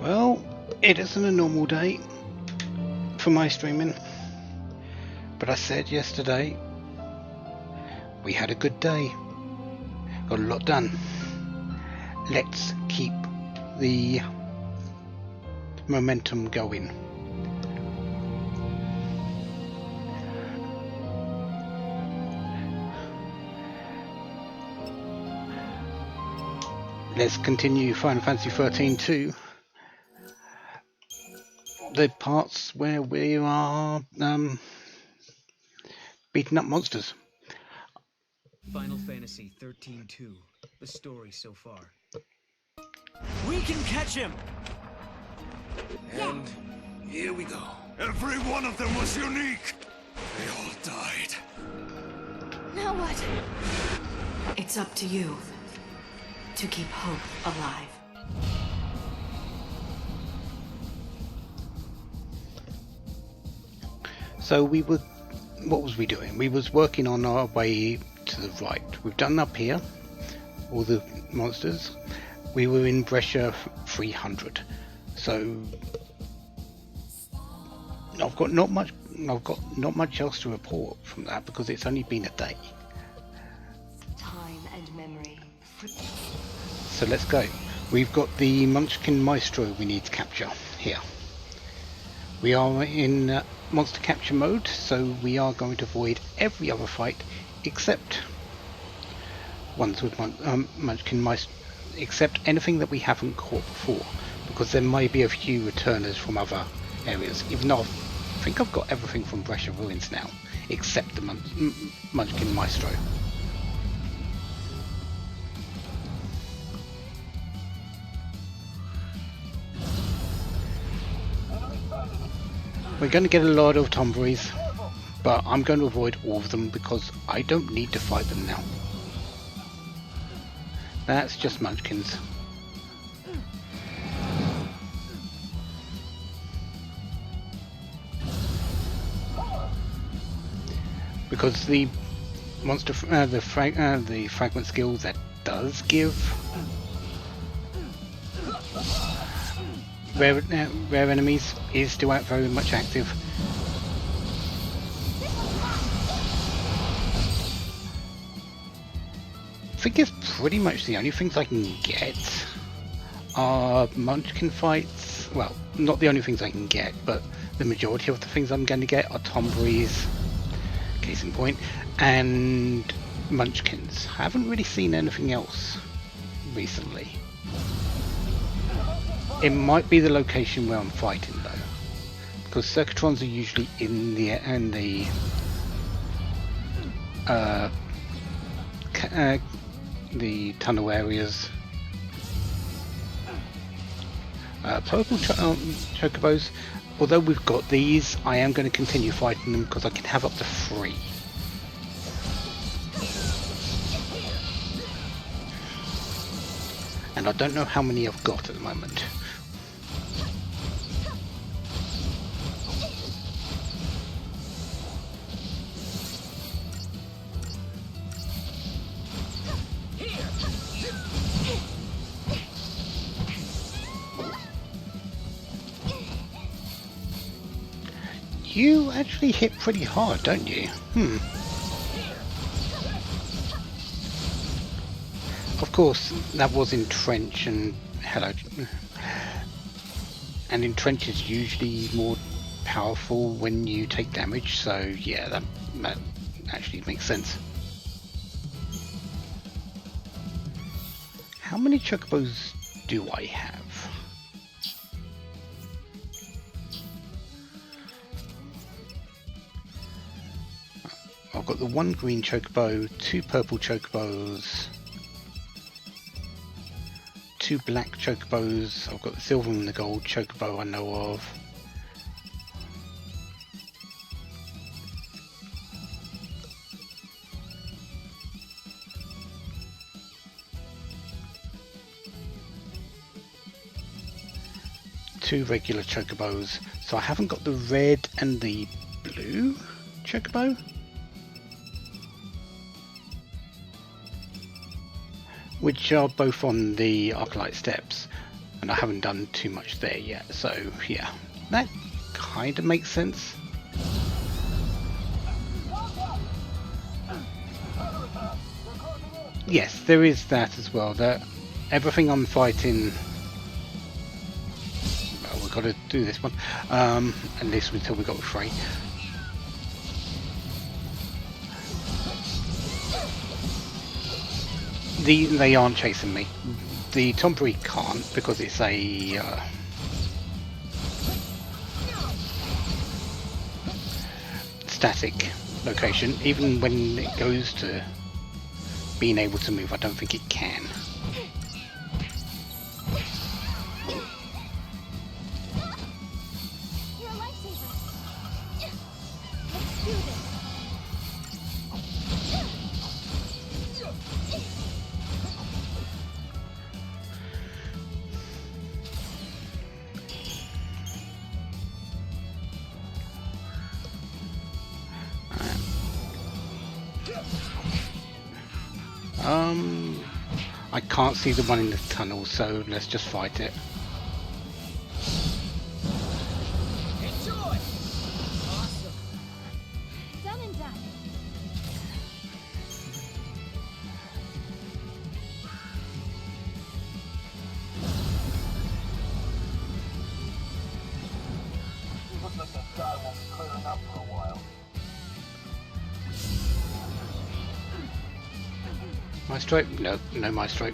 Well, it isn't a normal day for my streaming, but I said yesterday we had a good day, got a lot done. Let's keep the momentum going. Let's continue Final Fantasy XIII-2. The parts where we are beating up monsters. Final Fantasy XIII-2. The story so far. We can catch him! And here we go. Every one of them was unique! They all died. Now what? It's up to you to keep hope alive. So we were, what was we doing? We was working on our way to the right. We've done up here, all the monsters. We were in Brescia 300. So I've got not much else to report from that because it's only been a day. Time and memory. So let's go. We've got the Munchkin Maestro we need to capture here. We are in monster capture mode, so we are going to avoid every other fight except ones with Munchkin Maestro, except anything that we haven't caught before, because there may be a few returners from other areas. Even though I think I've got everything from Brescia Ruins now, except the Munchkin Maestro. We're going to get a lot of tomboys, but I'm going to avoid all of them because I don't need to fight them now. That's just munchkins. Because the monster, the fragment skill that does give rare enemies is still very much active. I think it's pretty much the only things I can get are munchkin fights. Well, not the only things I can get, but the majority of the things I'm going to get are tomboys, case in point, and munchkins. I haven't really seen anything else recently. It might be the location where I'm fighting though, because circuitrons are usually in the tunnel areas. Purple chocobos. Although we've got these, I am going to continue fighting them because I can have up to 3. And I don't know how many I've got at the moment. You actually hit pretty hard, don't you? Of course, that was in Trench and hello. And in Trench is usually more powerful when you take damage, so yeah, that actually makes sense. How many chocobos do I have? I've got the 1 green chocobo, 2 purple chocobos, 2 black chocobos. I've got the silver and the gold chocobo I know of. Two regular chocobos. So I haven't got the red and the blue chocobo. Which are both on the Arclight steps. and I haven't done too much there yet, so yeah, that kind of makes sense. Yes, there is that as well, that everything I'm fighting, well, we've got to do this one, at least until we got free. They aren't chasing me. The Tombury can't because it's a static location. Even when it goes to being able to move, I don't think it can. You're a lifesaver. Let's do this. I can't see the one in the tunnel, so let's just fight it. Enjoy! Awesome. Done and done. Looks like the sky won't be clearing up for a while. Maestro? No, no Maestro.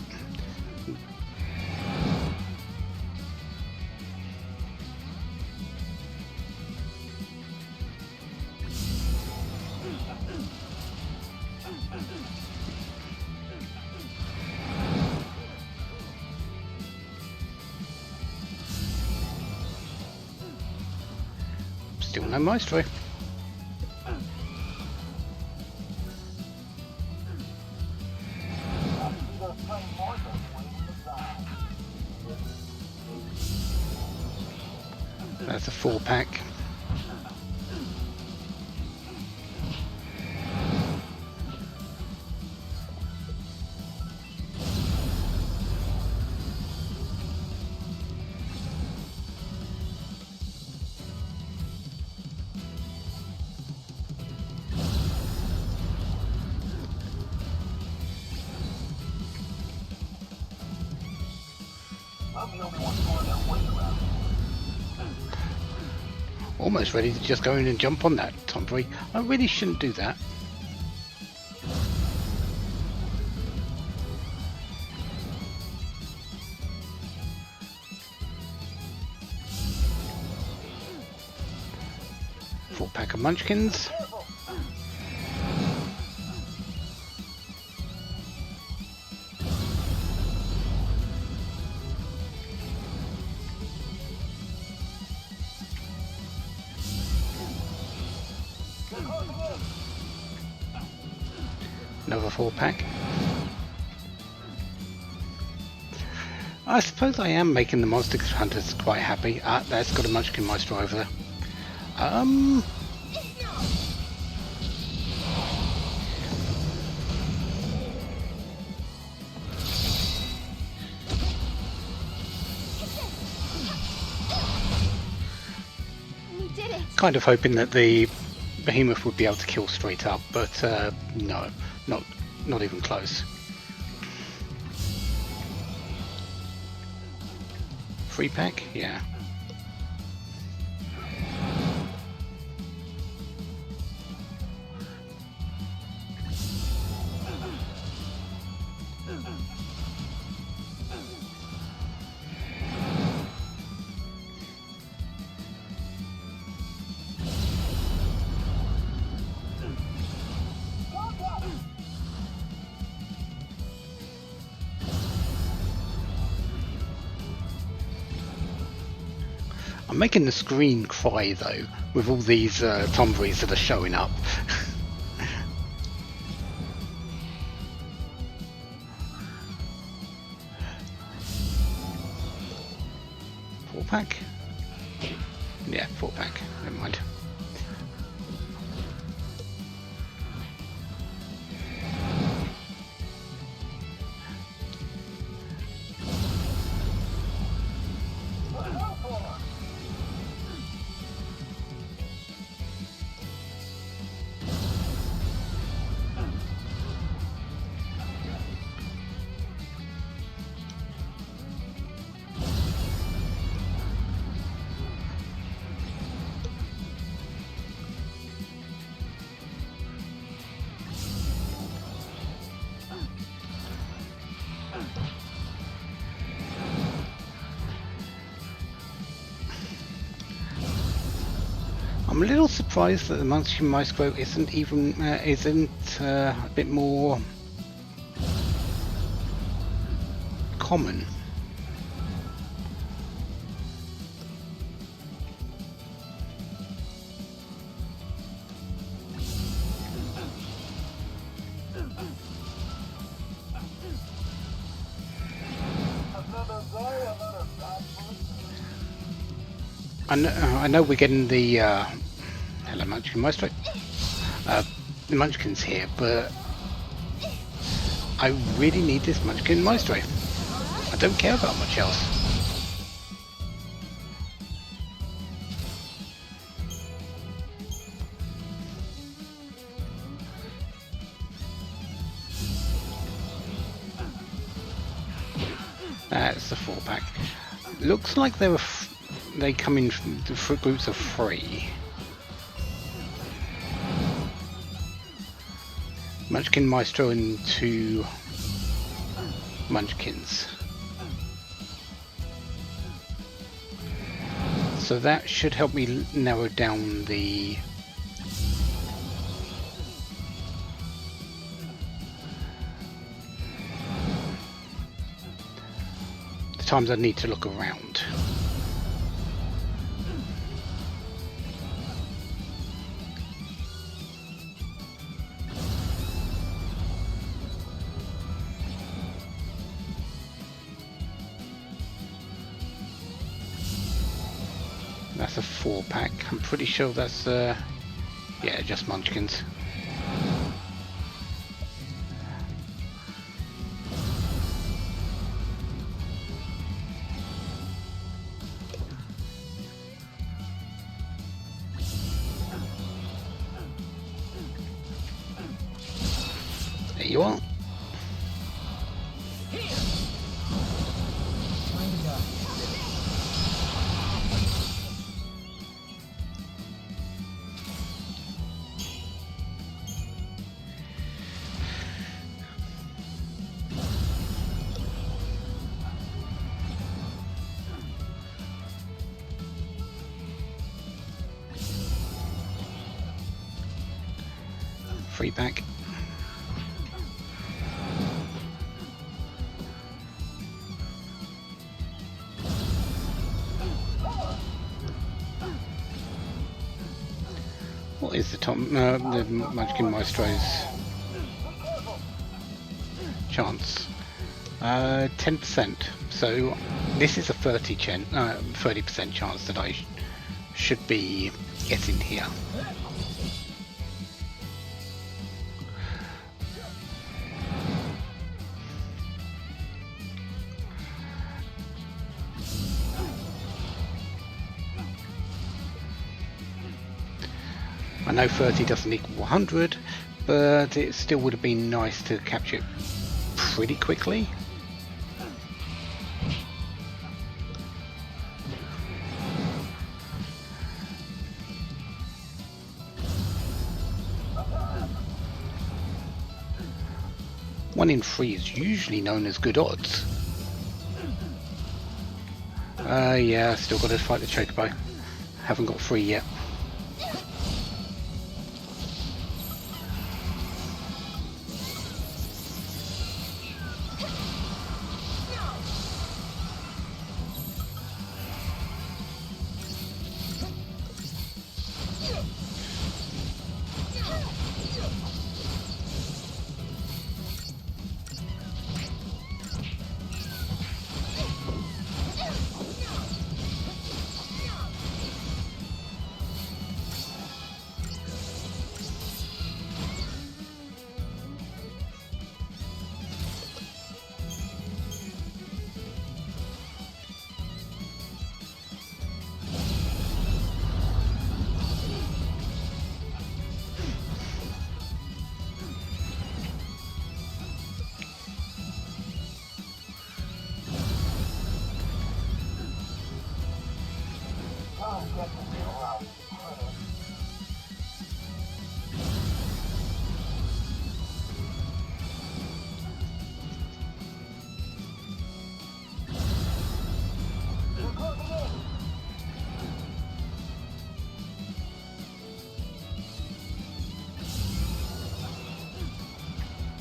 Still no Maestro. That's a 4-pack. I'm the only one going that way around. Almost ready to just go in and jump on that Tombury. I really shouldn't do that. Full pack of munchkins. Another 4-pack. I suppose I am making the monster hunters quite happy. That's got a Munchkin Maestro over there. We did it. Kind of hoping that the Behemoth would be able to kill straight up, but no, not even close. 3-pack? Yeah. I'm making the screen cry though, with all these Tomburys that are showing up. Four-pack? Yeah, 4-pack, never mind. I'm a little surprised that the Munchkin Maestro isn't a bit more common. Another day, another bad I know we're getting the hello Munchkin Maestro, the Munchkins here, but I really need this Munchkin Maestro. I don't care about much else. That's the 4-pack. Looks like they come in for groups of 3. Munchkin Maestro and 2 Munchkins. So that should help me narrow down the times I need to look around. That's a 4-pack. I'm pretty sure that's yeah, just Munchkins. There you are. Free pack. What is the Munchkin Maestro's chance? 10%. So this is a 30% chance that I should be getting here. I know 30 doesn't equal 100, but it still would have been nice to capture it pretty quickly. One in 3 is usually known as good odds. Yeah, still got to fight the chocobo. Haven't got 3 yet.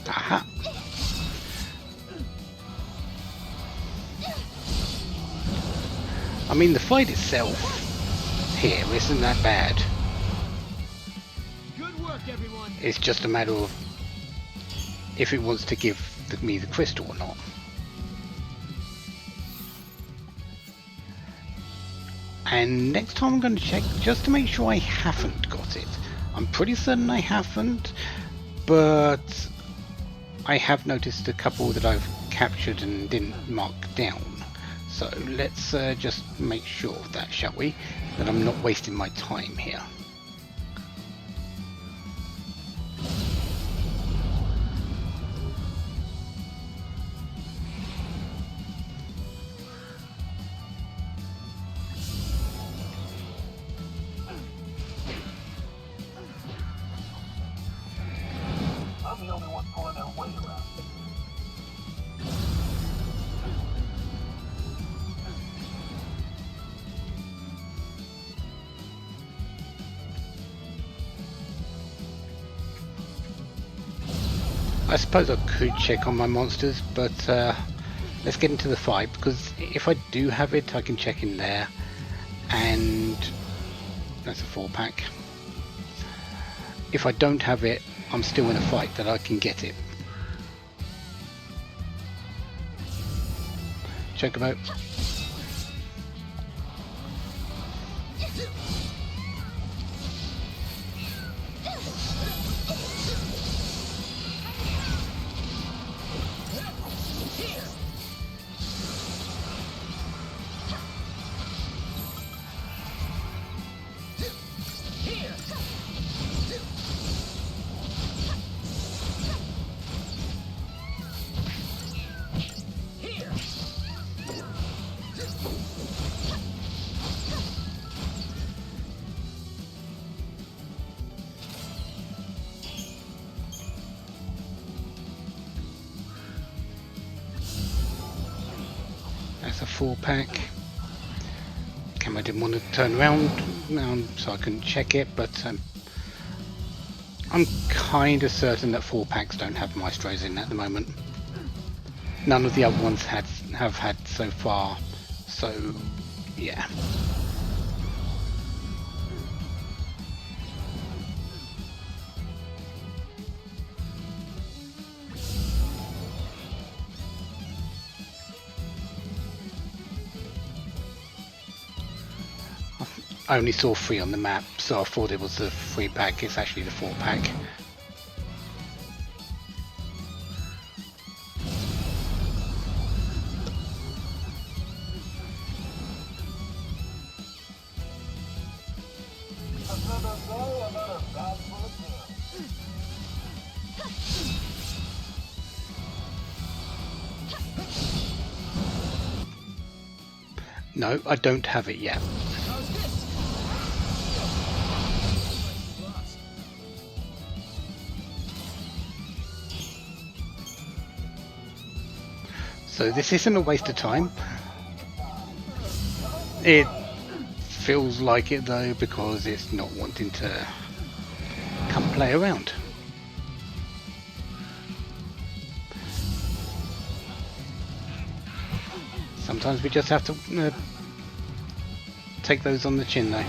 Aha! I mean, the fight itself here isn't that bad. Good work, everyone. It's just a matter of if it wants to give me the crystal or not. And next time I'm going to check just to make sure I haven't got it. I'm pretty certain I haven't, but I have noticed a couple that I've captured and didn't mark down. So let's just make sure of that, shall we? That I'm not wasting my time here. I'm the only one pulling their weight around. I suppose I could check on my monsters, but let's get into the fight, because if I do have it, I can check in there. And that's a 4-pack. If I don't have it, I'm still in a fight that I can get it. Chocobo. That's a 4-pack. Camera didn't want to turn around so I couldn't check it, but I'm kind of certain that 4-packs don't have maestros in at the moment. None of the other ones have had so far, so yeah. I only saw 3 on the map, so I thought it was the 3-pack. It's actually the 4-pack. Another day, another bag full of pills. No, I don't have it yet. How's this? Lost. So this isn't a waste of time. It feels like it though, because it's not wanting to come play around. Sometimes we just have to take those on the chin though.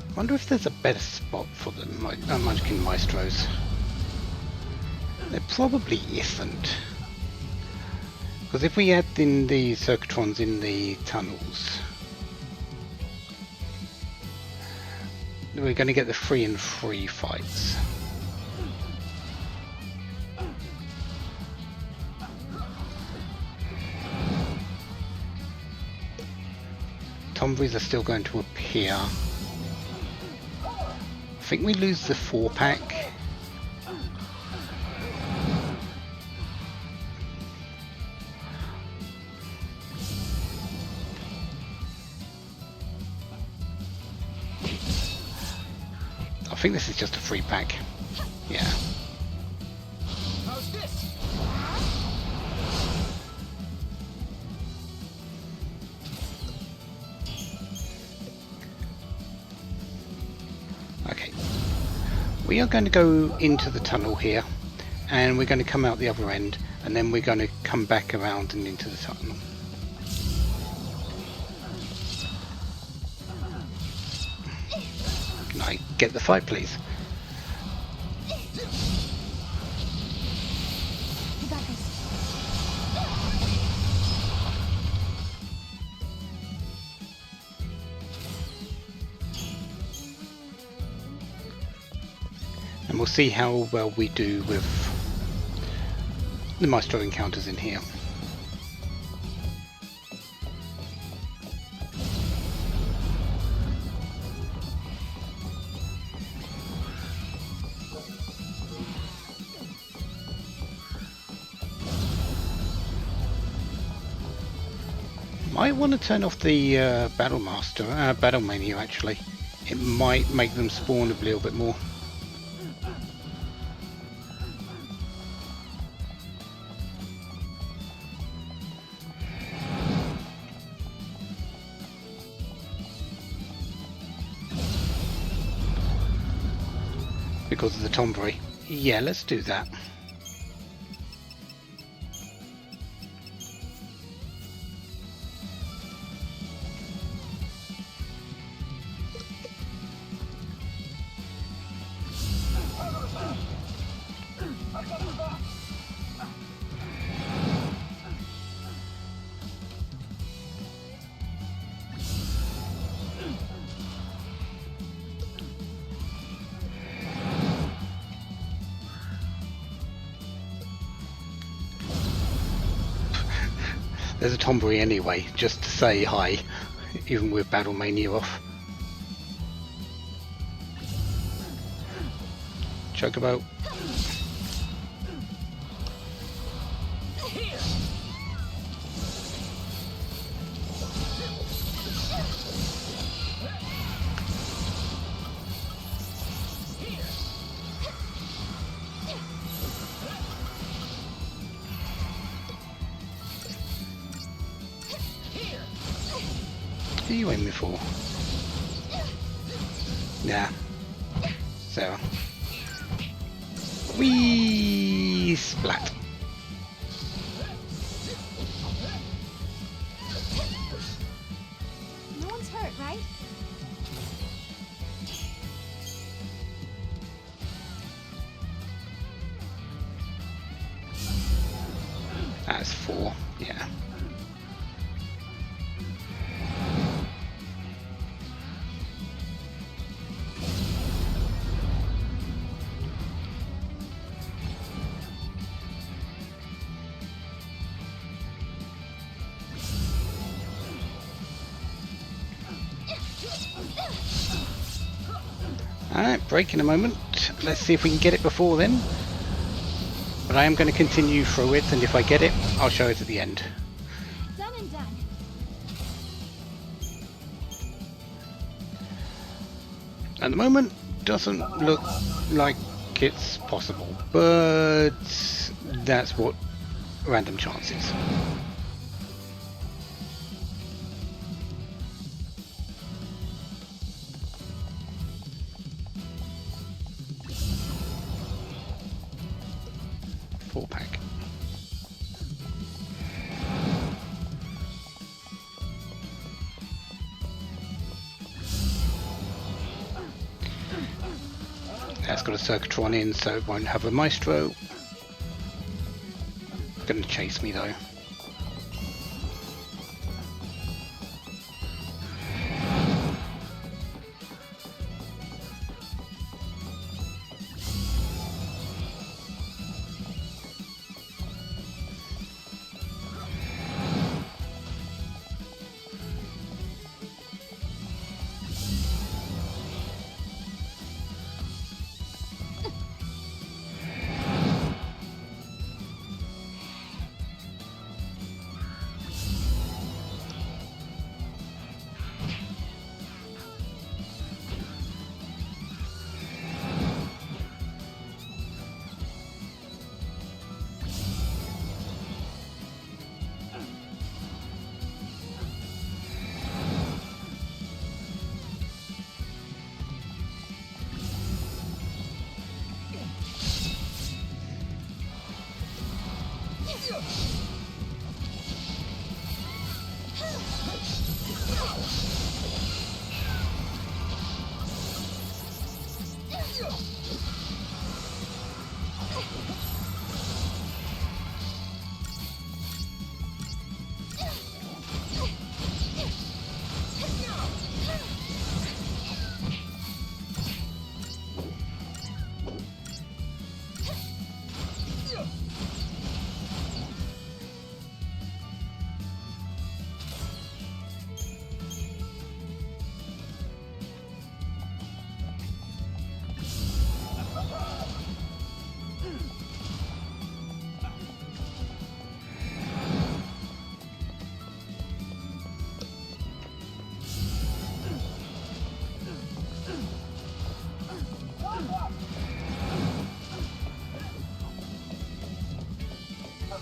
I wonder if there's a better spot for the Munchkin Maestros. There probably isn't. Because if we add in the circuitrons in the tunnels, we're going to get the 3 and 3 fights. Tomboys are still going to appear. I think we lose the 4-pack. I think this is just a 3-pack. Yeah. How's this? Okay. We are going to go into the tunnel here, and we're going to come out the other end, and then we're going to come back around and into the tunnel. Can I get the fight, please? You got this. And we'll see how well we do with the Maestro encounters in here. Might want to turn off the Battle Mania actually. It might make them spawn a little bit more. Because of the tomboy. Yeah, let's do that. There's a tomboy anyway, just to say hi, even with Battle Mania off. Chocobo. Who are you aiming for? Yeah. Serah. Whee! Splat. No one's hurt, right? That's 4, yeah. Alright, break in a moment. Let's see if we can get it before then. But I am going to continue through it, and if I get it, I'll show it at the end. Done and done. At the moment, doesn't look like it's possible, but that's what random chance is. Pack. That's got a Circuitron in, so it won't have a Maestro. It's going to chase me though.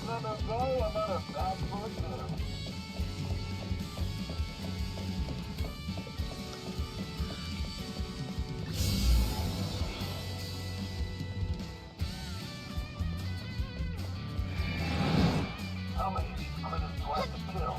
Another day, another bag full of pills. How many of these critters do I have to kill?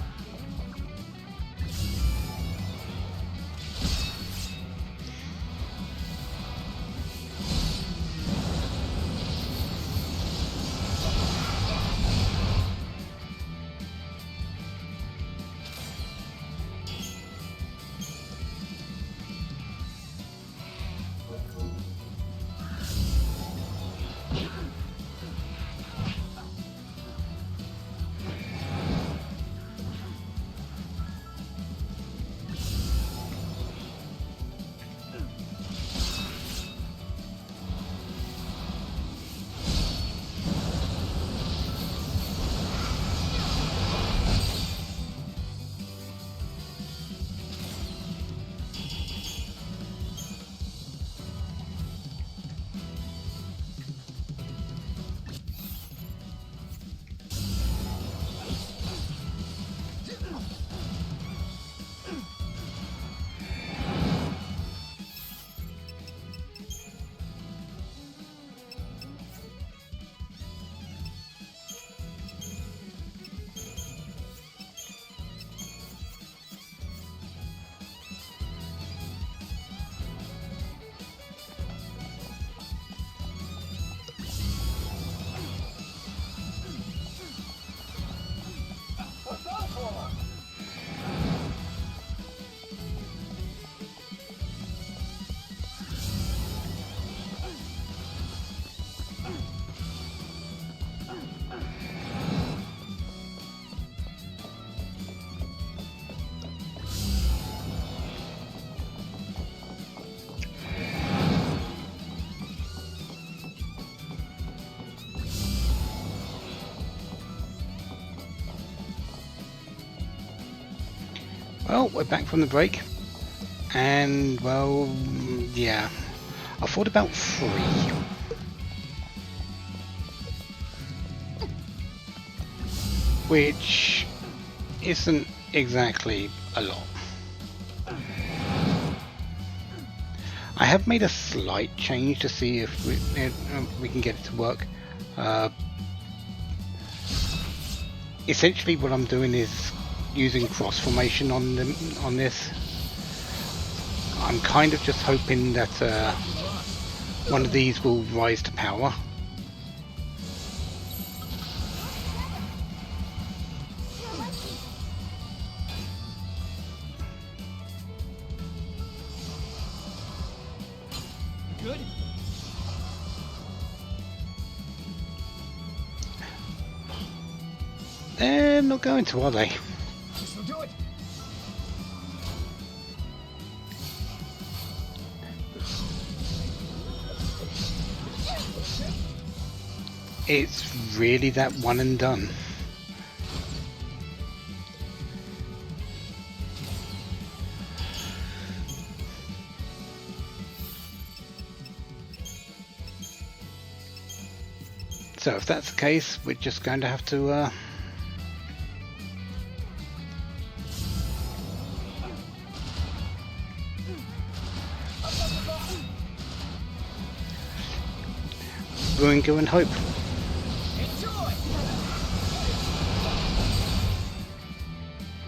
What's that for? Well, we're back from the break, and well, yeah, I thought about 3. Which isn't exactly a lot. I have made a slight change to see if we can get it to work. Essentially what I'm doing is using cross formation on this. I'm kind of just hoping that one of these will rise to power. Good? They're not going to, are they? This'll do it. It's really that one and done. So if that's the case, we're just going to have to go and hope. Enjoy.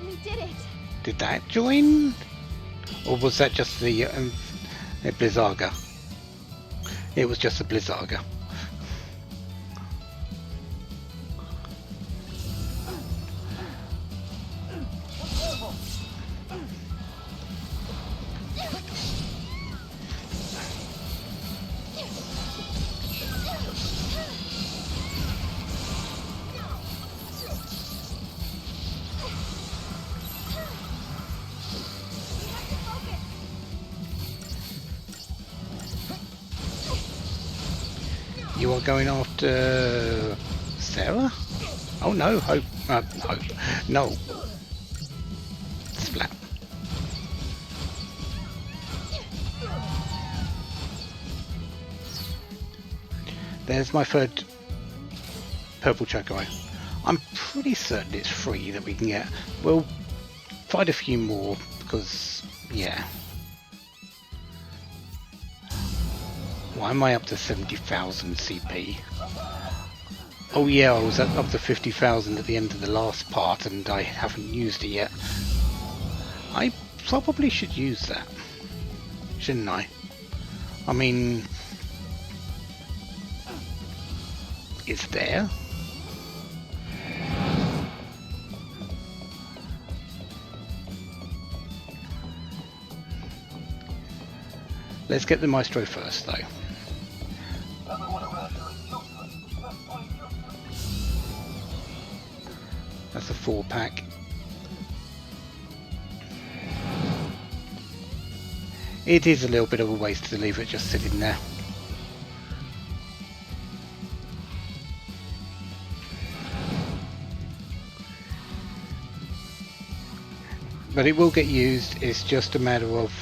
We did it. Did that join? Or was that just the Blizzarga? It was just a Blizzarga. You are going after Serah? Oh no, hope, no. Splat. There's my third purple chocobo. I'm pretty certain it's free that we can get. We'll find a few more because, yeah. Why am I up to 70,000 CP? Oh yeah, I was up to 50,000 at the end of the last part and I haven't used it yet. I probably should use that, shouldn't I? I mean, it's there. Let's get the Maestro first though. That's a 4-pack. It is a little bit of a waste to leave it just sitting there. But it will get used, it's just a matter of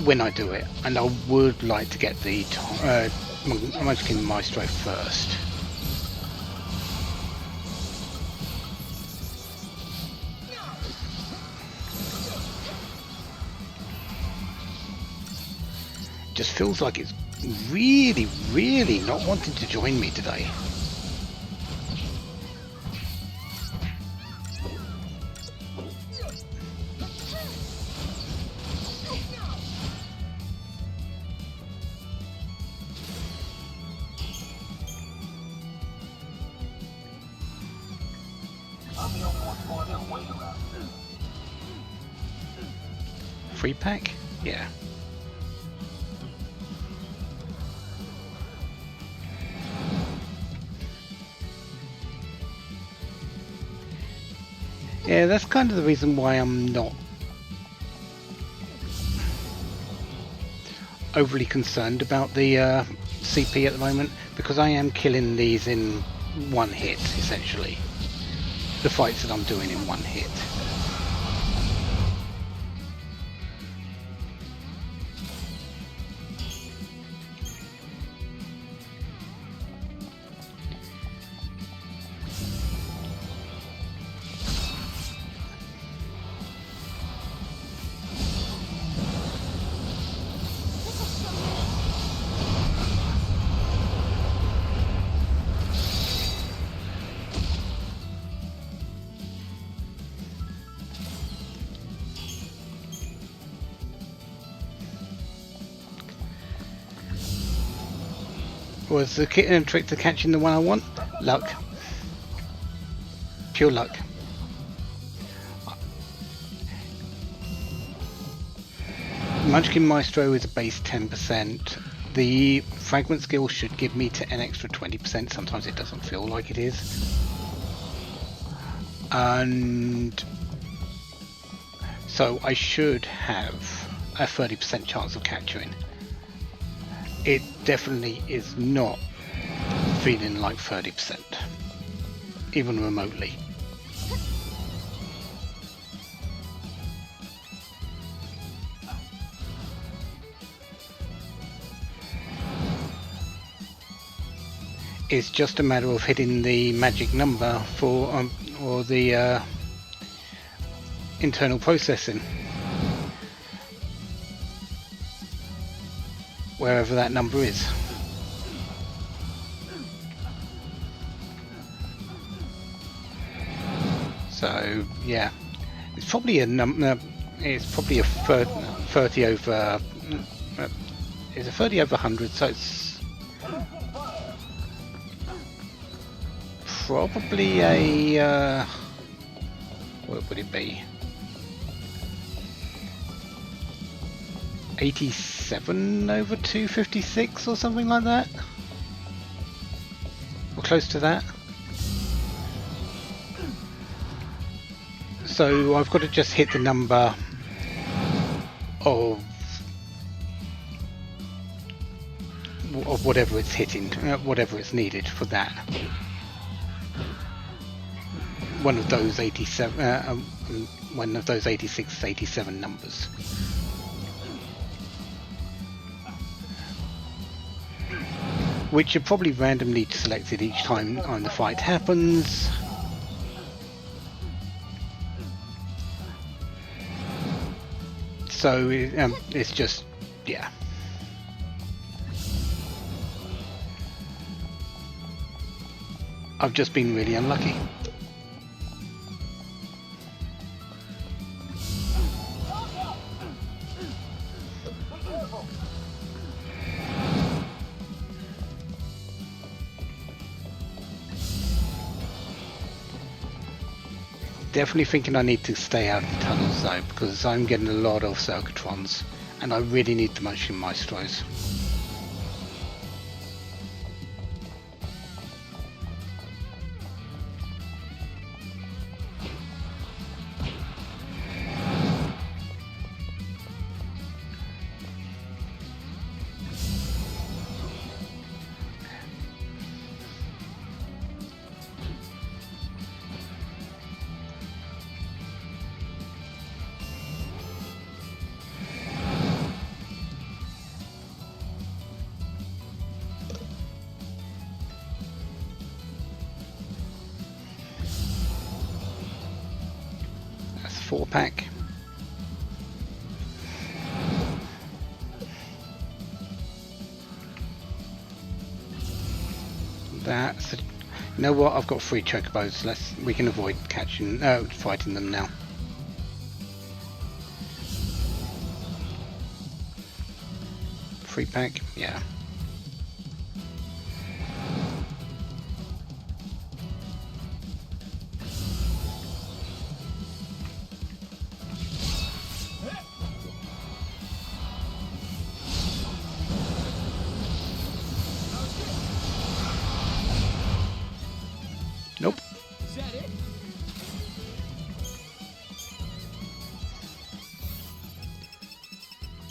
when I do it, and I would like to get the Munchkin Maestro first. Just feels like it's really not wanting to join me today. Free pack? Yeah. Yeah, that's kind of the reason why I'm not overly concerned about the CP at the moment, because I am killing these in one hit, essentially. The fights that I'm doing in one hit. Was the trick to catching the one I want? Luck. Pure luck. Munchkin Maestro is a base 10%. The fragment skill should give me an extra 20%. Sometimes it doesn't feel like it is. And so I should have a 30% chance of capturing. It definitely is not feeling like 30%, even remotely. It's just a matter of hitting the magic number for or the internal processing. Wherever that number is. So yeah, it's probably a number. It's probably a 30 over. It's a 30 over 100, so it's probably a. What would it be? 87 over 256 or something like that, or close to that. So I've got to just hit the number of whatever it's hitting, whatever it's needed for that. One of those 87, one of those 86, 87 numbers. which are probably randomly selected each time the fight happens. So it's just, yeah. I've just been really unlucky. Definitely thinking I need to stay out of the tunnels though, because I'm getting a lot of Circuitrons and I really need the Munchkin Maestros. That's a 4-pack. That's a, you know what? I've got 3 chocobos. We can avoid fighting them now. Free pack, yeah. Nope. Is that it?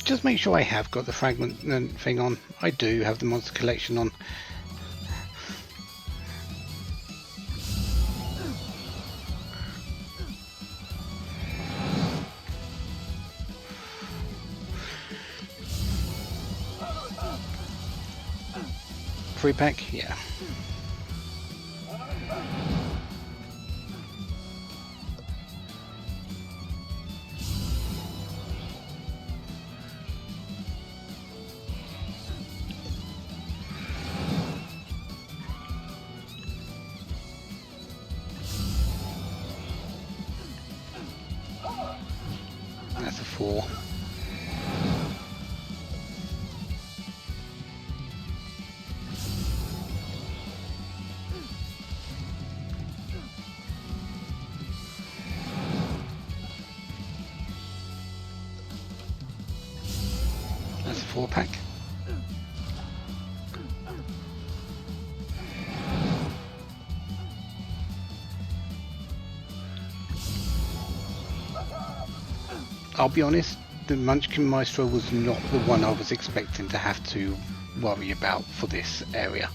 Just make sure I have got the fragment thing on. I do have the monster collection on. Free pack, yeah. That's a 4. That's a 4-pack. I'll be honest, the Munchkin Maestro was not the one I was expecting to have to worry about for this area.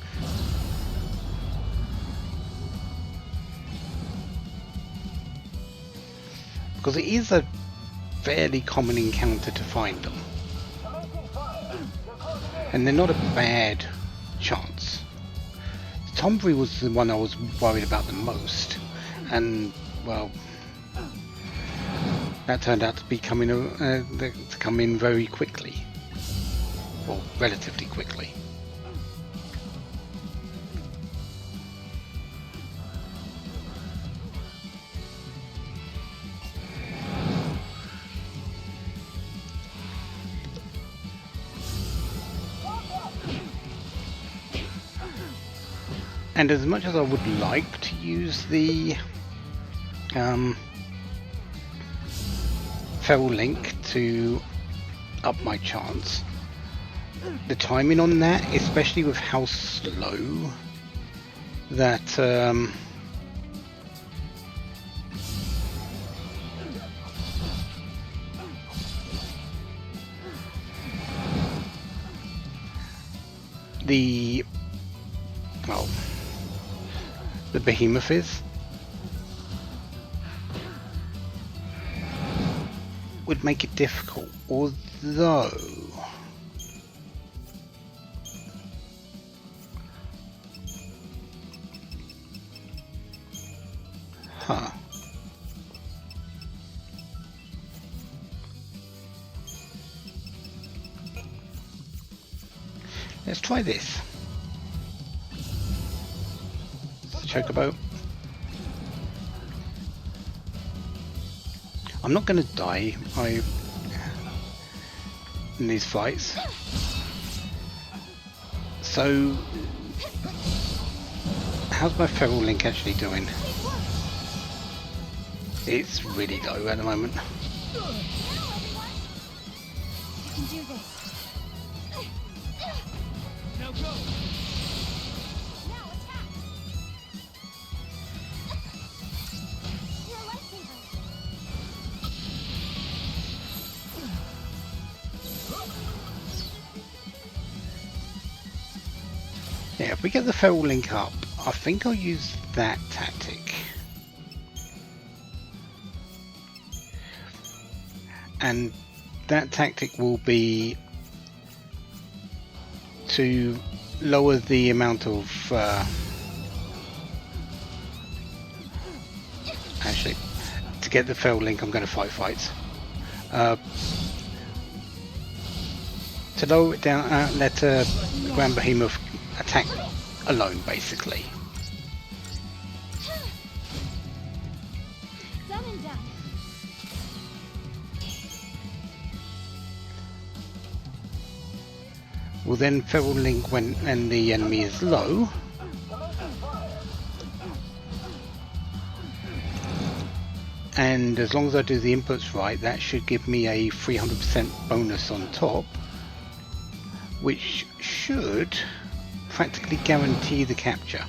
Because it is a fairly common encounter to find them. And they're not a bad chance. Tombury was the one I was worried about the most. And, well, that turned out to be to come in very quickly, or relatively quickly. And as much as I would like to use the Feral Link to up my chance, the timing on that, especially with how slow that the behemoth is, would make it difficult, although try this. Chocobo. I'm not going to die in these fights. So, how's my feral link actually doing? It's really low at the moment. Now, everyone! You can do this. Now go! Now attack! You're a lifesaver. Yeah, if we get the feral link up, I think I'll use that tactic. And that tactic will be to lower the amount of actually, to get the feral link I'm going to fight fights. To lower it down, let the Grand Behemoth attack alone, basically. Done and done. Will then feral link when the enemy is low. And as long as I do the inputs right, that should give me a 300% bonus on top, which should practically guarantee the capture.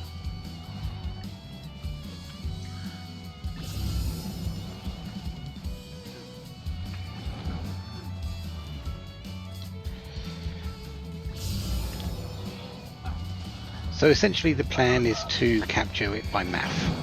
So essentially the plan is to capture it by math.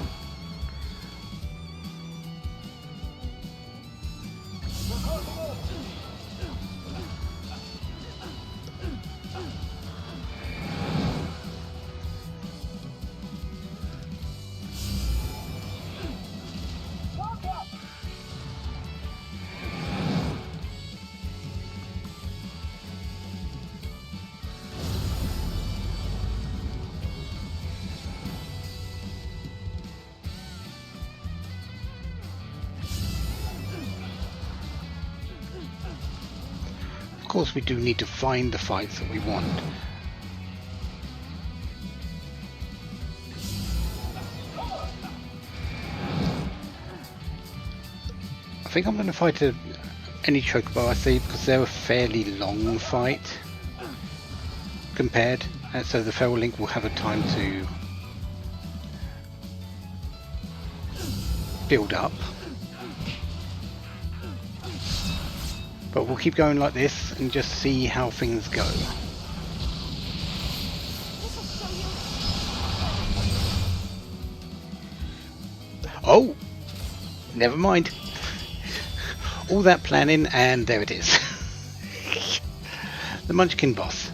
Of course we do need to find the fights that we want. I think I'm going to fight any chocobo I see, because they're a fairly long fight compared, and so the feral link will have a time to build up. But we'll keep going like this and just see how things go. This'll show you. Oh! Never mind. All that planning and there it is. The Munchkin boss.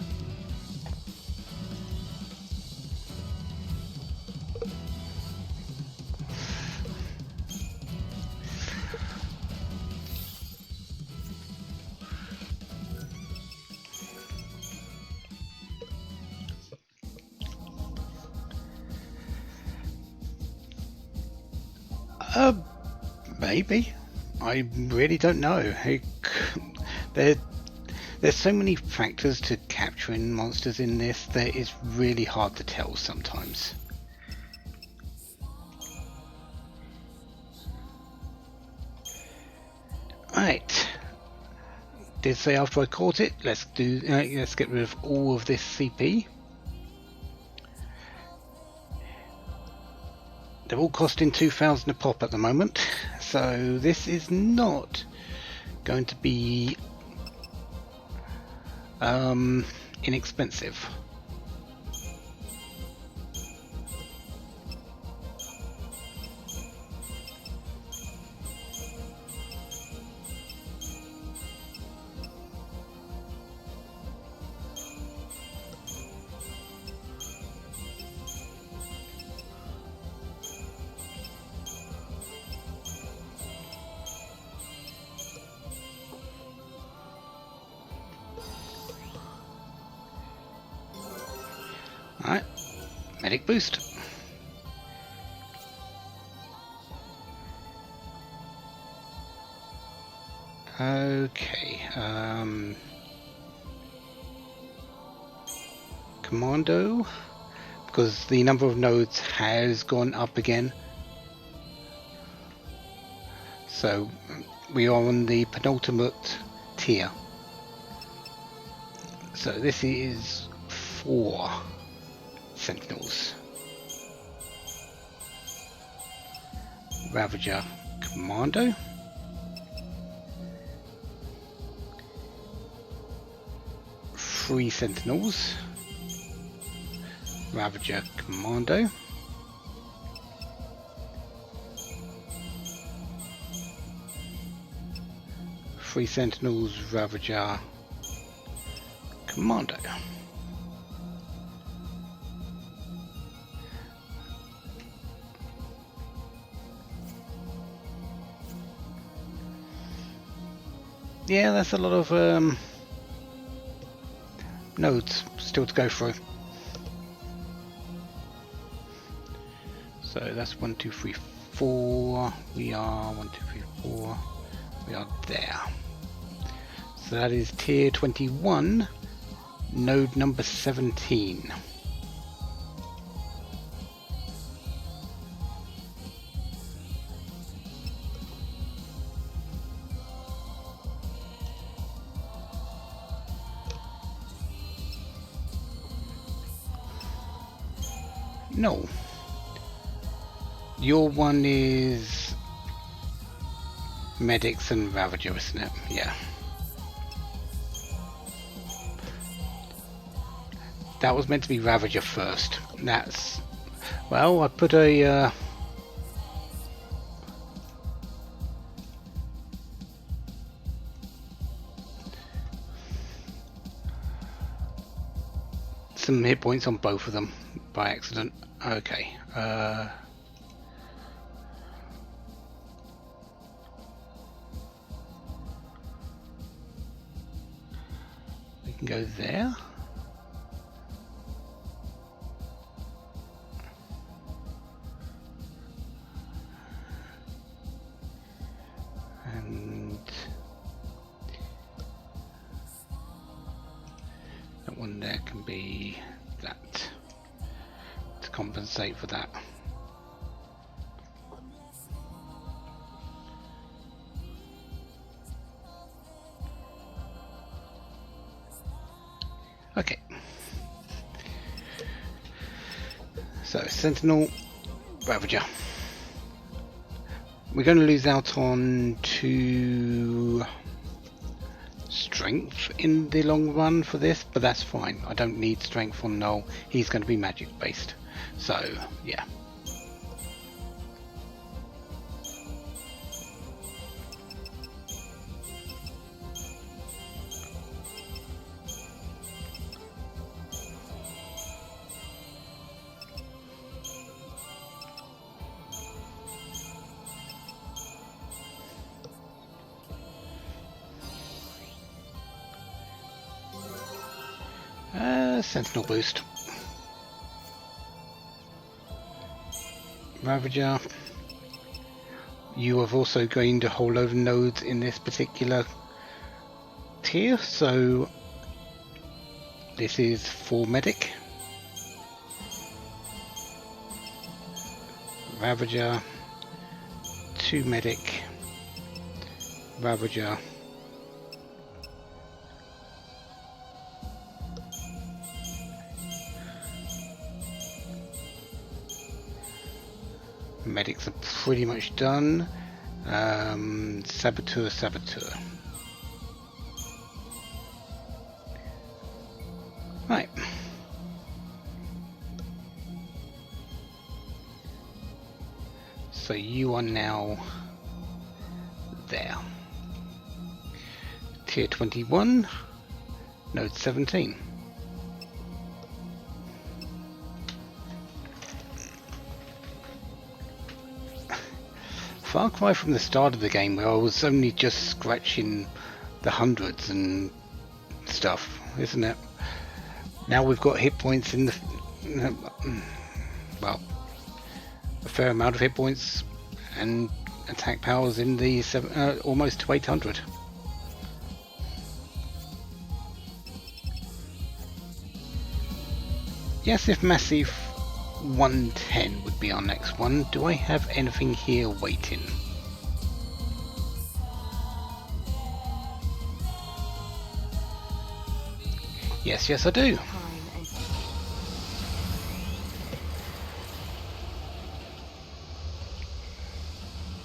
Maybe. I really don't know. There's so many factors to capturing monsters in this that it's really hard to tell sometimes. Right. Did say after I caught it, let's get rid of all of this CP. They're all costing 2,000 a pop at the moment, so this is not going to be inexpensive. Alright, medic boost. Okay, Commando, because the number of nodes has gone up again. So we are on the penultimate tier. So this is 4 Sentinels. Ravager Commando. Three Sentinels. Ravager Commando. Three Sentinels, Ravager Commando. Yeah, that's a lot of nodes still to go through. So that's 1, 2, 3, 4. We are 1, 2, 3, 4. We are there. So that is tier 21, node number 17. No. Your one is medics and Ravager, isn't it? Yeah. That was meant to be Ravager first. That's... Well, I put a... some hit points on both of them by accident. Okay. We can go there. And that one there can be that to compensate for that. Okay. So Sentinel, Ravager. We're going to lose out on 2 strength in the long run for this, but that's fine. I don't need strength on Noel. He's going to be magic based. So, yeah. Sentinel boost. Ravager. You have also gained a whole load of nodes in this particular tier, so this is 4 medic. Ravager, 2 medic. Ravager. Medics are pretty much done. Saboteur. Right. So you are now there. Tier 21, node 17. Far cry from the start of the game where I was only just scratching the hundreds and stuff, isn't it? Now we've got hit points in the well, a fair amount of hit points and attack powers in the almost to 800. Yes, if massive 110 would be our next one. Do I have anything here waiting? Yes, I do.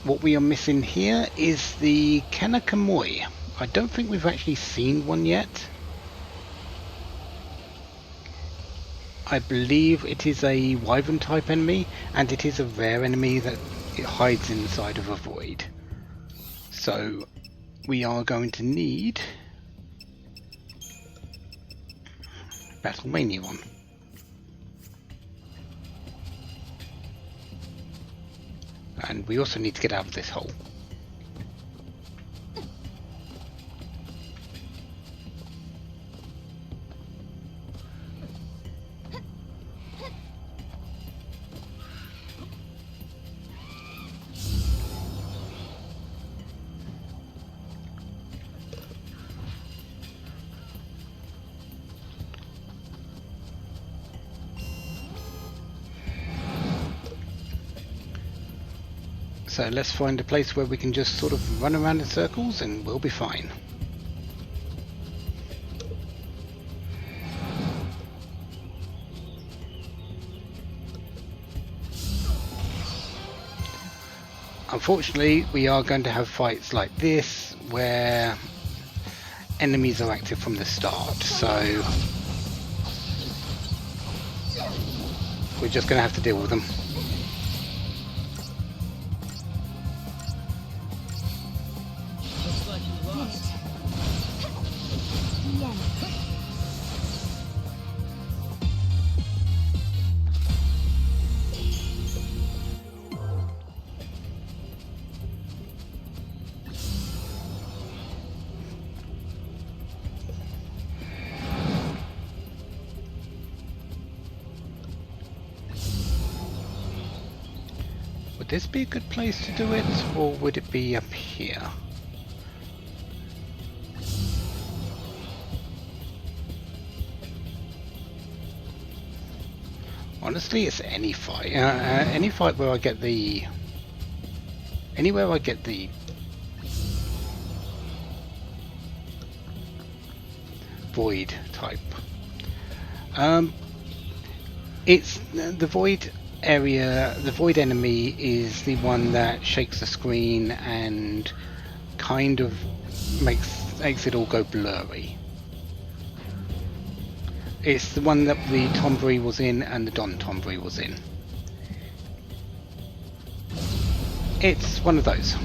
What we are missing here is the Kanakamoi. I don't think we've actually seen one yet. I believe it is a Wyvern type enemy, and it is a rare enemy that it hides inside of a void. So we are going to need Battlemania on. And we also need to get out of this hole. So let's find a place where we can just sort of run around in circles and we'll be fine. Unfortunately, we are going to have fights like this where enemies are active from the start, so we're just going to have to deal with them. Would this be a good place to do it, or would it be up here? Honestly, it's any fight. Any fight where I get the... Anywhere I get the... Void type. It's the Void area, the Void enemy is the one that shakes the screen and kind of makes it all go blurry. It's the one that the Tombury was in and the Don Tombury was in. It's one of those.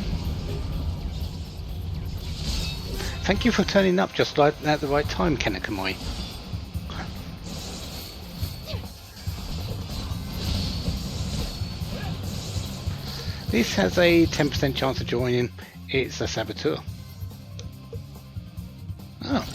Thank you for turning up just like at the right time, Kenakamoi. This has a 10% chance of joining. It's a saboteur. Oh.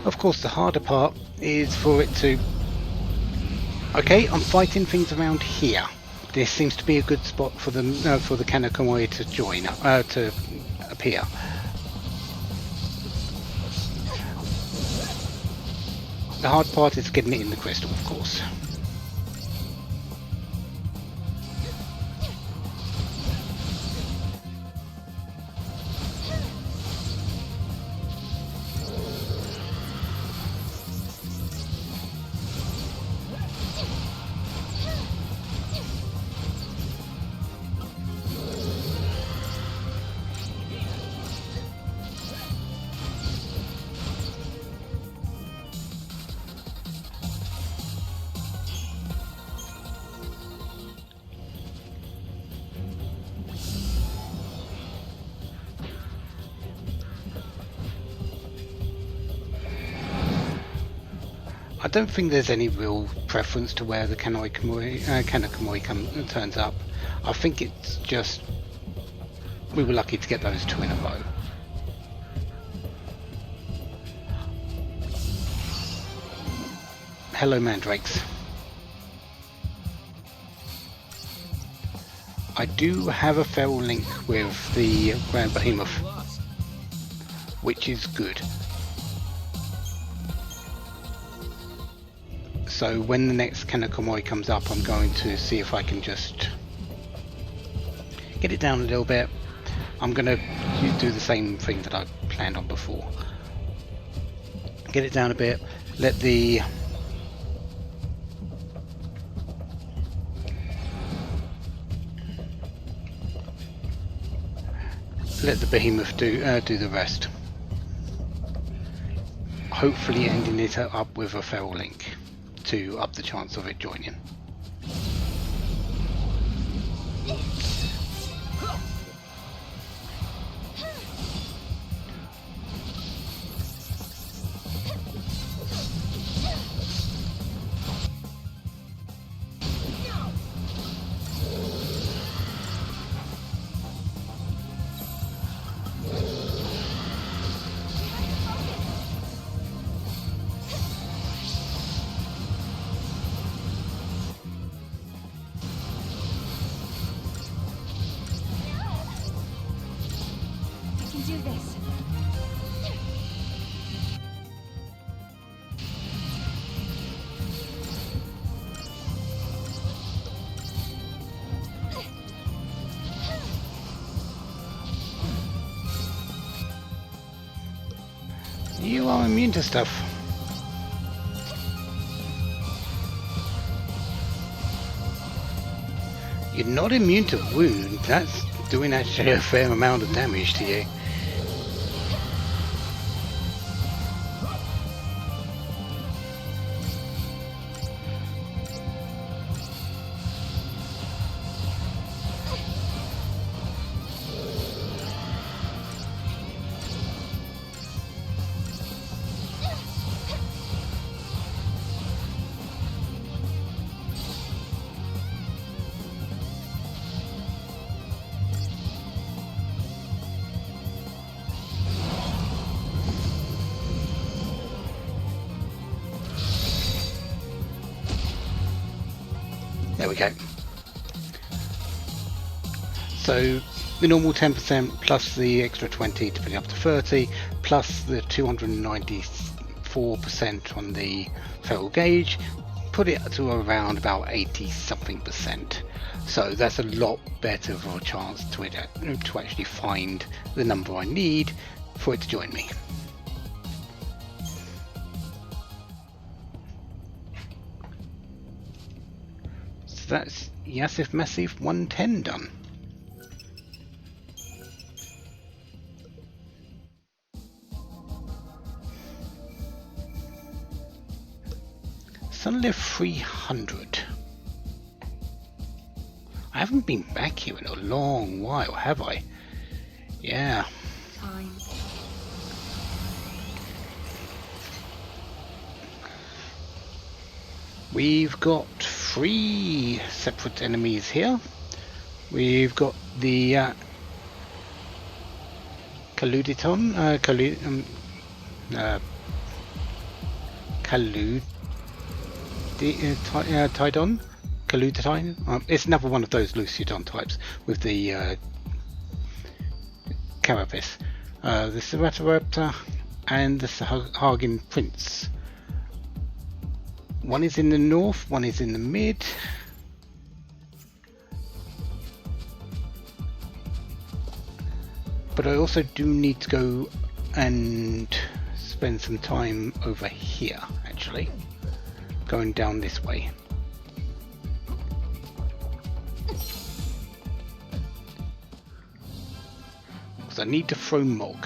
Of course, the harder part is for it to... Okay, I'm fighting things around here. This seems to be a good spot for the Kanakamoi to join, to appear. The hard part is getting it in the crystal, of course. I don't think there's any real preference to where the Kanakamori turns up. I think it's just we were lucky to get those two in a row. Hello, mandrakes. I do have a feral link with the Grand Behemoth, which is good. So when the next Kanakamori comes up, I'm going to see if I can just get it down a little bit. I'm going to do the same thing that I planned on before. Get it down a bit, let the behemoth do the rest. Hopefully ending it up with a feral link to up the chance of it joining. Do this. You are immune to stuff. You're not immune to wound. That's doing actually a fair amount of damage to you. There we go. So the normal 10% plus the extra 20 to bring it up to 30, plus the 294% on the feral gauge, put it to around about 80 something percent. So that's a lot better of a chance to actually find the number I need for it to join me. That's Yasif Massif 110 done. Sunlift 300. I haven't been back here in a long while, have I? Yeah. Time. We've got 3 separate enemies here. We've got the Kaluditon, Kaluditidon. It's another one of those Lucidon types with the carapace. The Ceratoraptor and the Sahagin Prince. One is in the north, one is in the mid. But I also do need to go and spend some time over here, actually. Going down this way. Because I need to throw Mog.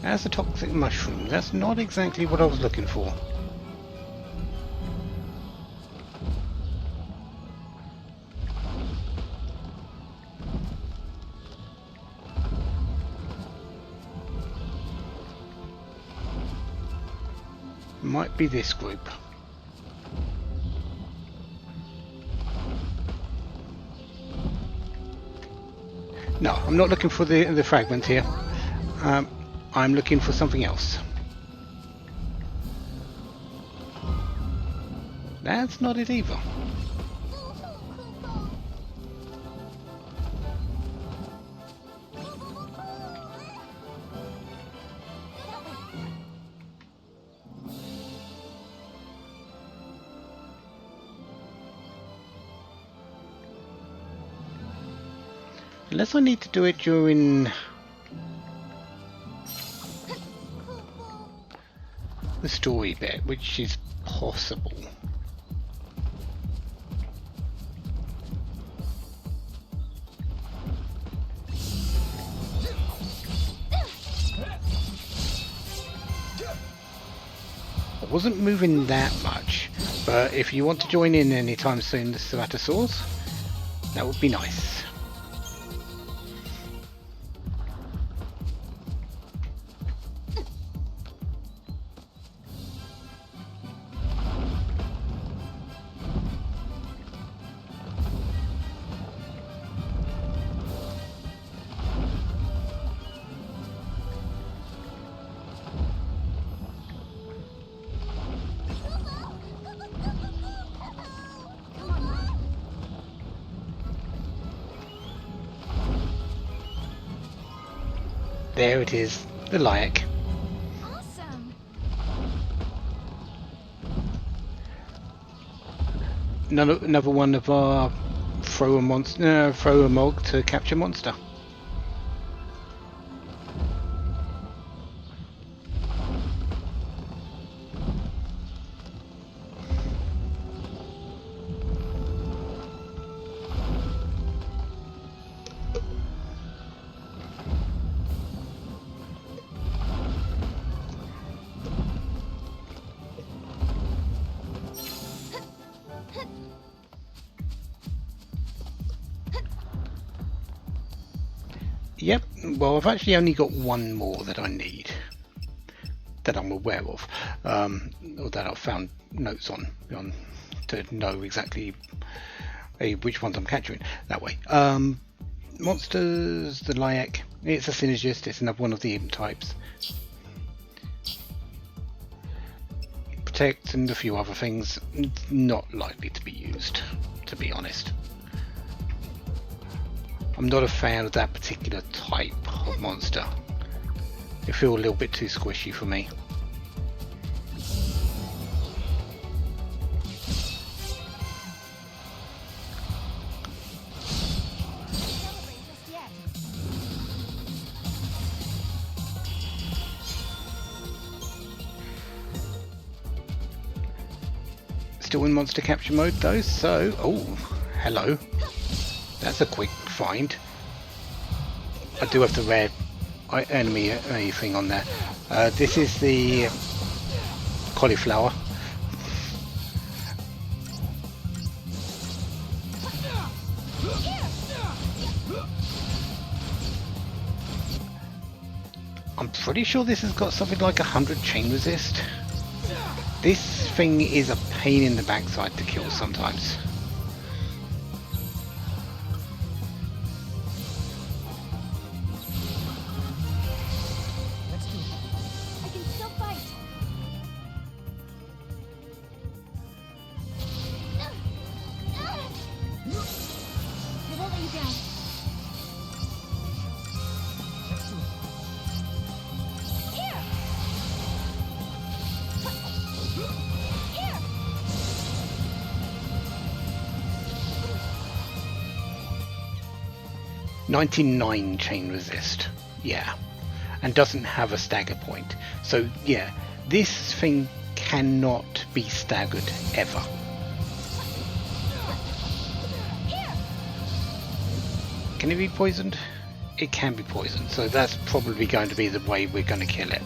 As a toxic mushroom, that's not exactly what I was looking for. Might be this group. No, I'm not looking for the fragment here. I'm looking for something else. That's not it either. Unless I need to do it during the story bit, which is possible. I wasn't moving that much, but if you want to join in anytime soon, the Ceratosaurs, that would be nice. There it is, the Lyak. Awesome. Another one of our throw a mog to capture monster. Yep, well I've actually only got one more that I need, that I'm aware of, or that I've found notes on to know exactly which ones I'm capturing that way. Monsters, the Lyak, it's a synergist, it's another one of the imp types. Protect and a few other things, not likely to be used, to be honest. I'm not a fan of that particular type of monster. They feel a little bit too squishy for me. Still in monster capture mode though, so... oh, hello. That's a quick find. I do have the rare enemy thing on there. This is the cauliflower. I'm pretty sure this has got something like 100 chain resist. This thing is a pain in the backside to kill sometimes. I can still fight. I won't let you down. Here. Here. 99 chain resist, yeah, and doesn't have a stagger point. So yeah, this thing cannot be staggered ever. Can it be poisoned? it can be poisoned, so that's probably going to be the way we're going to kill it.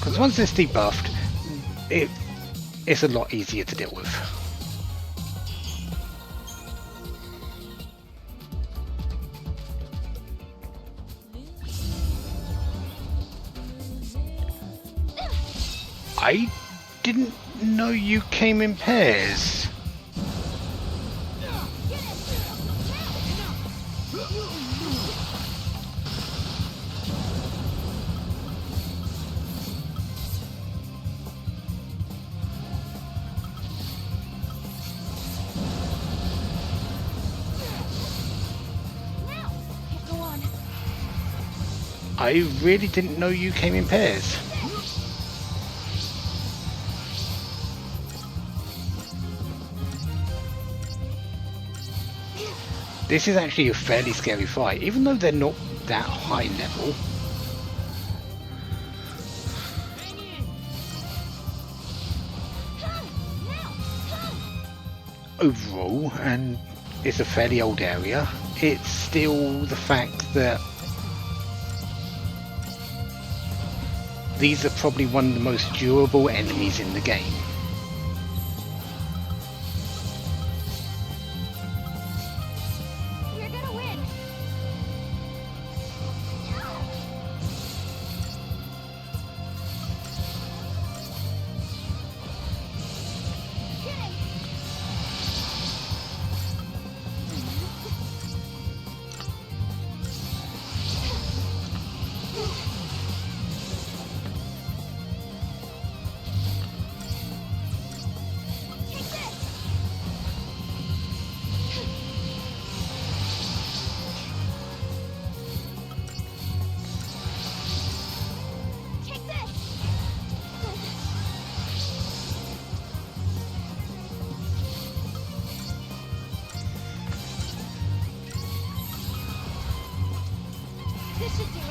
Because once it's debuffed, it's a lot easier to deal with. I didn't know you came in pairs. I really didn't know you came in pairs. This is actually a fairly scary fight, even though they're not that high level. Overall, and it's a fairly old area, it's still the fact that these are probably one of the most durable enemies in the game. You're gonna win. Get him. Take this. Take this. This should do it.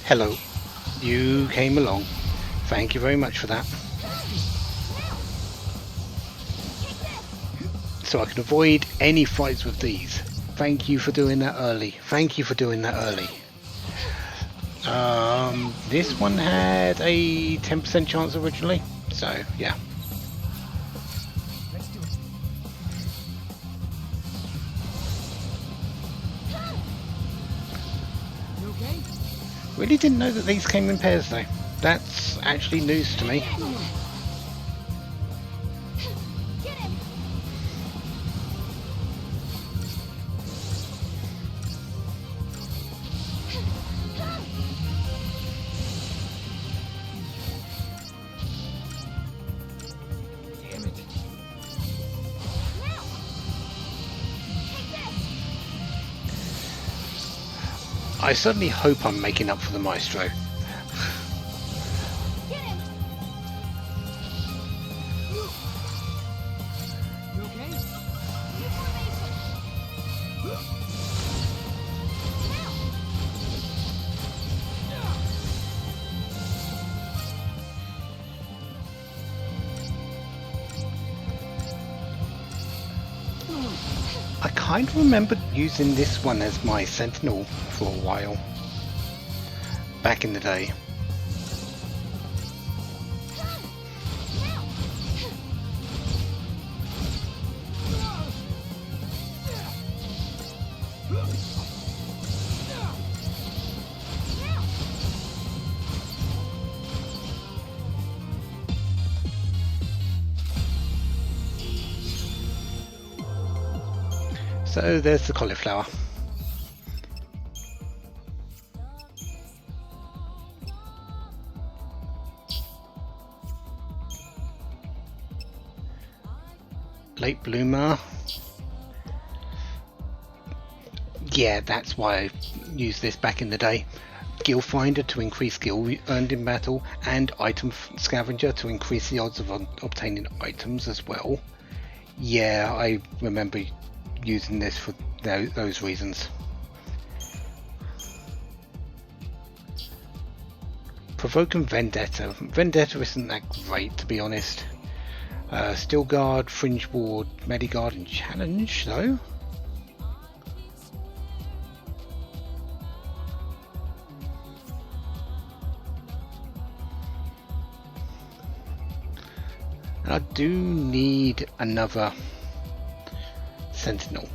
Hello, you came along. Thank you very much for that. So I can avoid any fights with these. Thank you for doing that early. Thank you for doing that early. This one had a 10% chance originally, so yeah. Let's do it. You okay? Really didn't know that these came in pairs though. That's actually news to me. Get him. Damn it. Now. Take this. I certainly hope I'm making up for the Maestro. Get him. You okay? New formation. Now. I kind of remember using this one as my sentinel for a while. Back in the day. So there's the cauliflower. Late bloomer. Yeah, that's why I used this back in the day. Gil finder to increase gil earned in battle, and item scavenger to increase the odds of obtaining items as well. Yeah, I remember using this for those reasons. Provoking Vendetta. Vendetta isn't that great, to be honest. Steel Guard, Fringe Ward, Mediguard, and Challenge, though. I do need another Sentinel.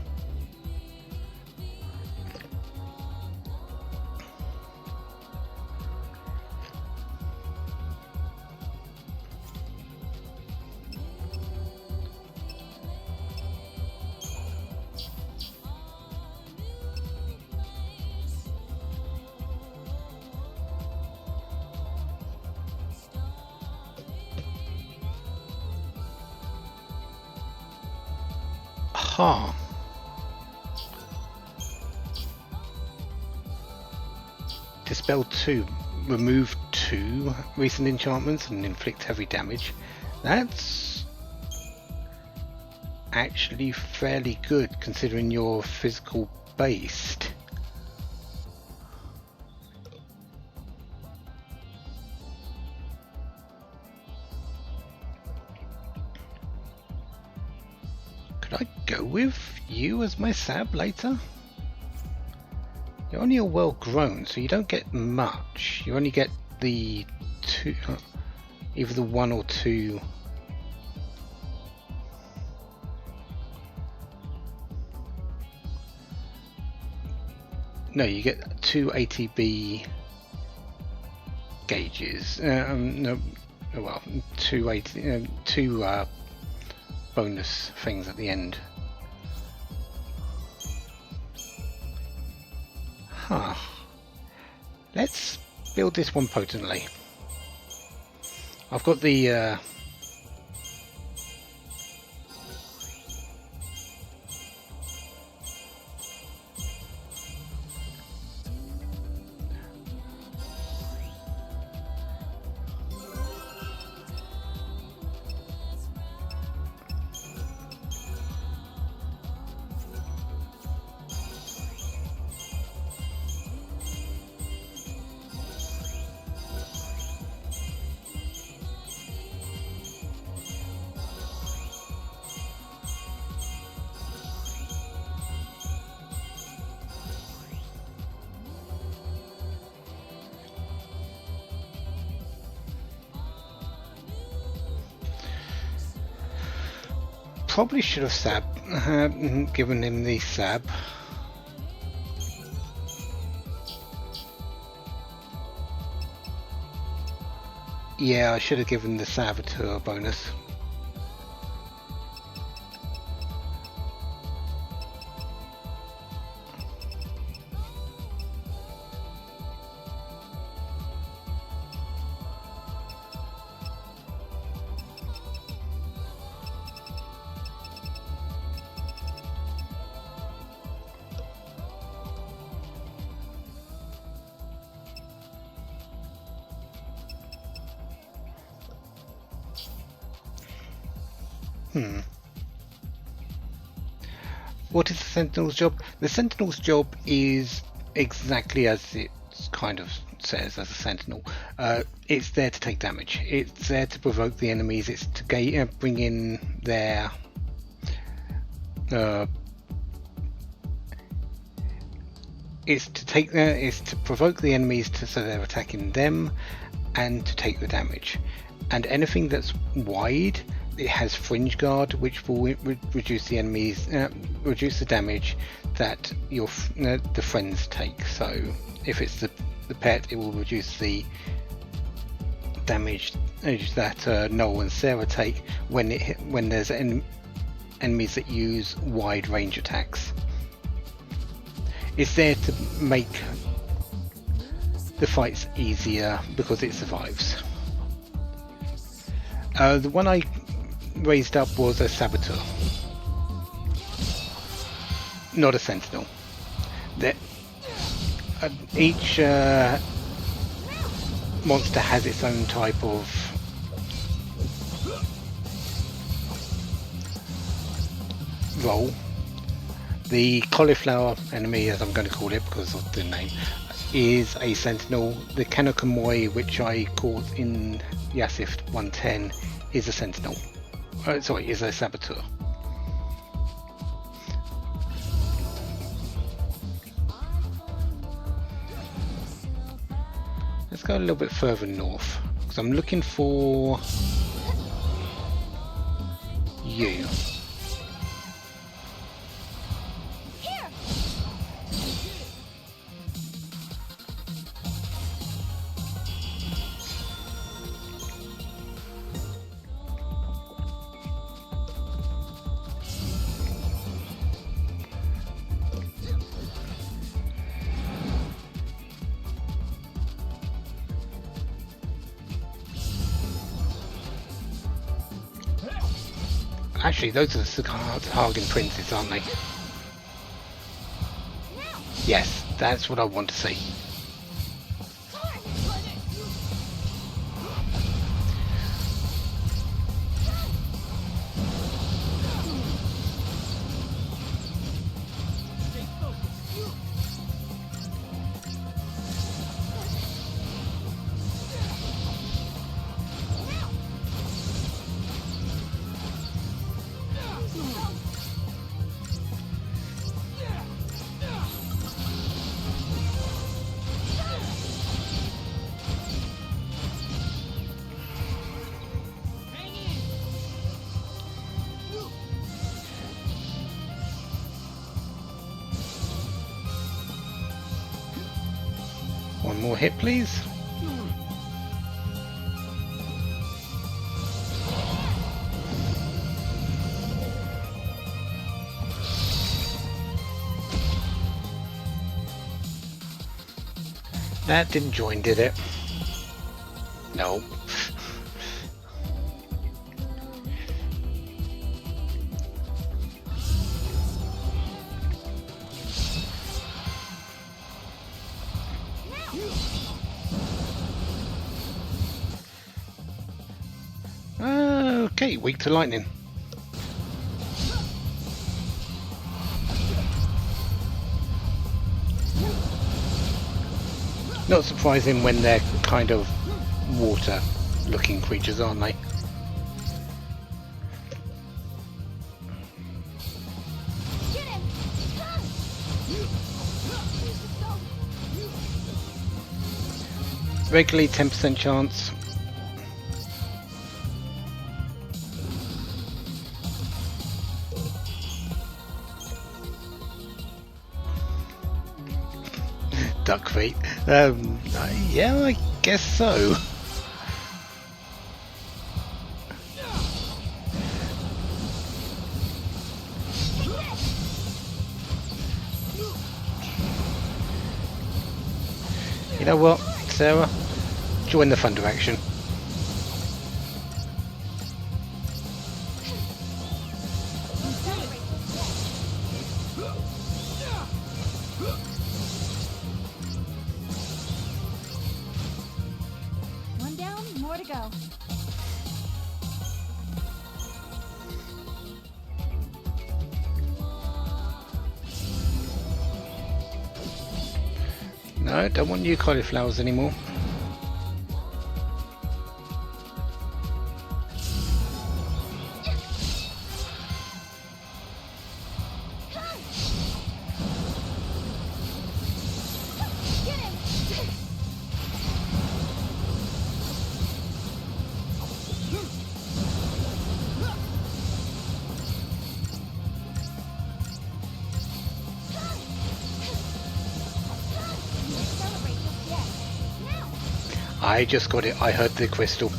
Aha. Dispel 2. Remove 2 recent enchantments and inflict heavy damage. That's actually fairly good considering you're physical based. Could I go with you as my sab later? You're only a well grown, so you don't get much. You only get the two, either the 1 or 2. No, you get 2 ATB gauges. No, well, 2 bonus things at the end. Huh. Let's build this one potently. I've got the probably should have given him the sab. Yeah, I should have given the saboteur a bonus. What is the Sentinel's job? The Sentinel's job is exactly as it kind of says as a Sentinel. It's there to take damage. It's there to provoke the enemies. It's to bring in their it's to provoke the enemies so they're attacking them, and to take the damage. And anything that's wide, it has Fringe Guard, which will reduce the enemies, reduce the damage that the friends take. So if it's the pet, it will reduce the damage that Noel and Serah take when there's enemies that use wide range attacks. It's there to make the fights easier because it survives. The one I raised up was a saboteur, not a sentinel. Each monster has its own type of role. The cauliflower enemy, as I'm going to call it because of the name, is a sentinel. The Kanokamoi, which I caught in XIII-1, is a sentinel. Sorry, is a saboteur. Let's go a little bit further north because I'm looking for you. Actually, those are the Hagen princes, aren't they? Yes, that's what I want to see. One more hit, please. That didn't join, did it? No. Okay, weak to lightning. Not surprising when they're kind of water looking creatures, aren't they? Regularly 10% chance. Duck feet. Yeah, I guess so. You know what, Serah? Join the thunder action. One down, more to go. No, don't want new cauliflowers anymore. I just got it. I heard the crystal.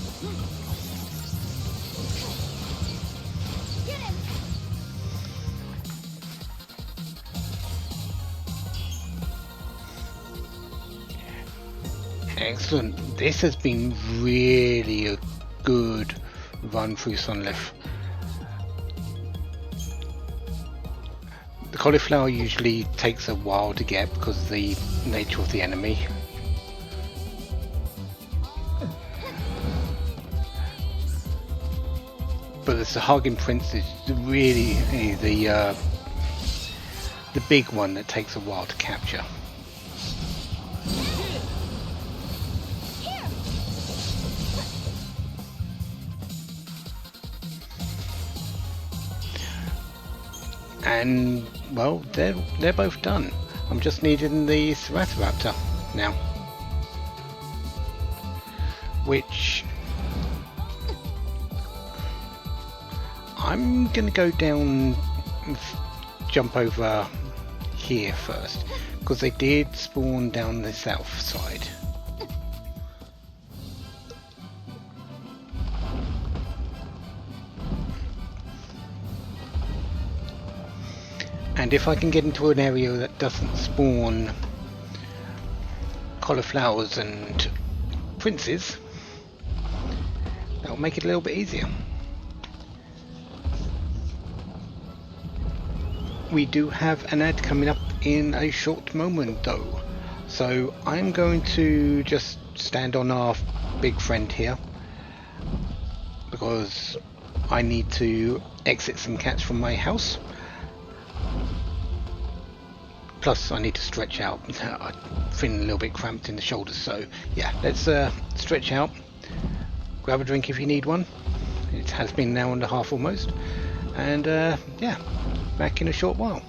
Excellent. This has been really a good run through Sunlift. The cauliflower usually takes a while to get because of the nature of the enemy. But the Sahagin Prince is really the big one that takes a while to capture. And well, they're both done. I'm just needing the Serah now, which I'm gonna go down, jump over here first, because they did spawn down the south side. And if I can get into an area that doesn't spawn cauliflowers and princes, that'll make it a little bit easier. We do have an ad coming up in a short moment though, so I'm going to just stand on our big friend here because I need to exit some cats from my house. Plus I need to stretch out. I'm feeling a little bit cramped in the shoulders, so yeah, let's stretch out, grab a drink if you need one. It has been an hour and a half almost, and yeah, back in a short while.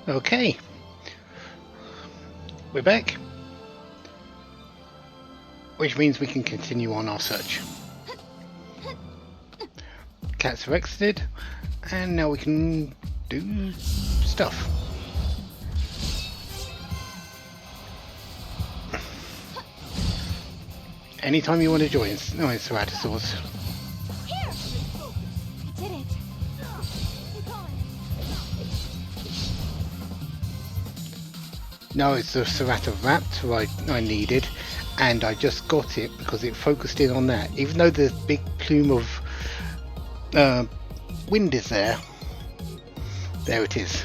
Okay, we're back, which means we can continue on our search. Cats are exited, and now we can do stuff. Anytime you want to join, no, it's Ceratosaurus. Here! I did it. Keep going. No, it's the Ceratosaurus I needed, and I just got it because it focused in on that. Even though the big plume of wind is there, there it is.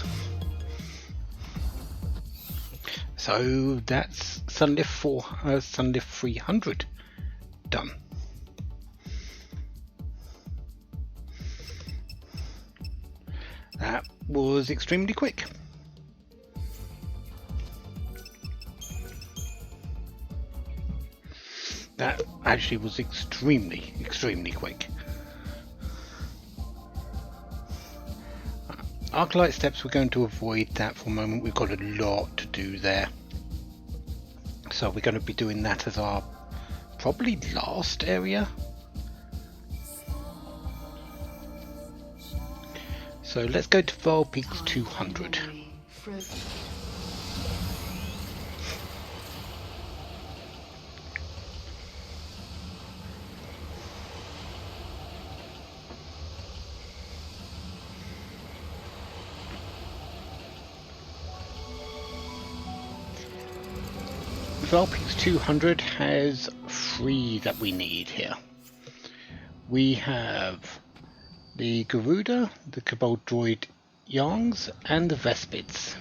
So that's Sunlift 300 done. That was extremely quick. That actually was extremely quick. Arclight steps, we're going to avoid that for a moment. We've got a lot to do there. So we're going to be doing that as our probably last area. So let's go to VoD 200. VoD 200 has 3 that we need here. We have the Garuda, the Kobold Droid Yarns, and the Vespids.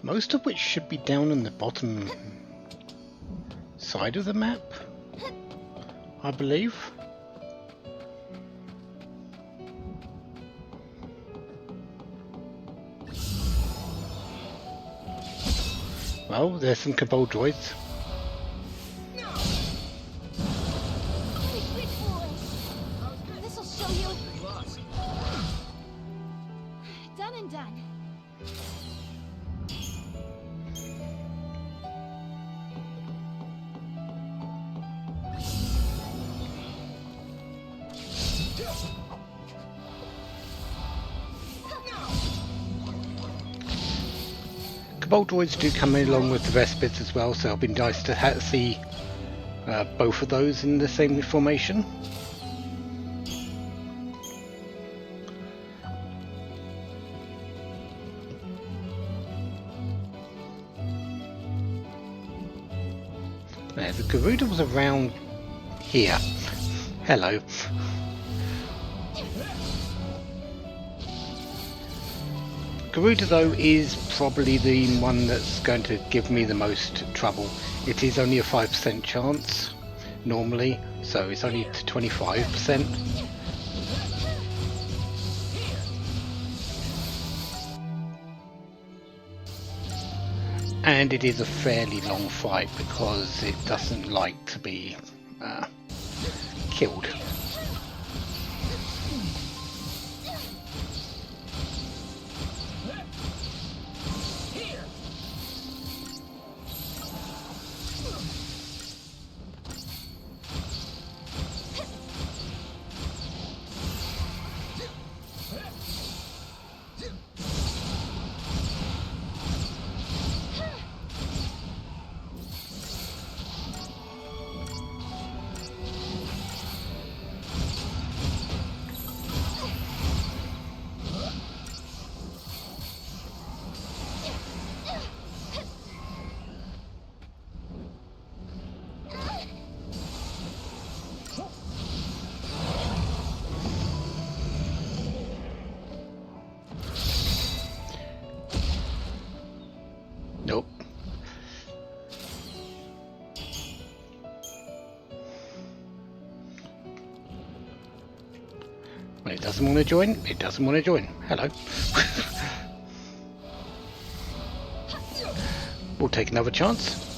Most of which should be down on the bottom side of the map, I believe. Well, there's some Kobold droids. Quick, boys. This'll show you. Done and done. Kobold droids do come in along with the Vespids as well, so it'll be nice to see both of those in the same formation. There, the Garuda was around here. Hello. Garuda though is probably the one that's going to give me the most trouble. It is only a 5% chance normally, so it's only to 25%. And it is a fairly long fight because it doesn't like to be killed. Nope. When it doesn't want to join, it doesn't want to join. Hello. We'll take another chance.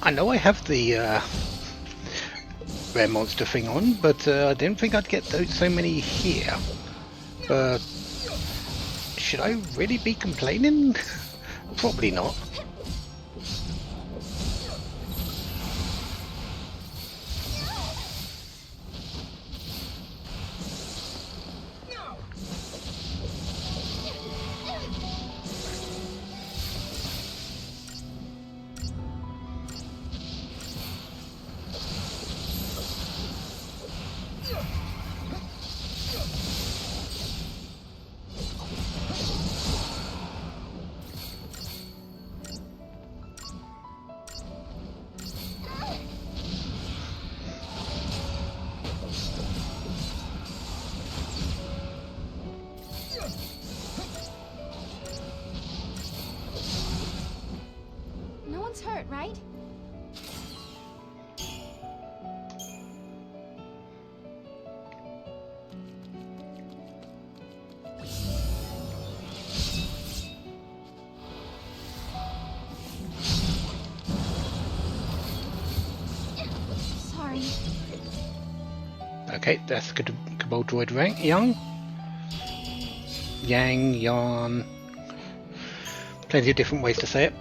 I know I have the rare monster thing on, but I didn't think I'd get so many here. Should I really be complaining? Probably not. No one's hurt, right? Sorry. Okay, that's good. Cabal droid rank. Yang, Yarn. Plenty of different ways to say it.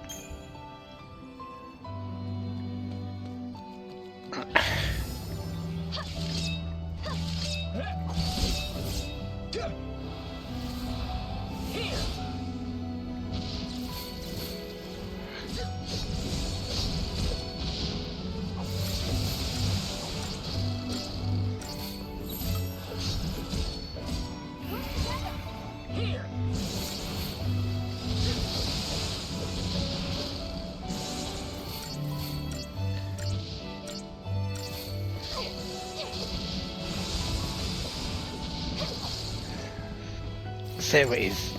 Serah is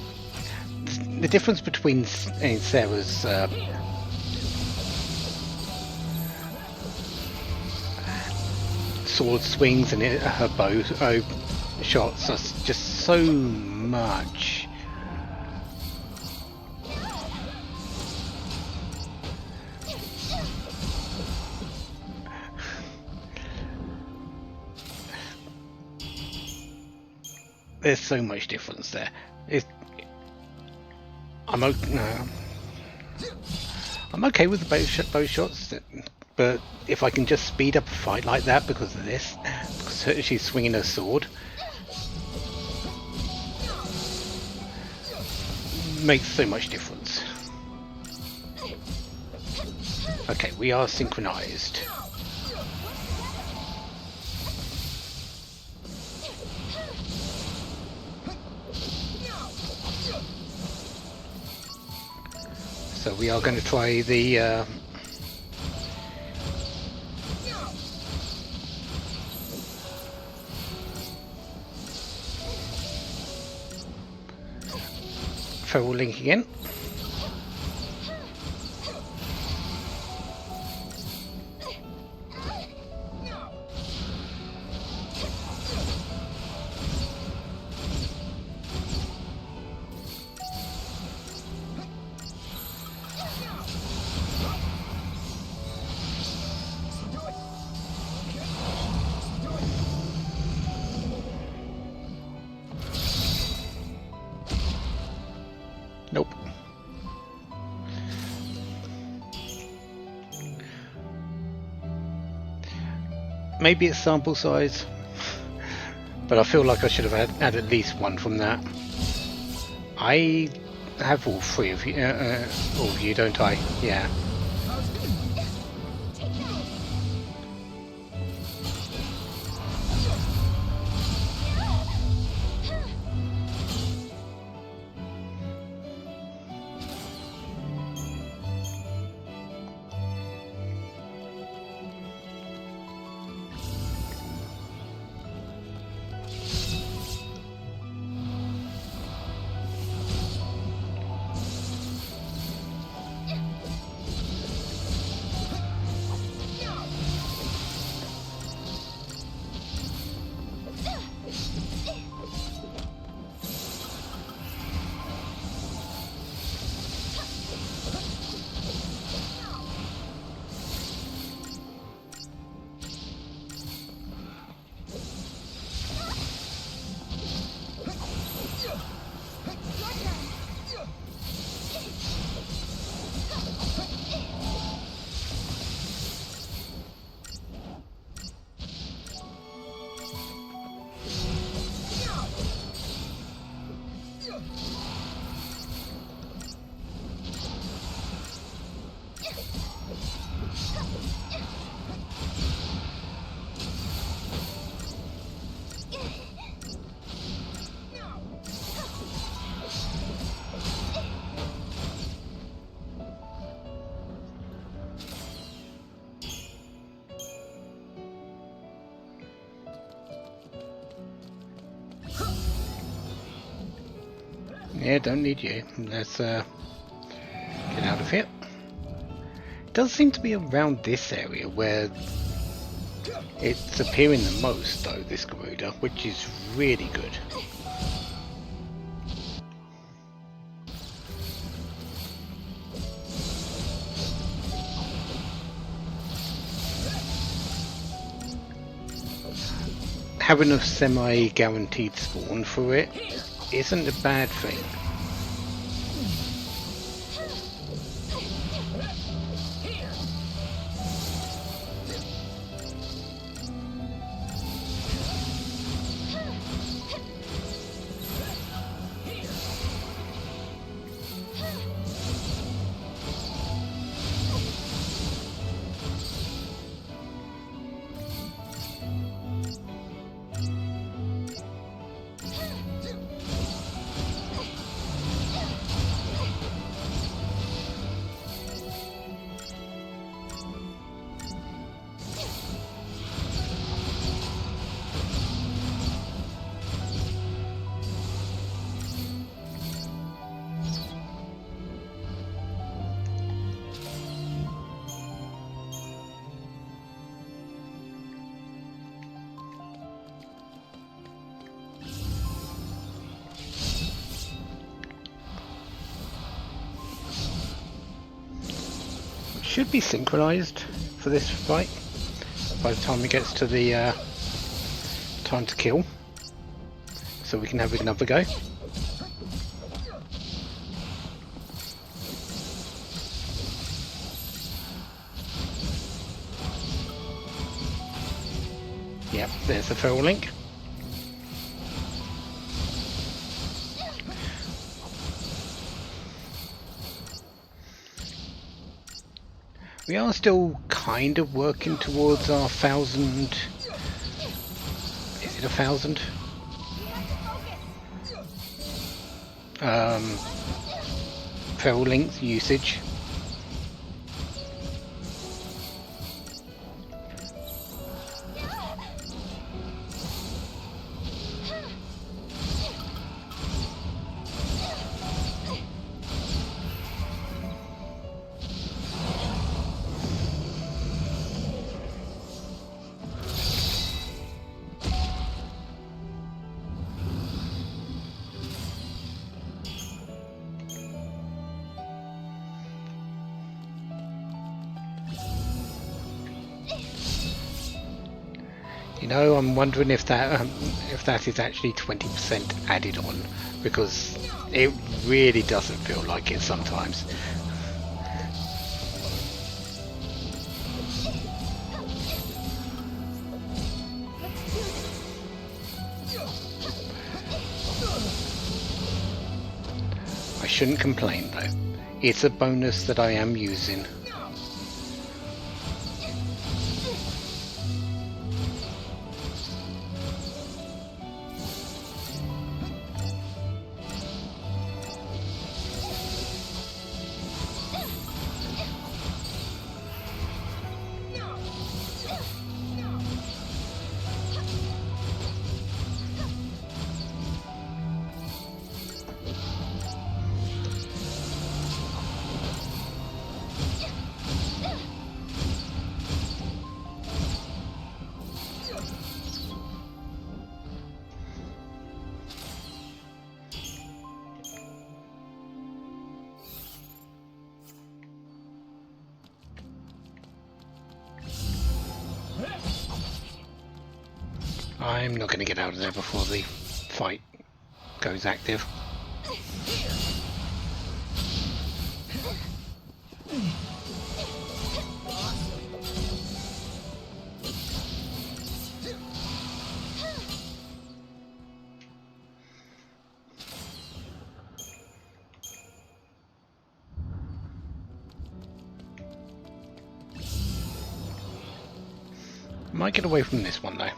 the difference between Serah's sword swings and her bow shots are just so much. There's so much difference there. I'm okay with the bow shots, but if I can just speed up a fight like that because of this, because she's swinging her sword, makes so much difference. Okay, we are synchronized. So we are going to try the feral link again. Maybe it's sample size, but I feel like I should have had at least one from that. I have all three of you, all of you, don't I? Yeah. Yeah, don't need you. Let's get out of here. It does seem to be around this area where it's appearing the most, though, this Garuda, which is really good. Having a semi-guaranteed spawn for it isn't a bad thing. Should be synchronized for this fight by the time it gets to the time to kill, so we can have another go. Yep, there's the feral link. We are still kind of working towards our 1,000. Is it 1,000? Feral link usage. You know, I'm wondering if that is actually 20% added on, because it really doesn't feel like it sometimes. shouldn't complain though. It's a bonus that I am using. I'm not going to get out of there before the fight goes active. Might get away from this one though.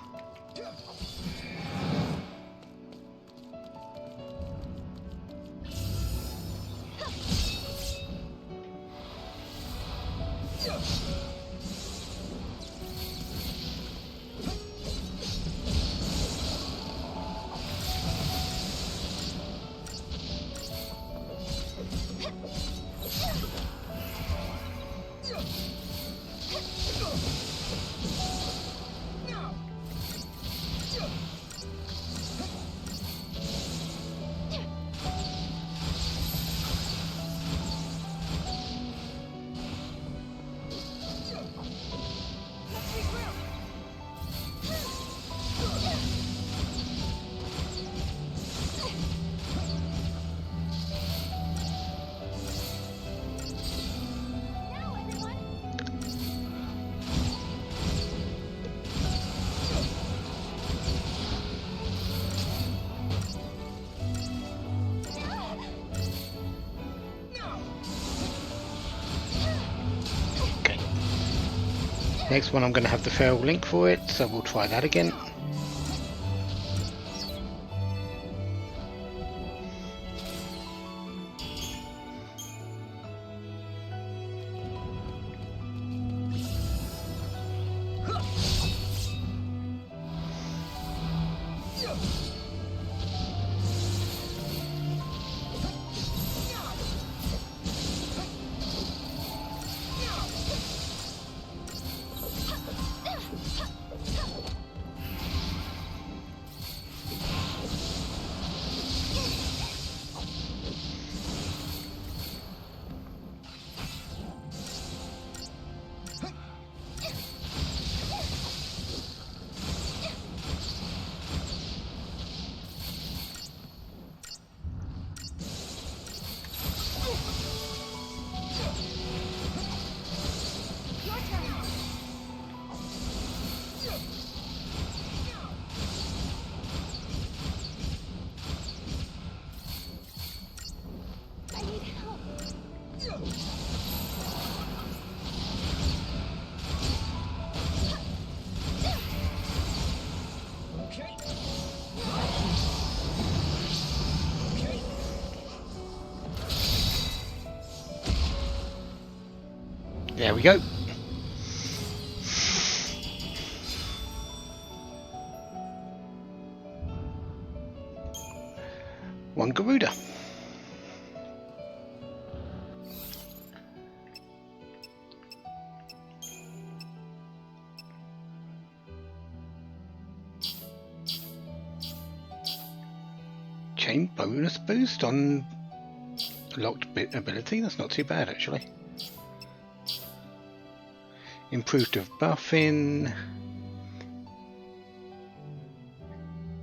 Next one I'm going to have the feral link for it, so we'll try that again. There we go. One Garuda. Chain bonus boost on locked ability. That's not too bad actually. Improved of buffing.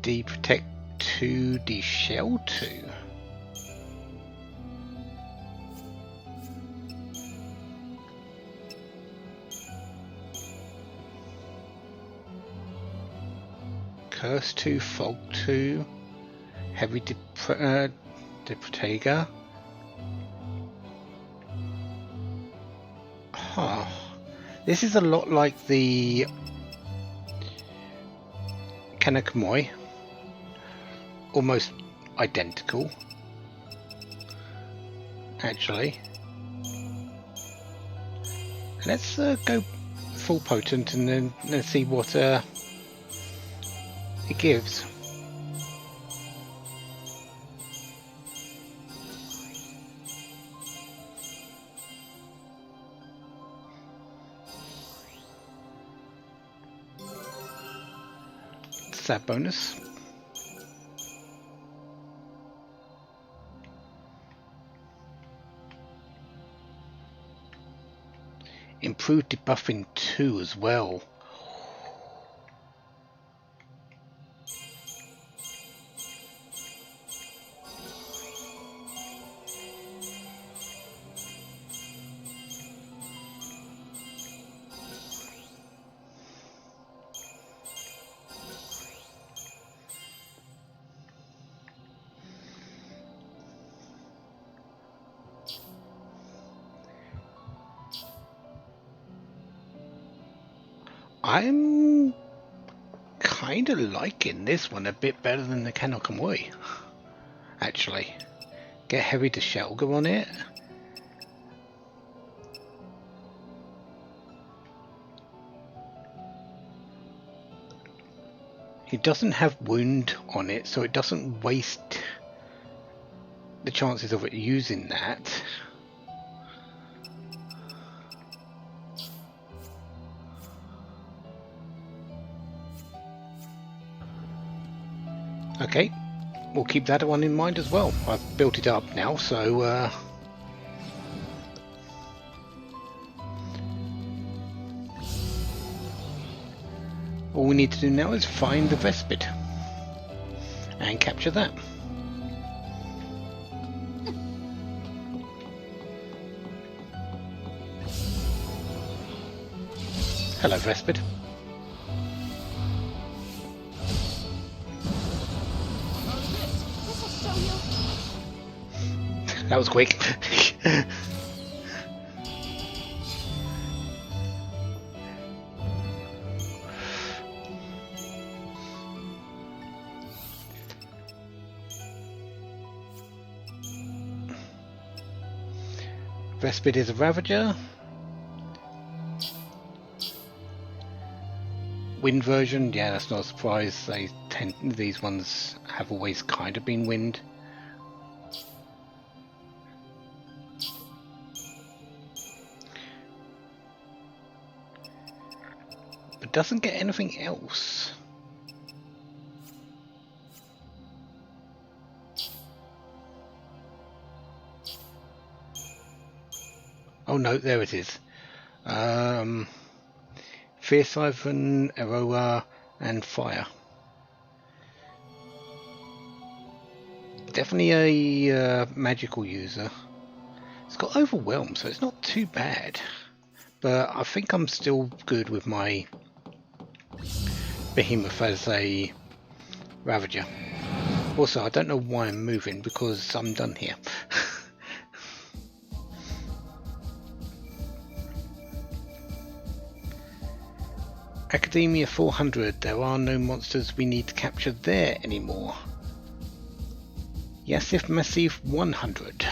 D-Protect 2, D-Shell 2. Curse 2, Fog 2. Heavy Deprotega. Huh. This is a lot like the Kanakamoi. Almost identical, actually. Let's go full potent and then let's see what it gives. Stat bonus. Improved debuffing 2 as well. I'm kind of liking this one a bit better than the Kanokamoi, actually. Get heavy to Shelga on it. It doesn't have wound on it, so it doesn't waste the chances of it using that. Okay, we'll keep that one in mind as well. I've built it up now, so all we need to do now is find the Vespid and capture that. Hello, Vespid. That was quick. Vespid is a Ravager. Wind version, yeah, that's not a surprise. These ones have always kind of been wind. Doesn't get anything else. Oh no, there it is. Fear Siphon, Aurora, and Fire. Definitely a magical user. It's got Overwhelm, so it's not too bad. But I think I'm still good with my Behemoth as a Ravager. Also, I don't know why I'm moving, because I'm done here. Academia 400, there are no monsters we need to capture there anymore. Yassif Massif 100.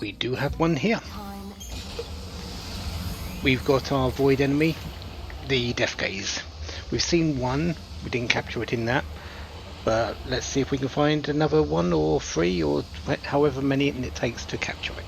We do have one here. We've got our void enemy, the Death Gaze. We've seen one, we didn't capture it in that, but let's see if we can find another one or three or however many it takes to capture it.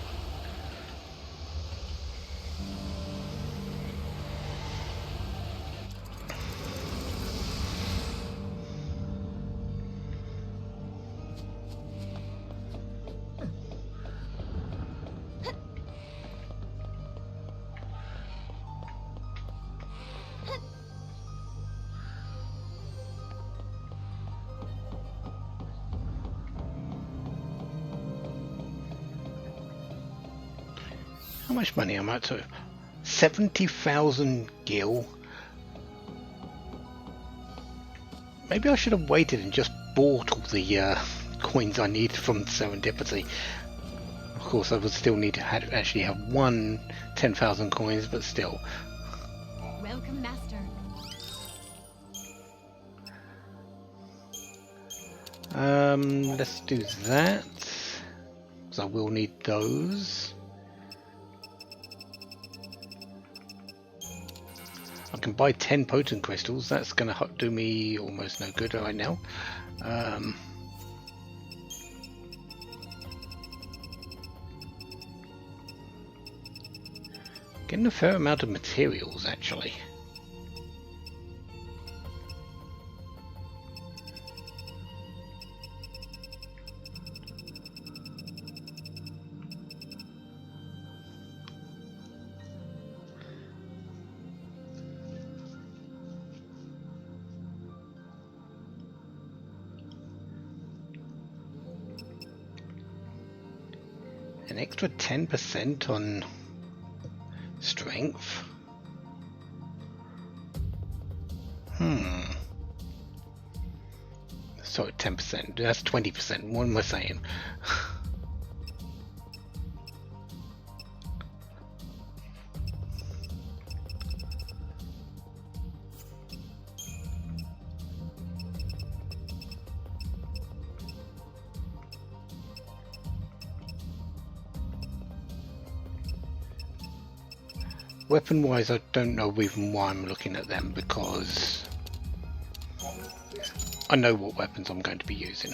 How much money am I to? 70,000 gil. Maybe I should have waited and just bought all the coins I need from Serendipity. Of course, I would still need to actually have one 10,000 coins, but still. Welcome, Master. Let's do that, because I will need those. I can buy 10 potent crystals. That's going to do me almost no good right now. Getting a fair amount of materials, actually. An extra 10% on strength. Sorry, 10%. That's 20%. What am I saying? Weapon wise, I don't know even why I'm looking at them, because I know what weapons I'm going to be using.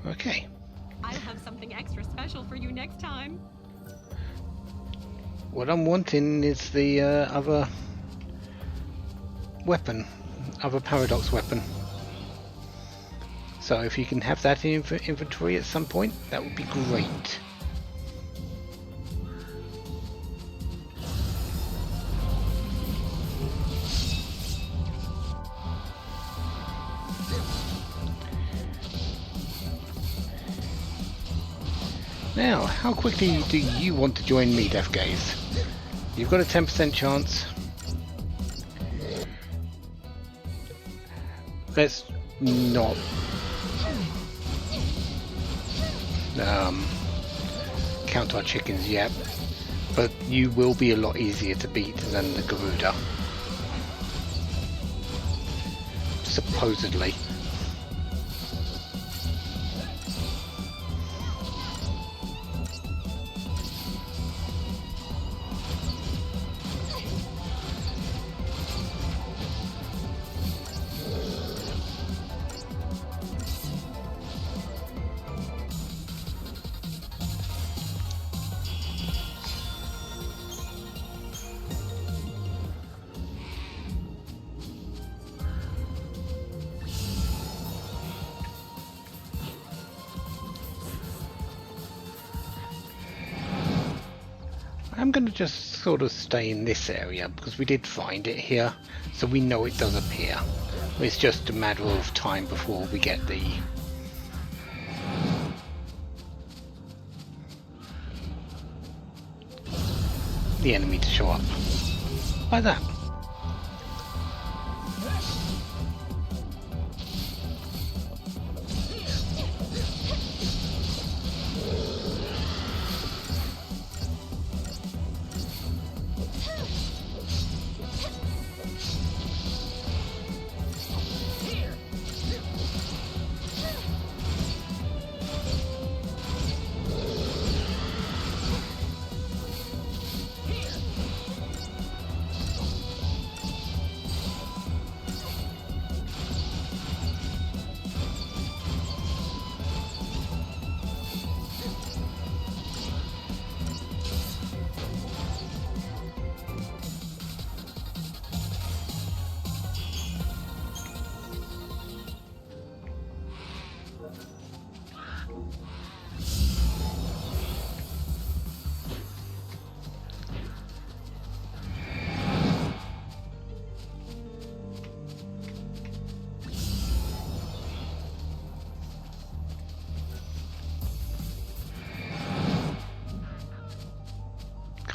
Okay. I'll have something extra special for you next time. What I'm wanting is the other weapon, other paradox weapon. So if you can have that in inventory at some point, that would be great. Now, how quickly do you want to join me, Death Gaze? You've got a 10% chance. Let's not count our chickens yet, but you will be a lot easier to beat than the Garuda. Supposedly. I'm going to just sort of stay in this area because we did find it here, so we know it does appear. It's just a matter of time before we get the enemy to show up. Like that.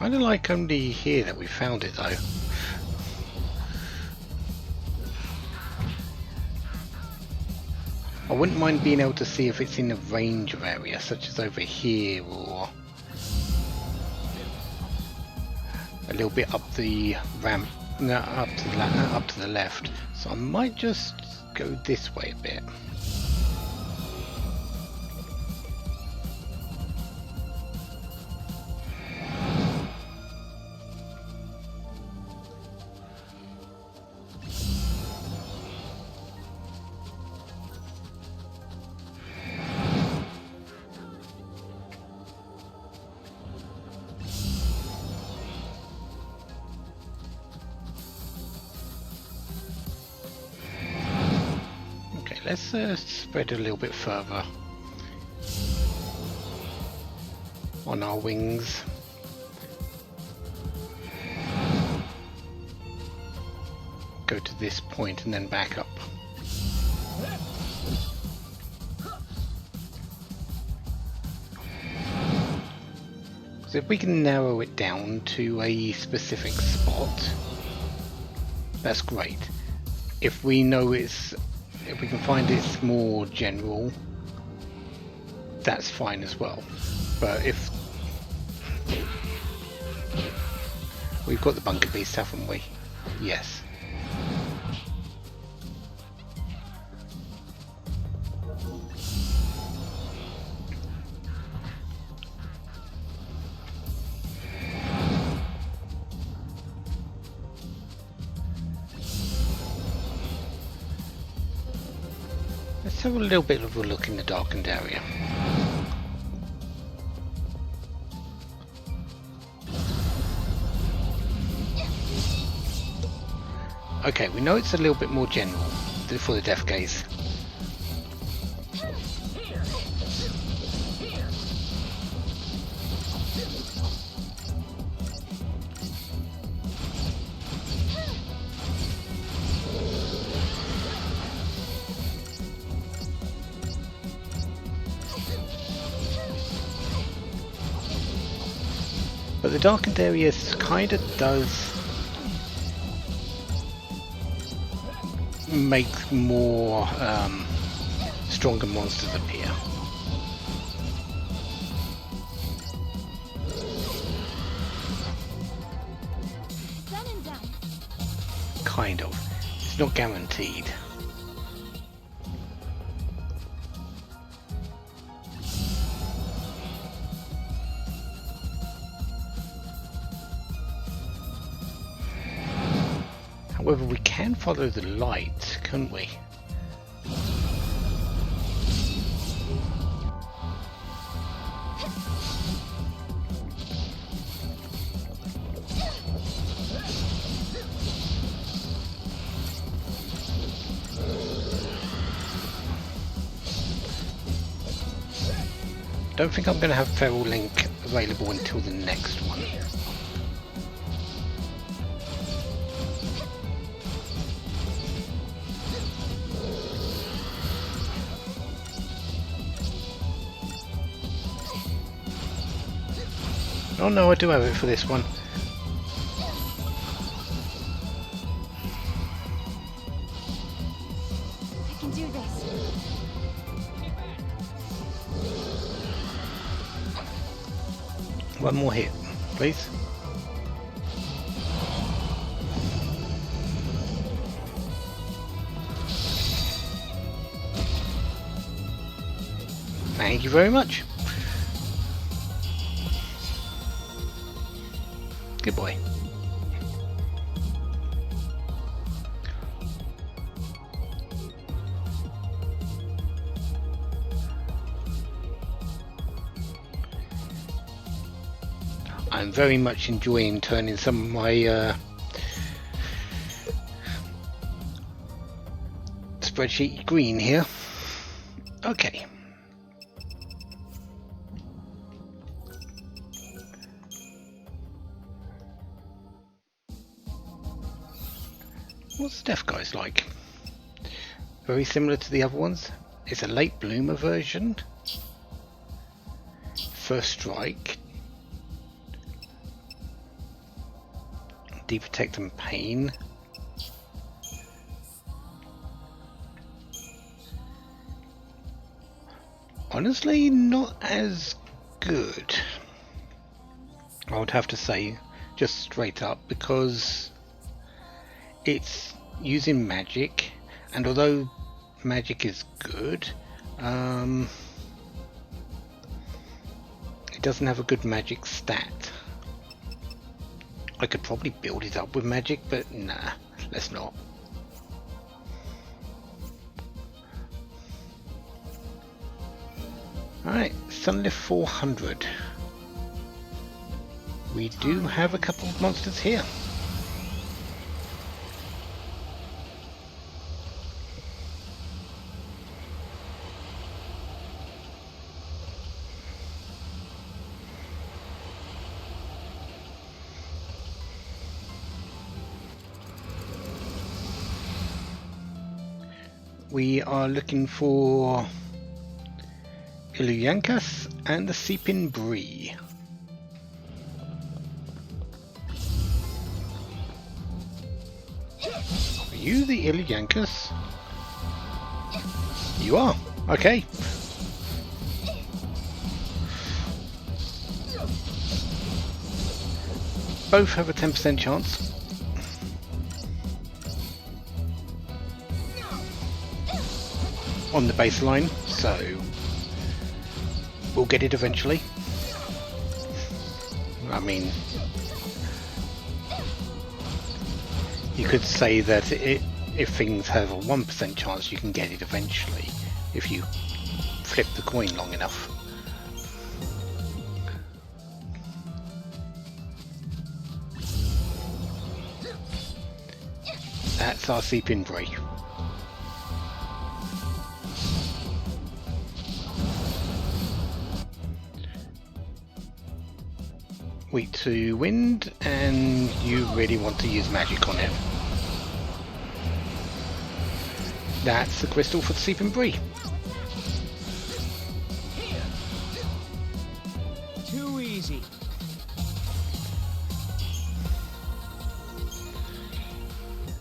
Kind of like only here that we found it though. I wouldn't mind being able to see if it's in a range of area, such as over here or a little bit up the ramp, no, up to the left. So I might just go this way a bit. Let's spread a little bit further on our wings. Go to this point and then back up. So if we can narrow it down to a specific spot, that's great. If we know if we can find it's more general, that's fine as well. But if we've got the bunker beast, haven't we? Yes. Let's have a little bit of a look in the darkened area. Okay, we know it's a little bit more general for the death gaze. But the darkened area kind of does make more stronger monsters appear. Done and done. Kind of. It's not guaranteed. However, we can follow the light, can't we? Don't think I'm going to have Feral Link available until the next one. Oh no, I do have it for this one. I can do this. One more hit, please. Thank you very much. Good boy. I'm very much enjoying turning some of my spreadsheet green here. Okay. What's the Death Guys like? Very similar to the other ones. It's a late bloomer version. First strike. Deprotect and Pain. Honestly, not as good, I would have to say, just straight up, because it's using magic, and although magic is good, it doesn't have a good magic stat. I could probably build it up with magic, but nah, let's not. Alright, Sunlift 400. We do have a couple of monsters here. We are looking for Ilyankas and the Seeping Bree. Are you the Ilyankas? You are. Okay. Both have a 10% chance. On the baseline, so we'll get it eventually. I mean, you could say that if things have a 1% chance, you can get it eventually if you flip the coin long enough. That's our Seeping Bree. Weak to wind, and you really want to use magic on it. That's the crystal for the Seeping Bree. Too easy.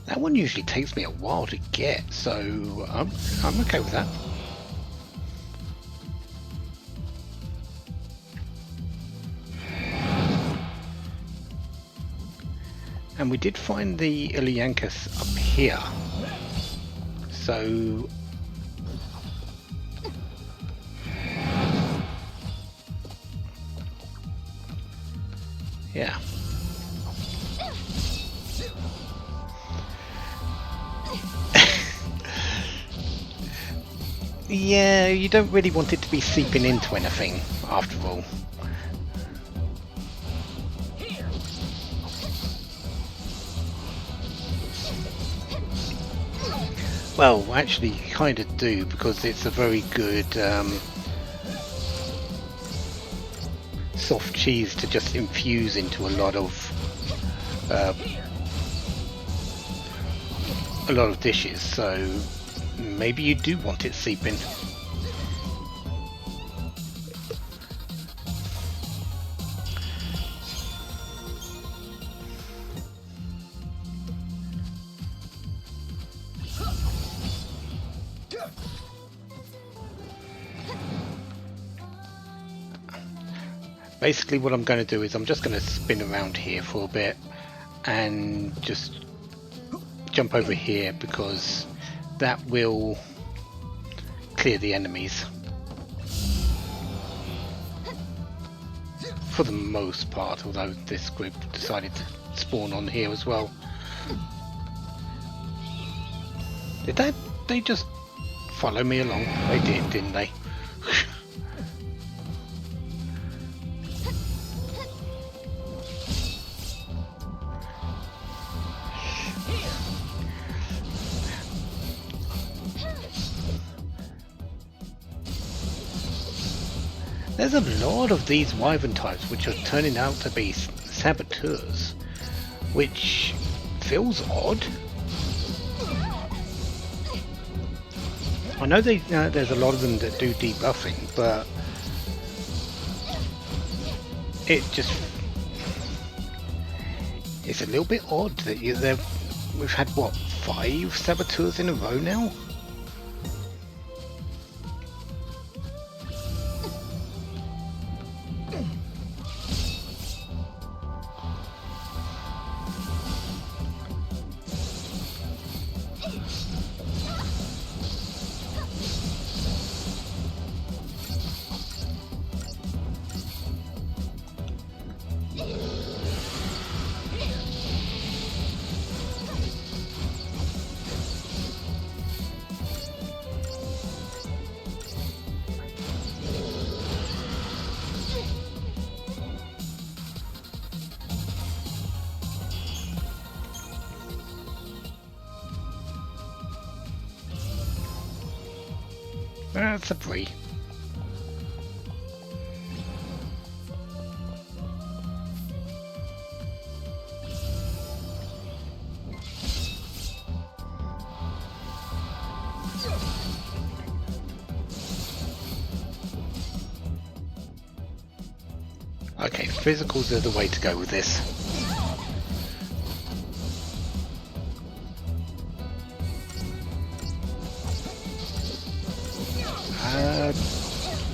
That one usually takes me a while to get, so I'm okay with that. And we did find the Ilyankas up here, so yeah. Yeah, you don't really want it to be seeping into anything, after all. Well, actually, you kind of do, because it's a very good soft cheese to just infuse into a lot of dishes. So maybe you do want it seeping. Basically what I'm going to do is I'm just going to spin around here for a bit and just jump over here, because that will clear the enemies for the most part, although this group decided to spawn on here as well. Did they just follow me along? They did, didn't they? There's a lot of these wyvern types which are turning out to be saboteurs, which feels odd. I know there's a lot of them that do debuffing, but It's a little bit odd that we've had, what, 5 saboteurs in a row now? That's a pre. Okay, physicals are the way to go with this.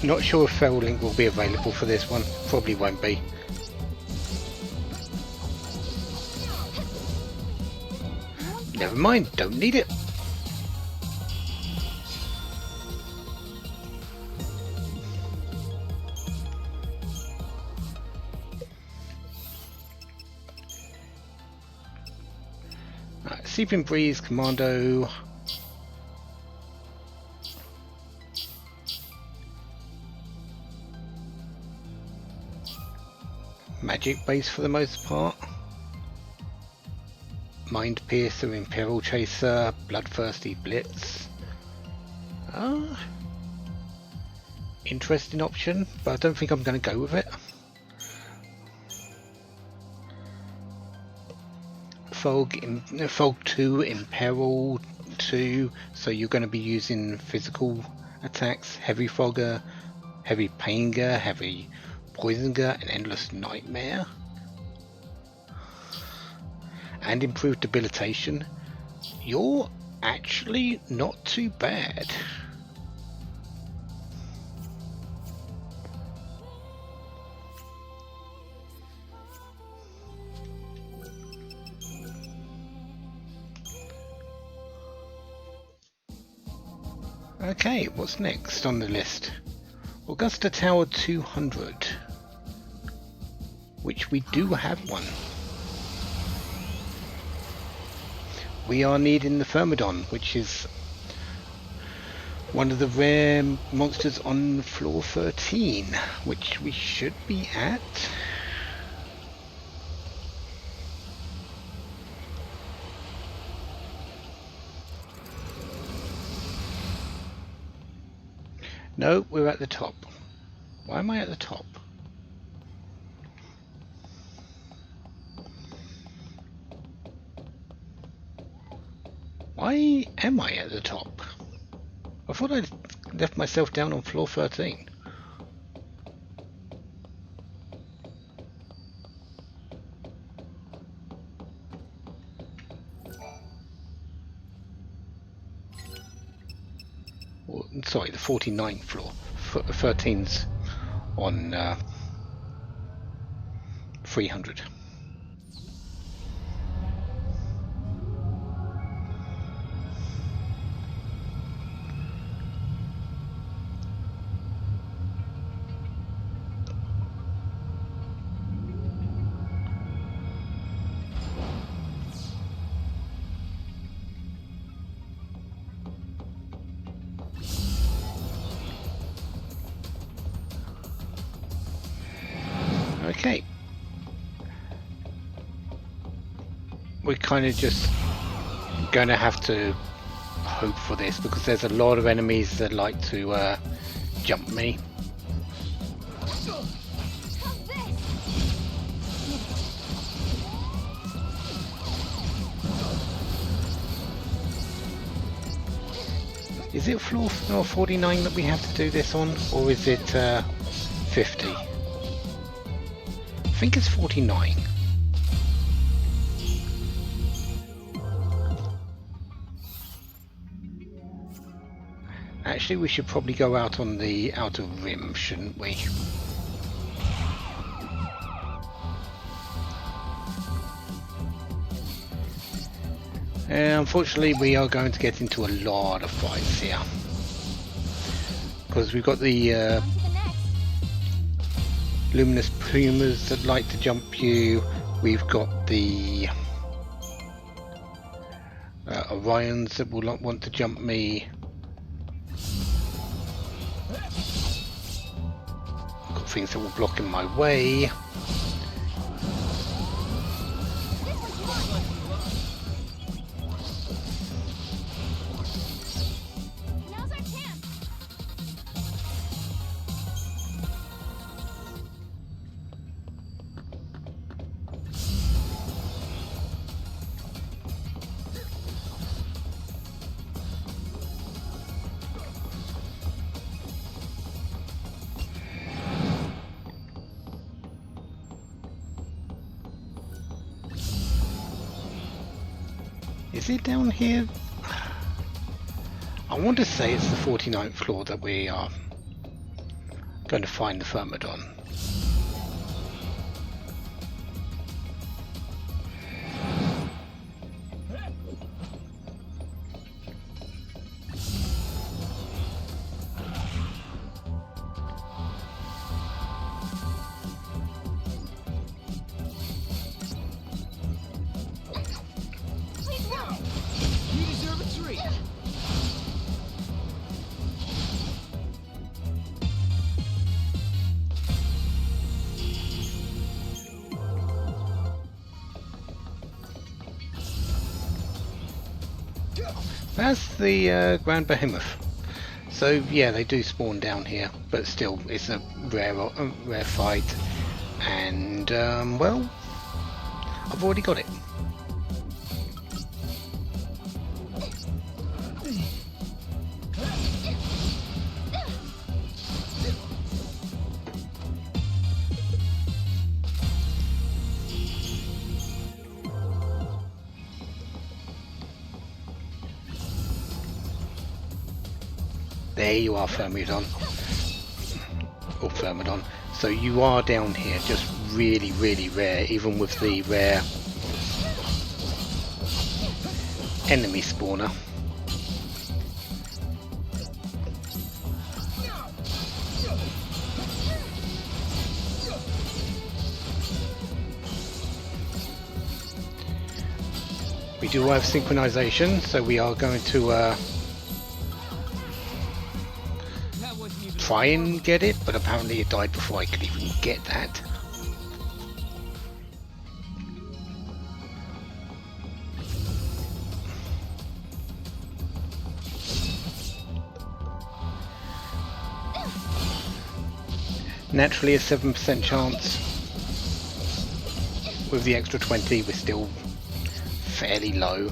Not sure if Fell Link will be available for this one. Probably won't be. Never mind, don't need it. Right, Seeping Breeze, Commando. Magic base for the most part. Mind Piercer, Imperial Chaser, Bloodthirsty Blitz. Interesting option, but I don't think I'm going to go with it. Fog 2, Imperil 2, so you're going to be using physical attacks, Heavy Fogger, Heavy Painger, Heavy Poisoner, and Endless Nightmare. And improved debilitation. You're actually not too bad. Okay, what's next on the list? Augusta Tower 200, which we do have one. We are needing the Thermodon, which is one of the rare monsters on floor 13, which we should be at. No, we're at the top. Why am I at the top? Why am I at the top? I thought I'd left myself down on floor 13. Well, sorry, the 49th floor. 13's on 300. Okay, we're kind of just going to have to hope for this because there's a lot of enemies that like to jump me. Is it floor 49 that we have to do this on, or is it 50? I think it's 49. Actually, we should probably go out on the outer rim, shouldn't we? Unfortunately, we are going to get into a lot of fights here. Because we've got the On to the next. luminous pumas that like to jump you. We've got the Orions that will not want to jump me. Got things that will block in my way. Now's our chance. Is it down here? I want to say it's the 49th floor that we are going to find the Thermodon. Please no. You deserve a treat. That's the Grand Behemoth. So yeah, they do spawn down here, but still, it's a rare fight. And well, I've already got it. There you are, Thermodon. Or Thermodon. So you are down here, just really, really rare, even with the rare enemy spawner. We do have synchronization, so we are going to That wasn't even try and get it, but apparently it died before I could even get that. Naturally a 7% chance. With the extra 20 we're still fairly low.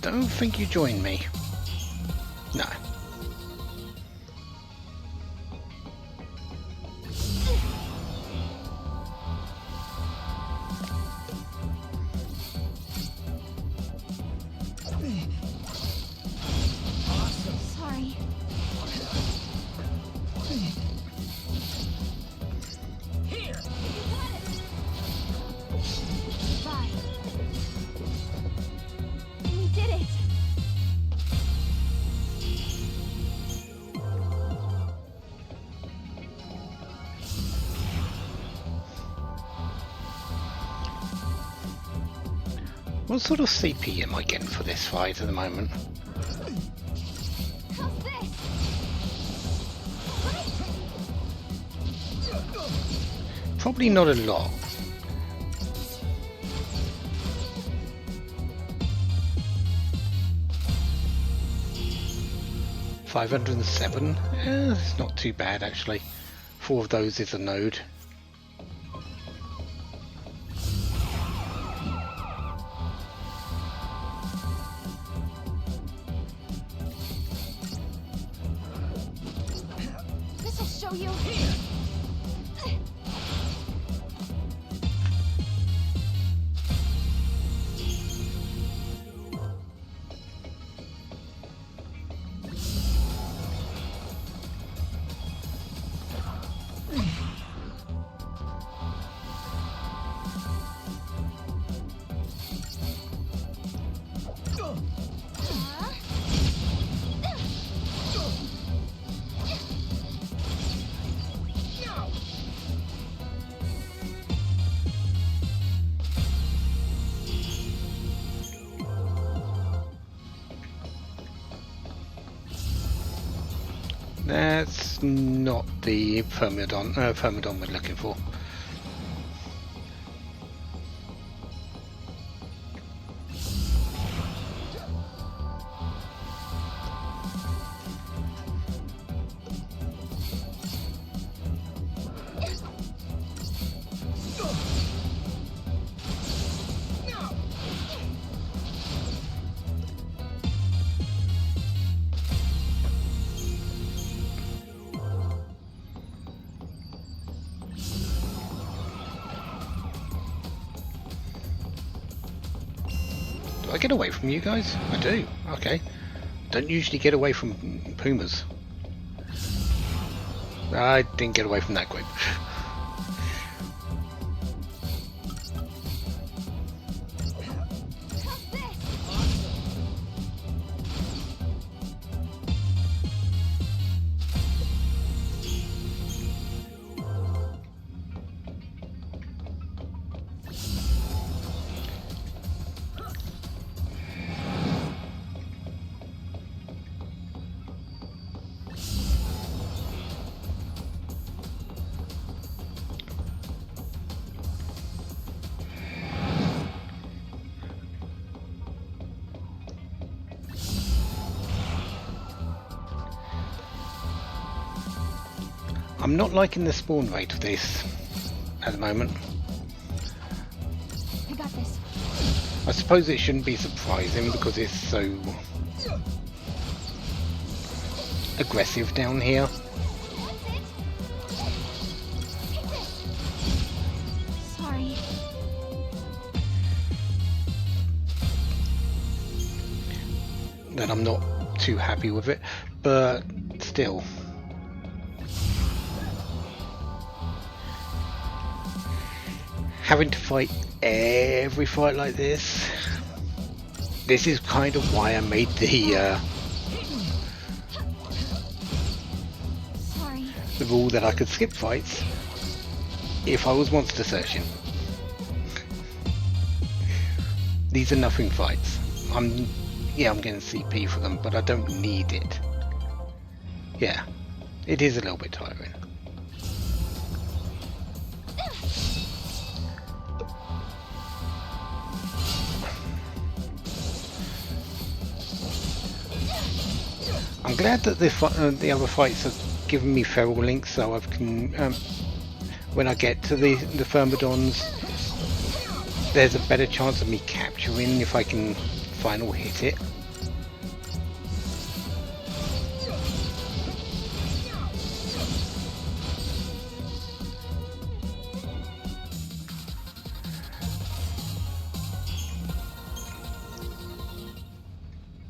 Don't think you joined me. No. Sorry. here. Bye. We did it. What sort of CP am I getting for this fight at the moment? How's this? Probably not a lot. 507. It's not too bad actually. 4 of those is a node. This'll show you. That's not the Thermodon we're looking for. Do I get away from you guys? I do. Okay. Don't usually get away from pumas. I didn't get away from that group. I'm not liking the spawn rate of this at the moment. I got this. I suppose it shouldn't be surprising because it's so aggressive down here. Sorry. That I'm not too happy with it, but still. Having to fight every fight like this. This is kind of why I made the rule that I could skip fights if I was monster searching. These are nothing fights. I'm getting CP for them, but I don't need it. Yeah, it is a little bit tiring. I'm glad that the other fights have given me feral links, so I can, when I get to the Thermodons, there's a better chance of me capturing if I can final hit it.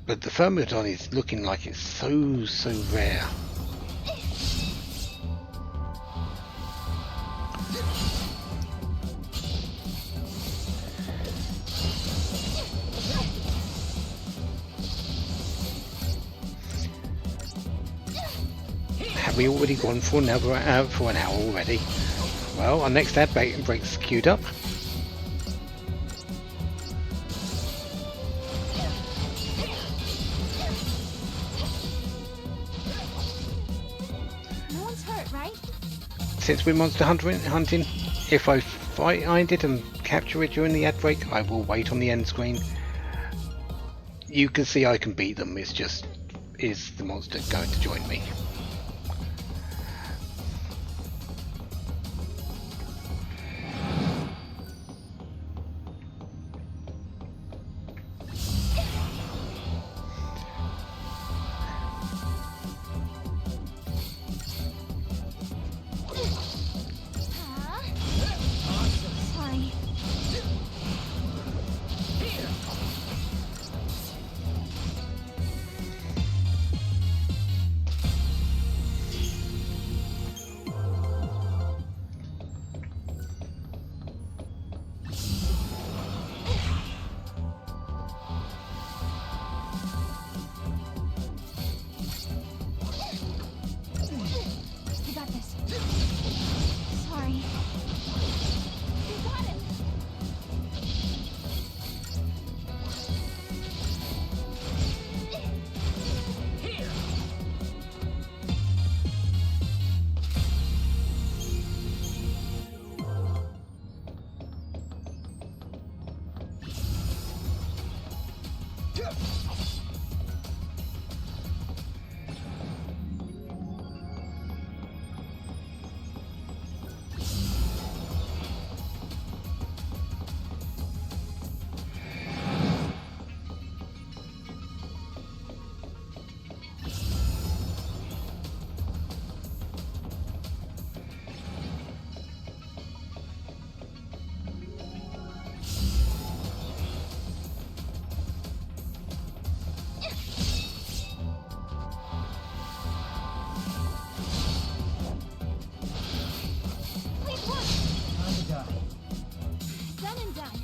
But the Thermodon is looking like it's so rare. Have we already gone for an hour already? Well, our next ad break's queued up. Since we're monster hunting, if I find it and capture it during the ad break, I will wait on the end screen. You can see I can beat them, it's just is the monster going to join me? Sorry. You got this. Sorry. You got it. Please look. Time to die. Done and done.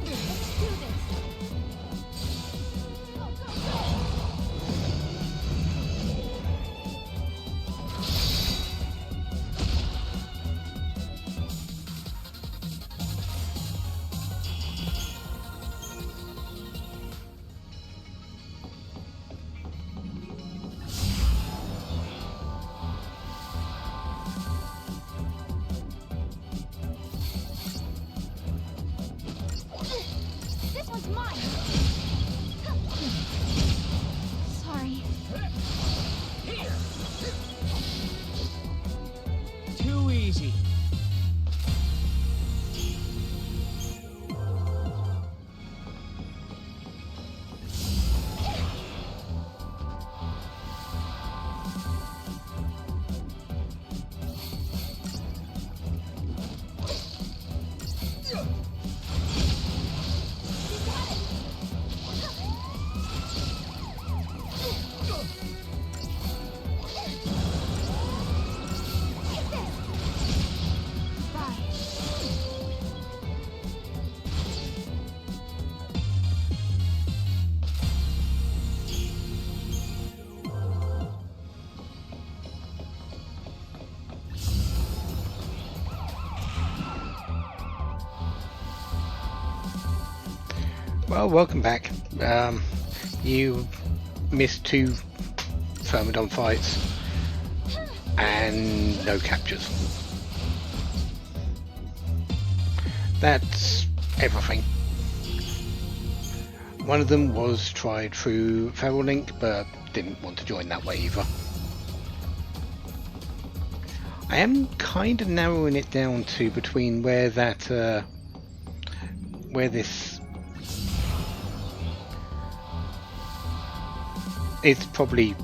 Let's do this. Go, go, go. This one's mine. Sorry. Too easy. Well, welcome back. You missed 2 Thermodon fights and no captures. That's everything. One of them was tried through Feral Link, but didn't want to join that way either. I am kind of narrowing it down to between where that, where this, it's probably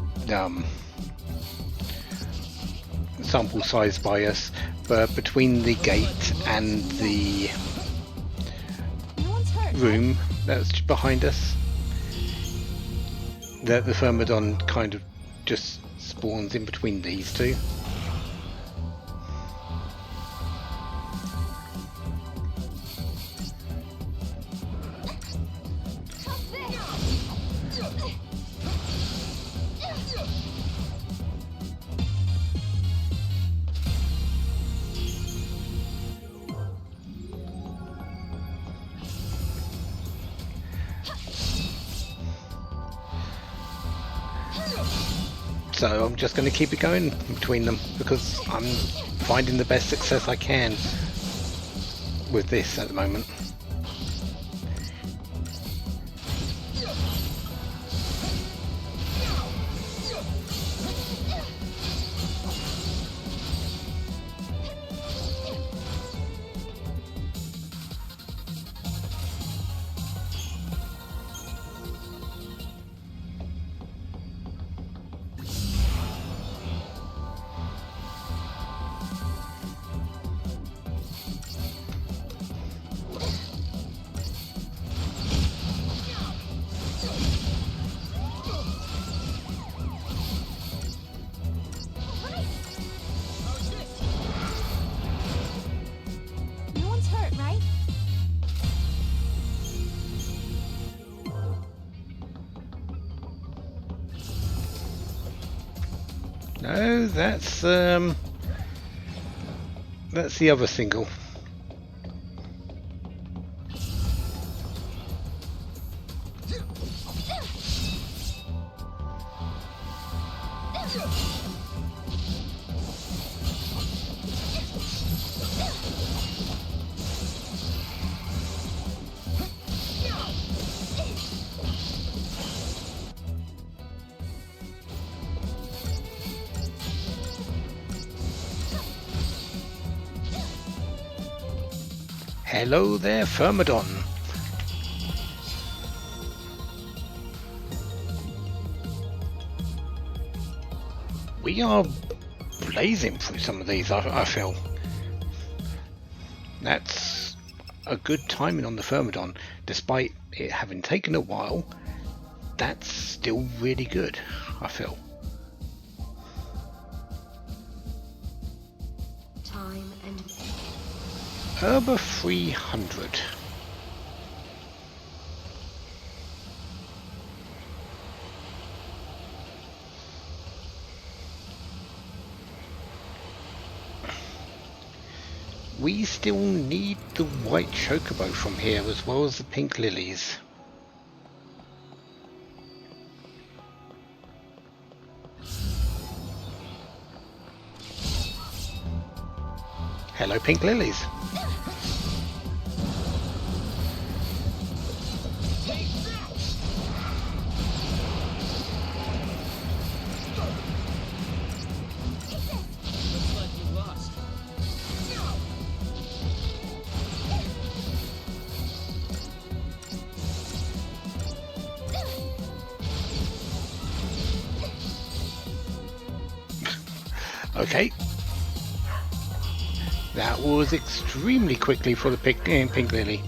sample size bias, but between the gate and the No one's hurt. room that's behind us, that the Thermodon kind of just spawns in between these two. So I'm just going to keep it going between them because I'm finding the best success I can with this at the moment. No one's hurt, right? No, that's the other single. Hello there, Thermodon. We are blazing through some of these, I feel. That's a good timing on the Thermodon. Despite it having taken a while, that's still really good, I feel. Time and Herba 300. We still need the white chocobo from here as well as the pink lilies. Hello, pink lilies. Looks like you lost. Okay. That was extremely quickly for the pink lily.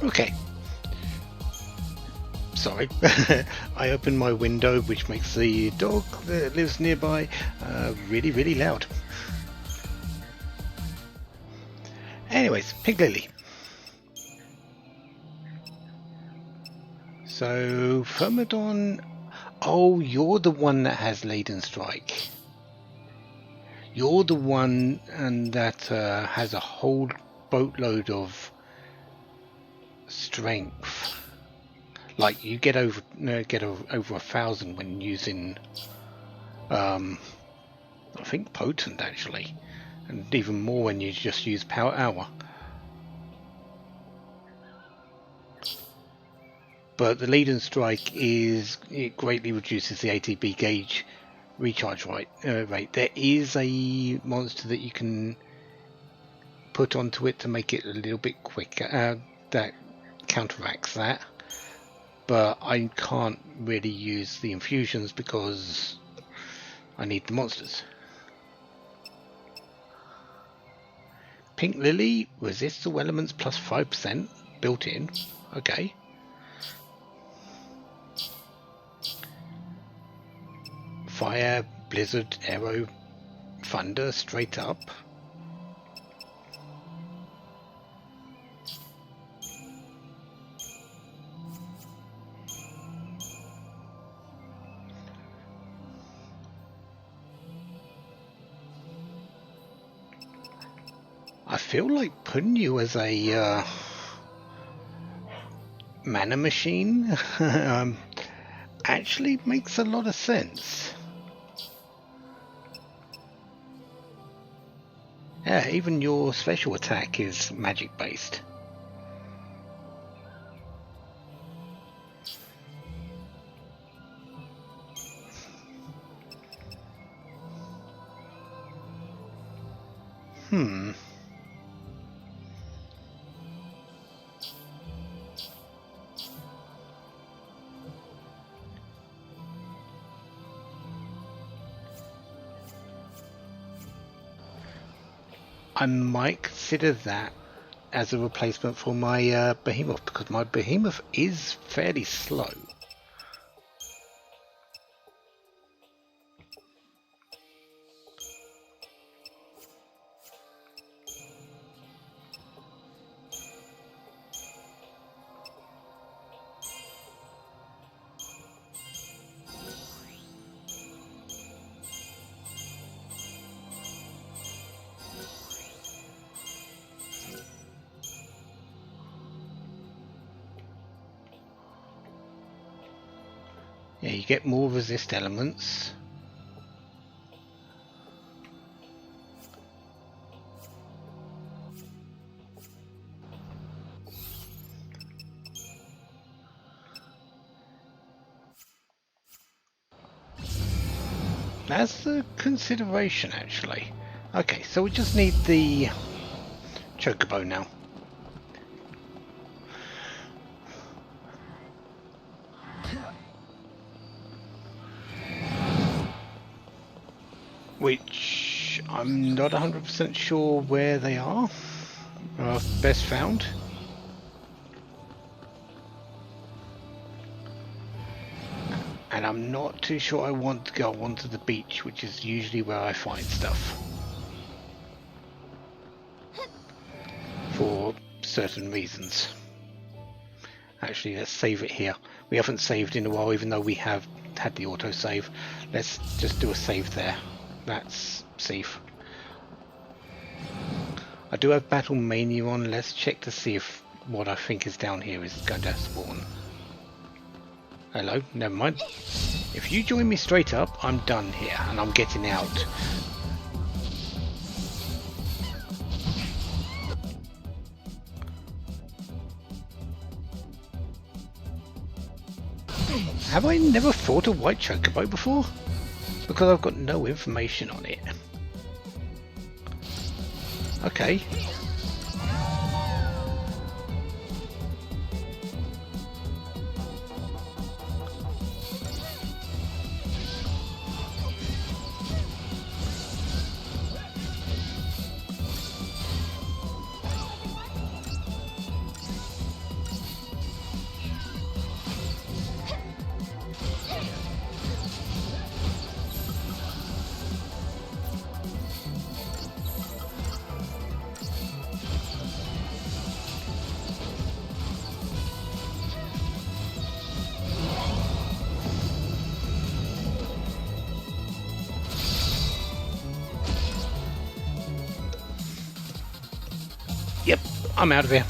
Okay. Sorry. I opened my window, which makes the dog that lives nearby really, really loud. Anyways, Pink Lily. So, Thermodon... Oh, you're the one that has Laden Strike. You're the one and that has a whole boatload of strength. Like you get over 1,000 when using, I think potent actually, and even more when you just use power hour. But the lead and strike it greatly reduces the ATB gauge recharge rate. There is a monster that you can put onto it to make it a little bit quicker. That counteracts that. But I can't really use the infusions because I need the monsters. Pink Lily resists all elements plus 5% built in. Okay. Fire, blizzard, arrow, thunder straight up. I feel like putting you as a mana machine actually makes a lot of sense. Yeah, even your special attack is magic based. I might consider that as a replacement for my behemoth, because my behemoth is fairly slow. Yeah, you get more resist elements. That's the consideration, actually. Okay, so we just need the chocobo now. Which I'm not 100% sure where they are. Best found. And I'm not too sure I want to go onto the beach, which is usually where I find stuff. For certain reasons. Actually, let's save it here. We haven't saved in a while, even though we have had the autosave. Let's just do a save there. That's safe. I do have Battle Mania on. Let's check to see if what I think is down here is going to spawn. Hello, never mind. If you join me straight up, I'm done here and I'm getting out. Have I never fought a white chocobo before? Because I've got no information on it. Okay. I'm out of here.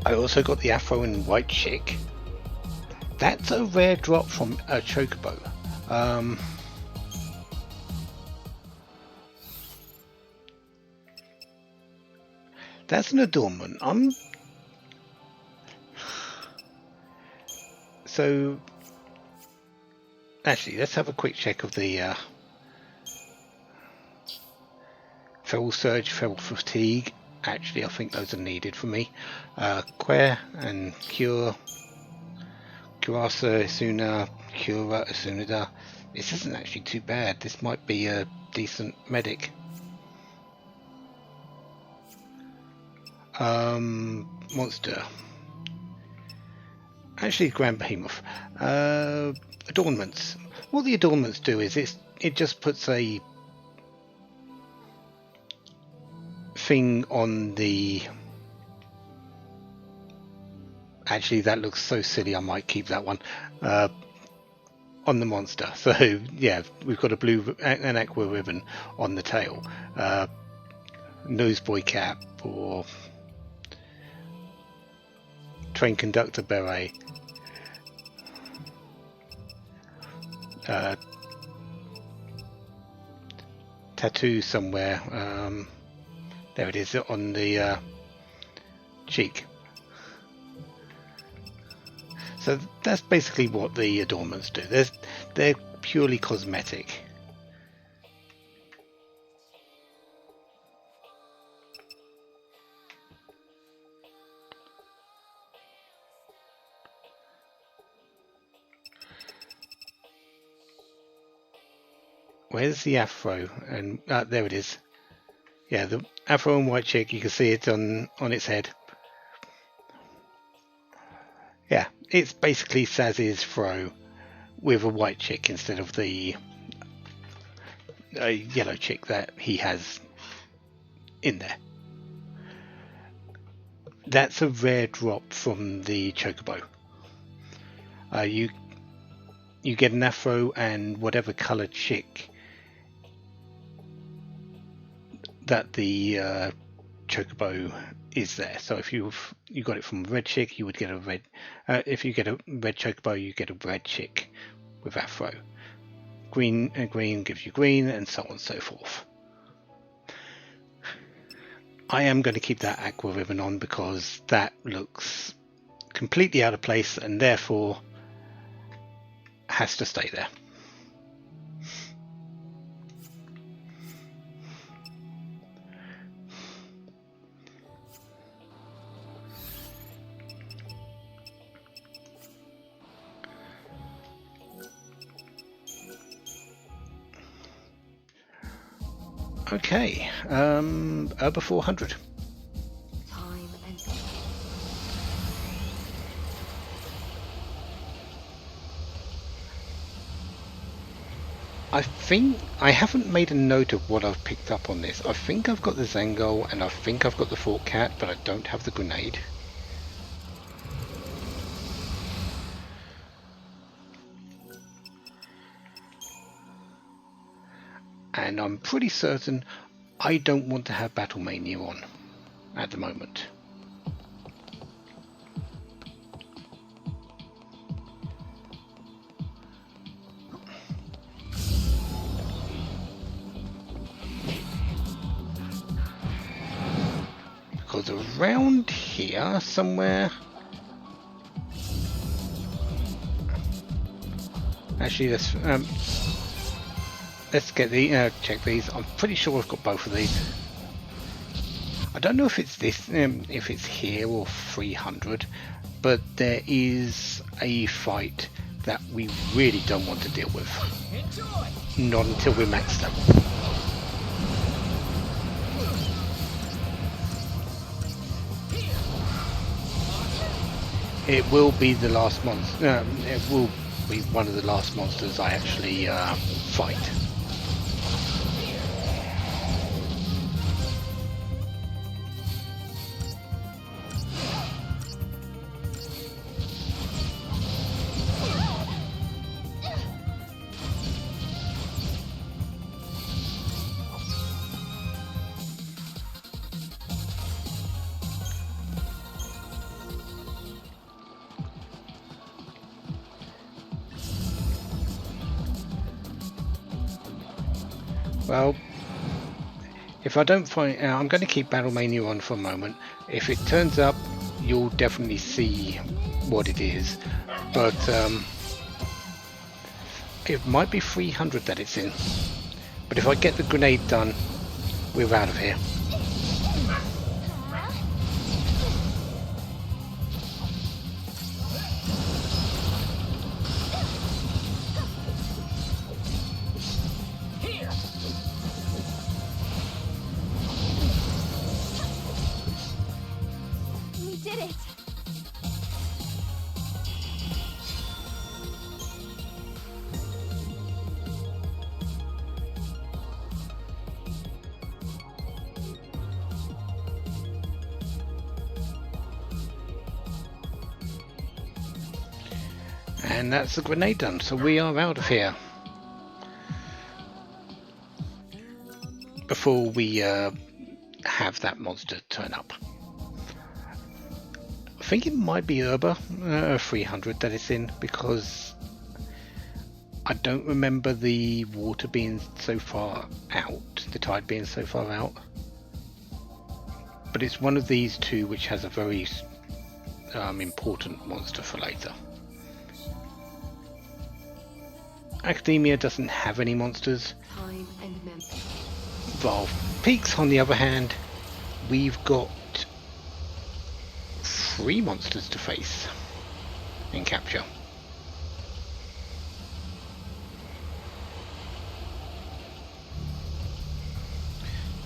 I also got the Afro and White Chick. That's a rare drop from a Chocobo. That's an adornment. So actually, let's have a quick check of the Feral Surge, Feral Fatigue. Actually, I think those are needed for me. Quer and Cure, Curasa, Asuna, Cura, Asunida. This isn't actually too bad. This might be a decent medic. Monster. Actually, Grand Behemoth. Adornments. What the adornments do is it just puts a thing on the. Actually, that looks so silly. I might keep that one on the monster. So yeah, we've got a blue an aqua ribbon on the tail, noseboy cap or train conductor beret. Tattoo somewhere. There it is on the cheek. So that's basically what the adornments do. They're purely cosmetic. Where's the Afro? And there it is. Yeah, the Afro and White Chick. You can see it on its head. Yeah, it's basically Saz's Fro with a white chick instead of the yellow chick that he has in there. That's a rare drop from the Chocobo. You get an Afro and whatever colour chick that the Chocobo is there. So if you got it from a red chick, you would get a red. If you get a red Chocobo, you get a red chick with Afro. Green gives you green, and so on and so forth. I am going to keep that aqua ribbon on because that looks completely out of place and therefore has to stay there. Okay, Urba 400. Time and I think I haven't made a note of what I've picked up on this. I think I've got the Zangol and I think I've got the Fort Cat, but I don't have the grenade. And I'm pretty certain I don't want to have Battle Mania on at the moment. Because around here somewhere... Actually, let's get the check these. I'm pretty sure I've got both of these. I don't know if it's this, if it's here or 300, but there is a fight that we really don't want to deal with. Enjoy. Not until we're maxed out. It will be the last monster. It will be one of the last monsters I actually fight. Well, if I don't find... I'm going to keep Battlemania on for a moment. If it turns up, you'll definitely see what it is. But it might be 300 that it's in. But if I get the grenade done, we're out of here. We did it! And that's the grenade done, so we are out of here. Before we have that monster turn up. I think it might be Urba 300 that it's in, because I don't remember the water being so far out, the tide being so far out. But it's one of these two which has a very important monster for later. Academia doesn't have any monsters. Time and memory. Well, Peaks, on the other hand, we've got 3 monsters to face in capture.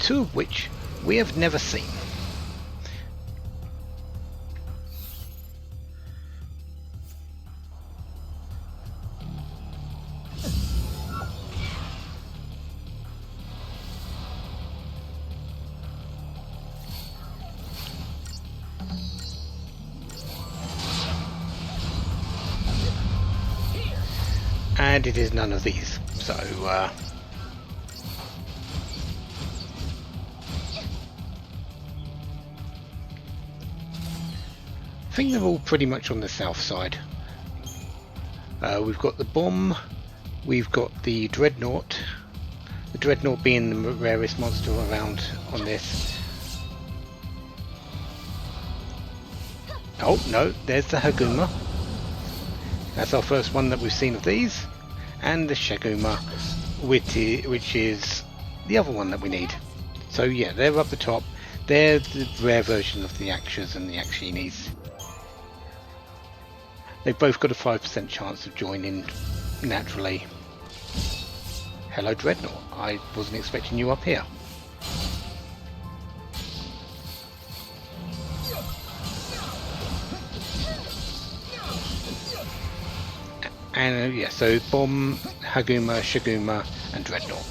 Two of which we have never seen. And it is none of these, so I think they're all pretty much on the south side. We've got the bomb, we've got the dreadnought, the dreadnought being the rarest monster around on this. Oh no, there's the Haguma. That's our first one that we've seen of these. And the Shaguma, which is the other one that we need. So yeah, they're up the top. They're the rare version of the Akshas and the Akshinis. They've both got a 5% chance of joining naturally. Hello Dreadnought, I wasn't expecting you up here. And yeah, so Bomb, Haguma, Shaguma, and Dreadnought.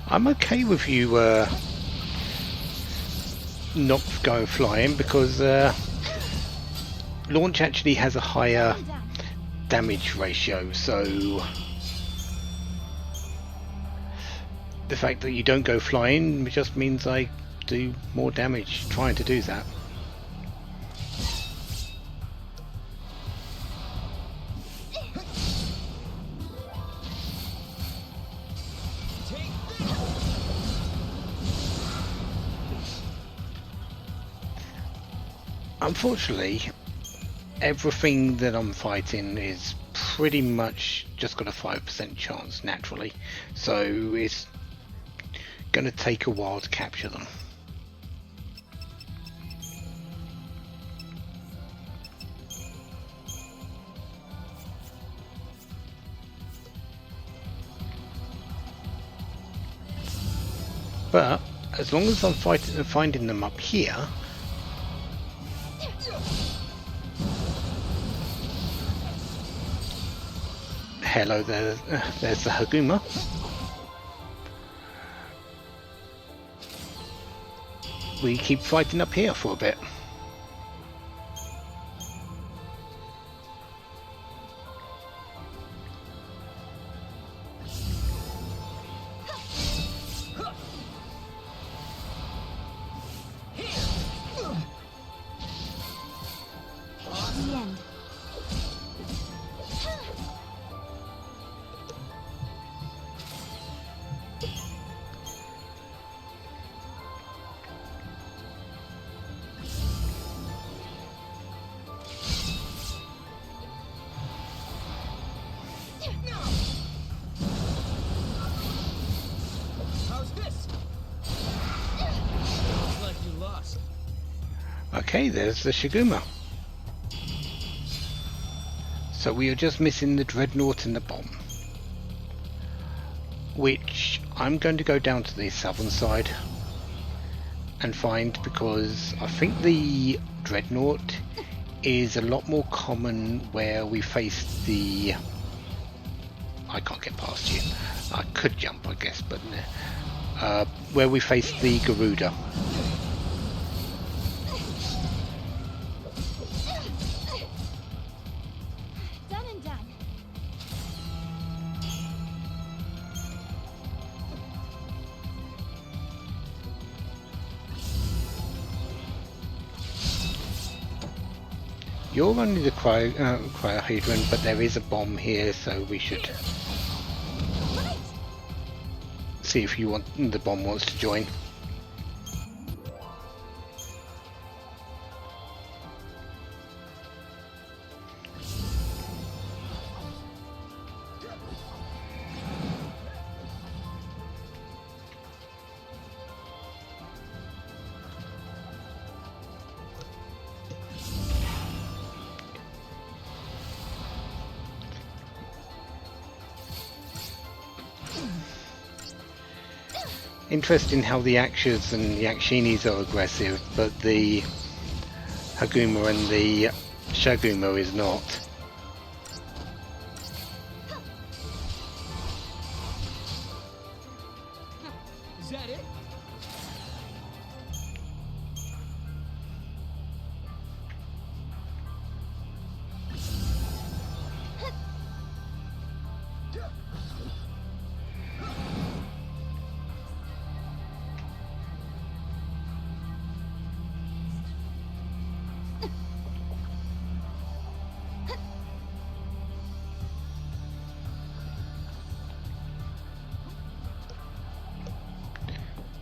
I'm okay with you not going flying, because launch actually has a higher damage ratio, so the fact that you don't go flying just means I do more damage trying to do that. Unfortunately, everything that I'm fighting is pretty much just got a 5% chance naturally, so it's going to take a while to capture them. But as long as I'm finding them up here, hello there, there's the Haguma. we keep fighting up here for a bit. The end. How's this? Looks like you lost. Okay, there's the Shiguma. So we are just missing the Dreadnought and the bomb, which I'm going to go down to the southern side and find, because I think the Dreadnought is a lot more common where we face the... I can't get past you. I could jump, I guess, but where we face the Garuda. Done and done. You're only the cryohedron, but there is a bomb here, so we should Right. see if the bomb wants to join. Interesting how the Akshas and the Akshinis are aggressive, but the Haguma and the Shaguma is not. Is that it?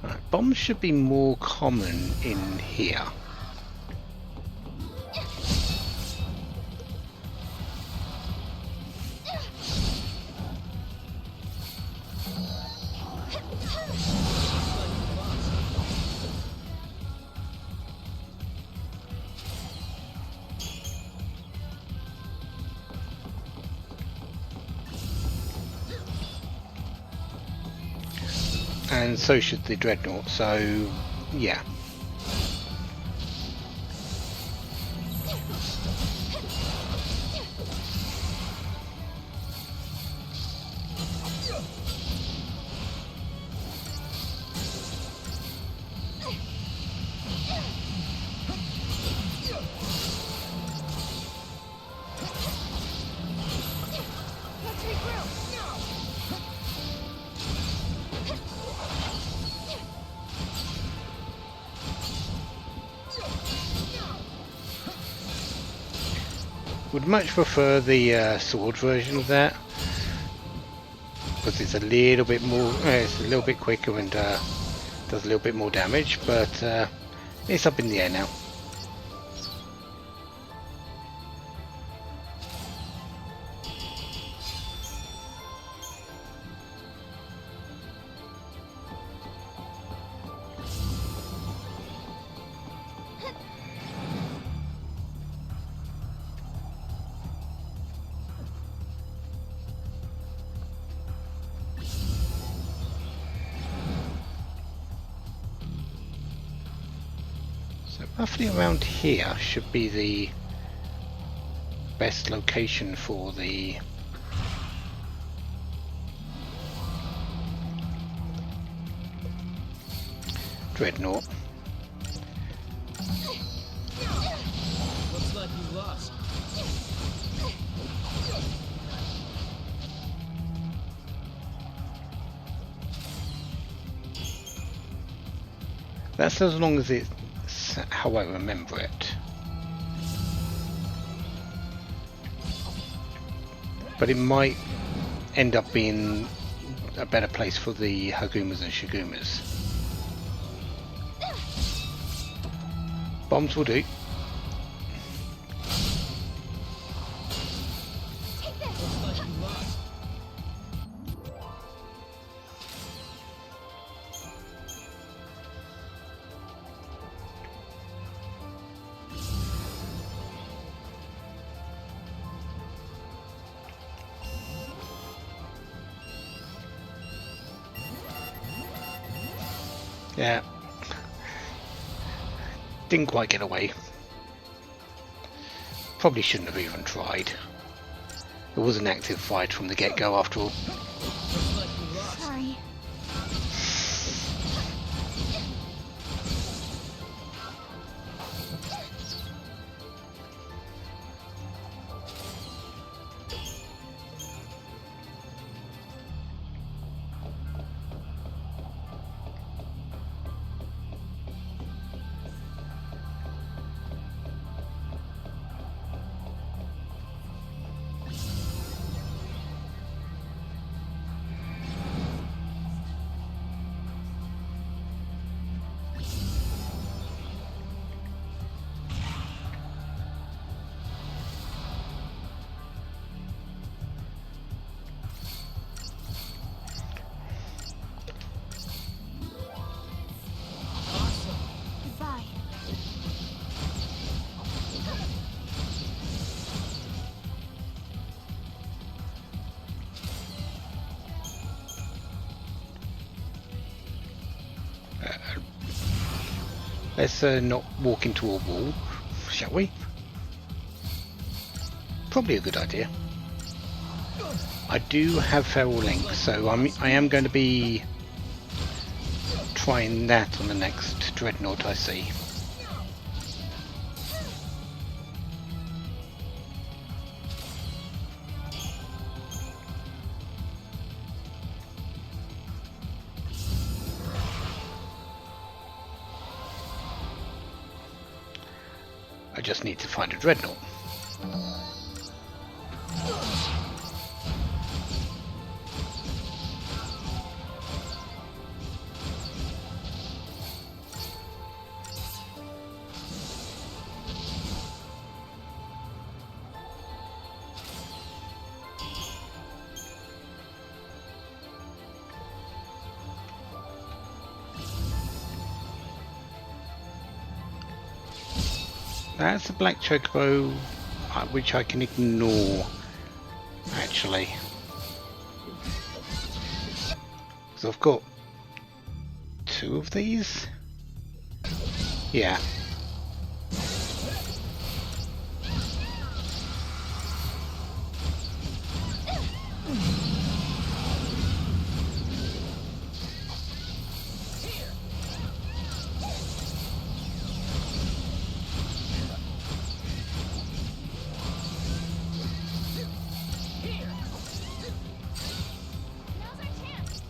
Right, bombs should be more common in here. And so should the Dreadnought, so yeah. Let's regroup. Would much prefer the sword version of that, because it's a little bit more, it's a little bit quicker and does a little bit more damage, but it's up in the air now. So roughly around here should be the best location for the Dreadnought. That's as long as it's how I remember it. But it might end up being a better place for the Hagumas and Shigumas. Bombs will do. Yeah. Didn't quite get away. Probably shouldn't have even tried. It was an active fight from the get-go after all. Sorry. Goodbye. Let's not walk into a wall, shall we? Probably a good idea. I do have Feral Link, so I am going to be trying that on the next Dreadnought I see. I just need to find a Dreadnought. That's a black chocobo, which I can ignore, actually. So I've got 2 of these? Yeah. Now's our chance.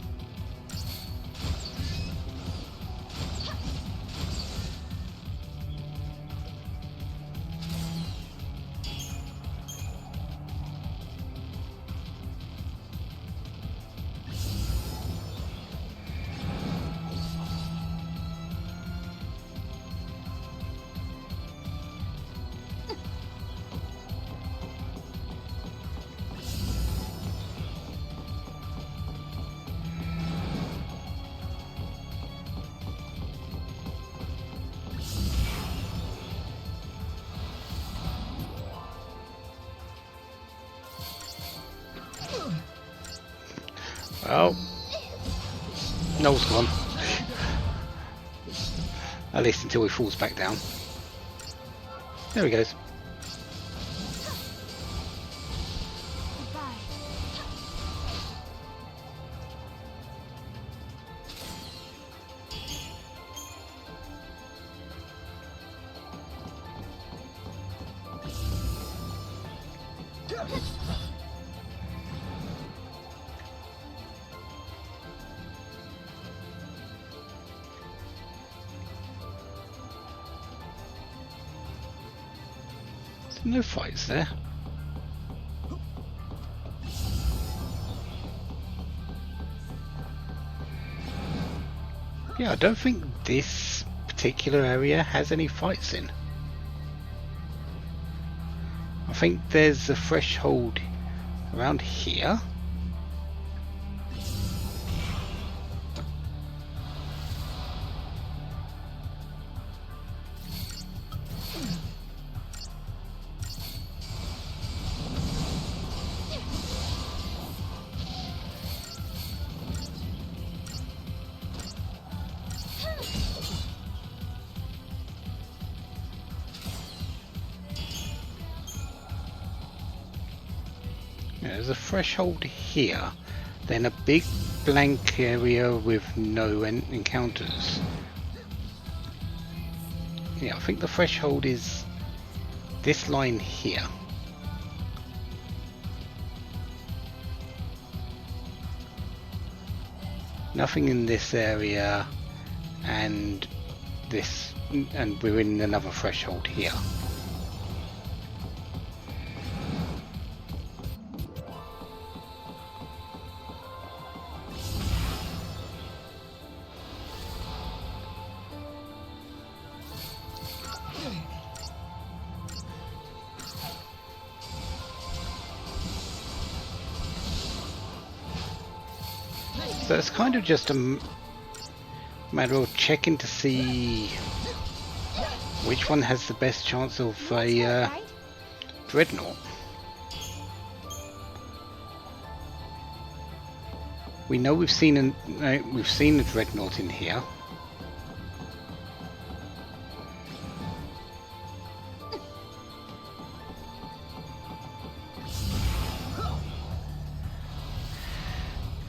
Well, Noel's gone. At least until he falls back down. There he goes. Goodbye. No fights there. Yeah, I don't think this particular area has any fights in. I think there's a threshold around here. There's a threshold here, then a big blank area with no encounters. Yeah, I think the threshold is this line here. Nothing in this area, and this, and we're in another threshold here. So it's kind of just a matter of checking to see which one has the best chance of a dreadnought. We know we've seen a dreadnought in here.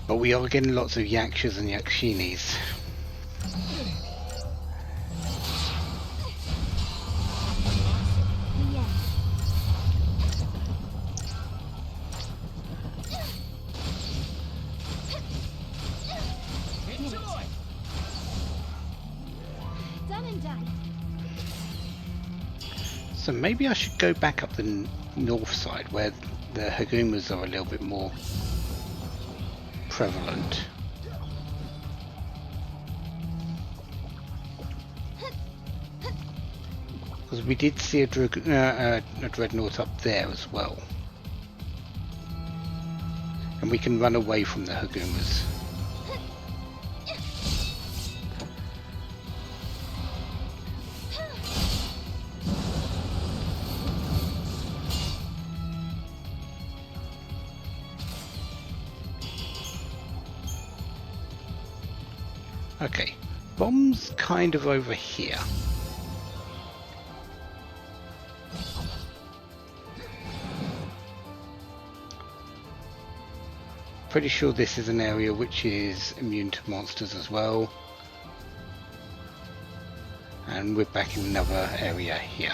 But we are getting lots of Yakshas and Yakshinis. Done and done. So maybe I should go back up the north side where the Hagumas are a little bit more prevalent. Because we did see a dreadnought up there as well. And we can run away from the Hagumas. Okay, bomb's kind of over here. Pretty sure this is an area which is immune to monsters as well. And we're back in another area here.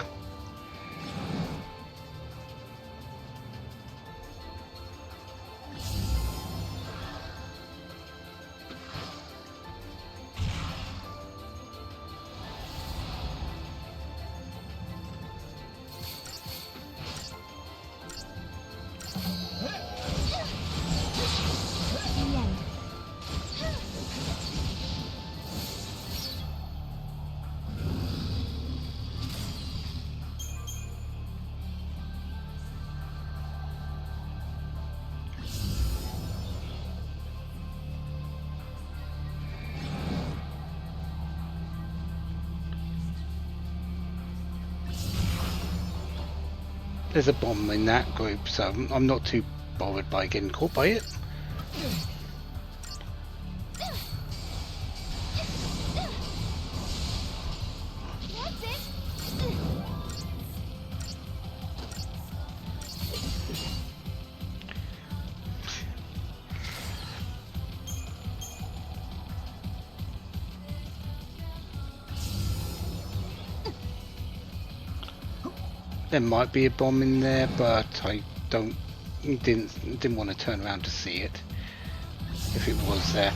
There's a bomb in that group, so I'm not too bothered by getting caught by it. That's it. There might be a bomb in there, but I didn't want to turn around to see it if it was there.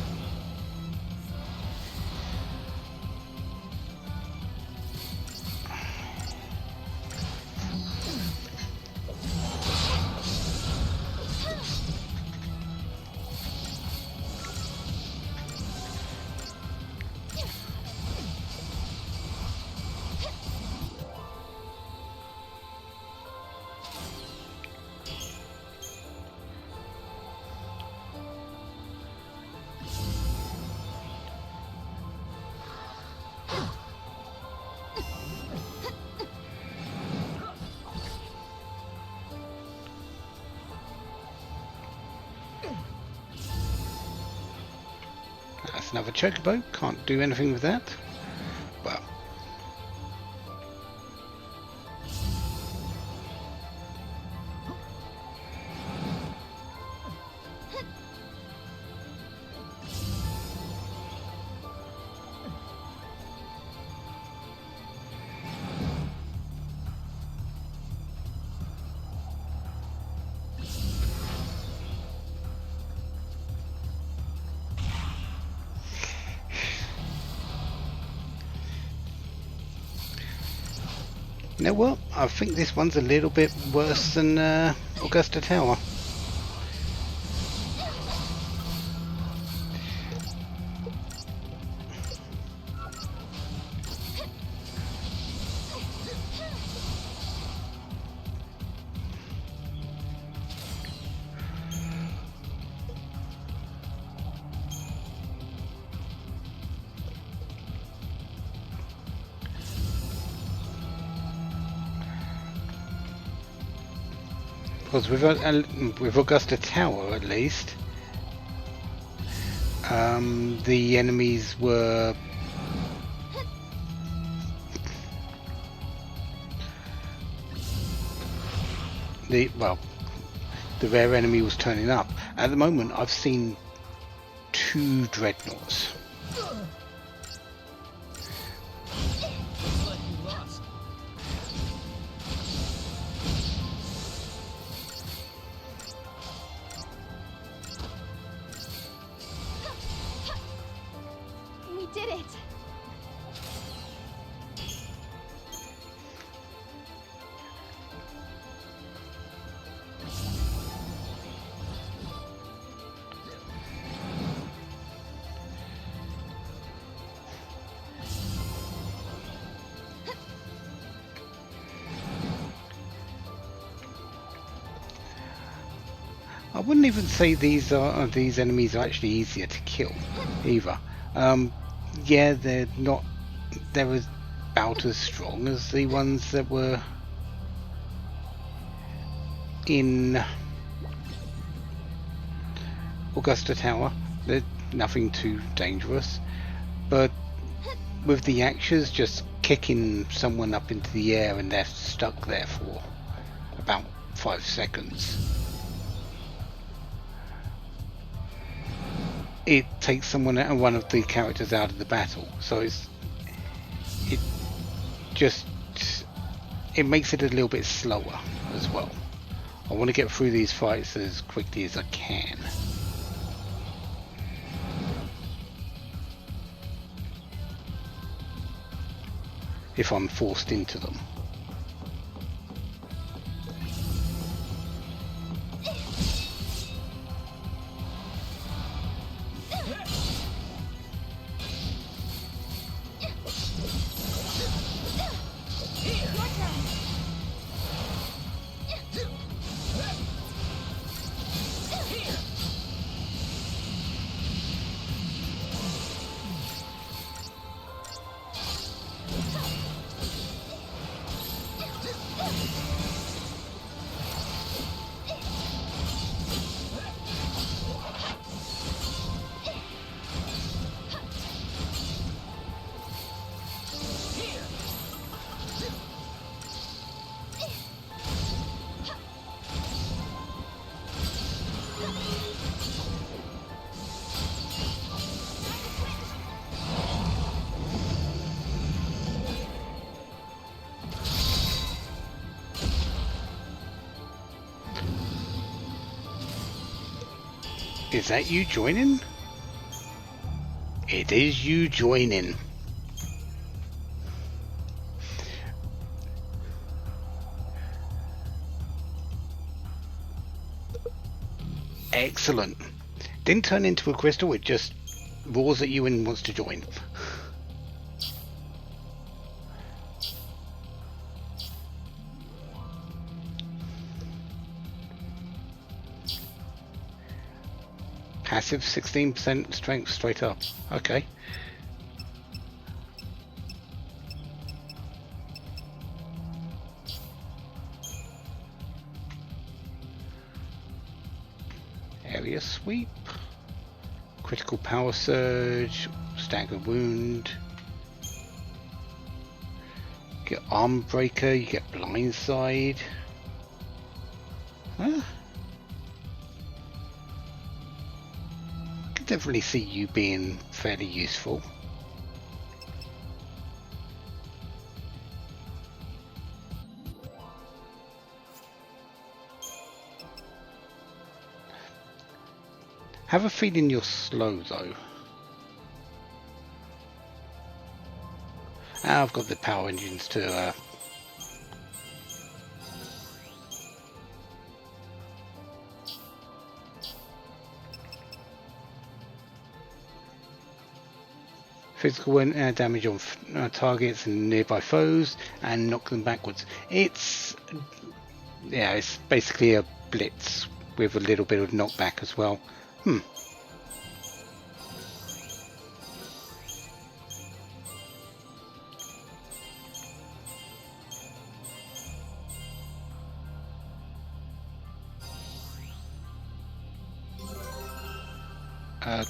That's another chocobo. Can't do anything with that. Well. You know what? I think this one's a little bit worse than Augusta Tower. Because with Augusta Tower, at least, the enemies were the rare enemy was turning up. At the moment, I've seen 2 dreadnoughts. We did it! I wouldn't even say these enemies are actually easier to kill, either. Yeah, they're about as strong as the ones that were in Augusta Tower. They're nothing too dangerous, but with the axes, just kicking someone up into the air and they're stuck there for about 5 seconds. It takes one of the characters out of the battle, so it makes it a little bit slower as well. I want to get through these fights as quickly as I can. If I'm forced into them. Is that you joining? It is you joining. Excellent. Didn't turn into a crystal, it just roars at you and wants to join. Passive 16% strength straight up. Okay. Area sweep. Critical power surge, stagger wound. Get arm breaker, you get blindside. Huh? I can definitely see you being fairly useful. Have a feeling you're slow though. I've got the power engines to physical damage on targets and nearby foes and knock them backwards. It's basically a blitz with a little bit of knockback as well.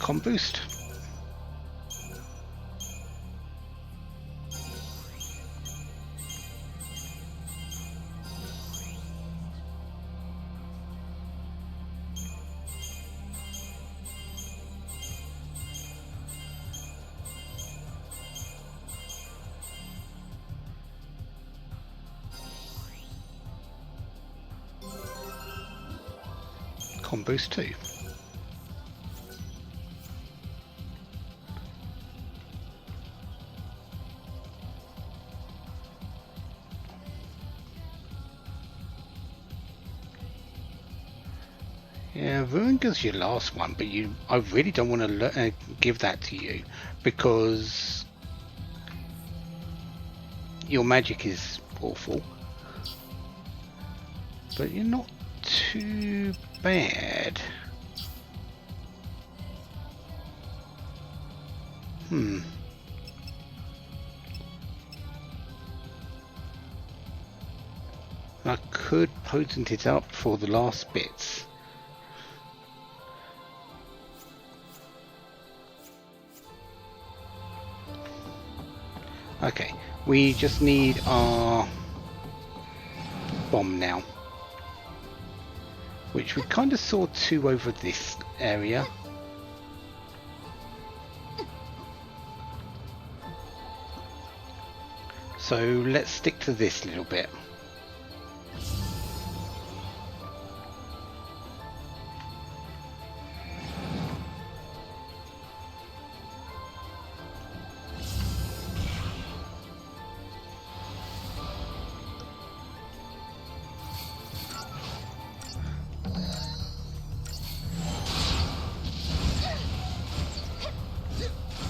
Com boost. Com boost too. Yeah, Veringa's your last one, but I really don't want to give that to you because your magic is awful, but you're not too bad. I could potent it up for the last bits. Okay, we just need our bomb now, which we kind of saw two over this area. So let's stick to this little bit.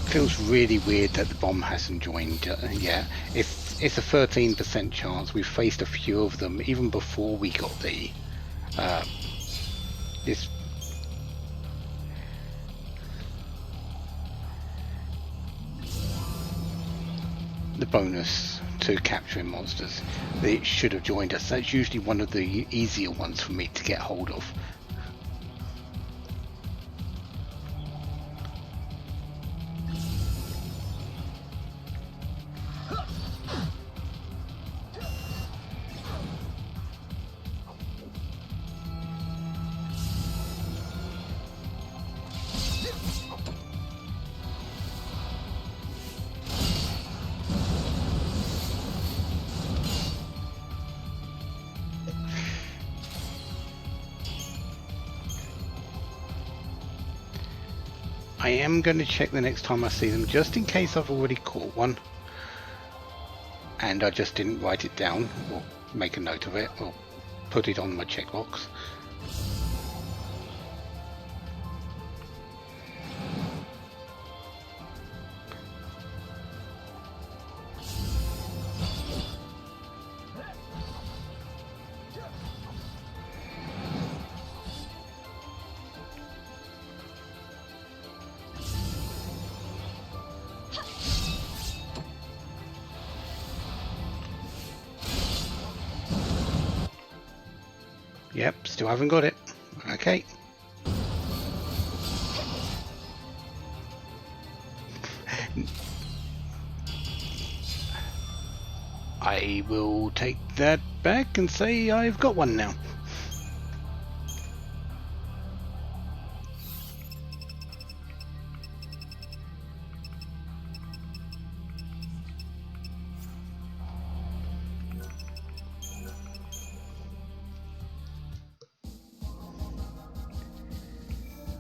Feels really weird that the bomb hasn't joined yet. It's a 13% chance. We've faced a few of them even before we got the the bonus to capturing monsters. They should have joined us. That's usually one of the easier ones for me to get hold of. I am going to check the next time I see them, just in case I've already caught one and I just didn't write it down or make a note of it or put it on my checkbox. Yep, still haven't got it. Okay. I will take that back and say I've got one now.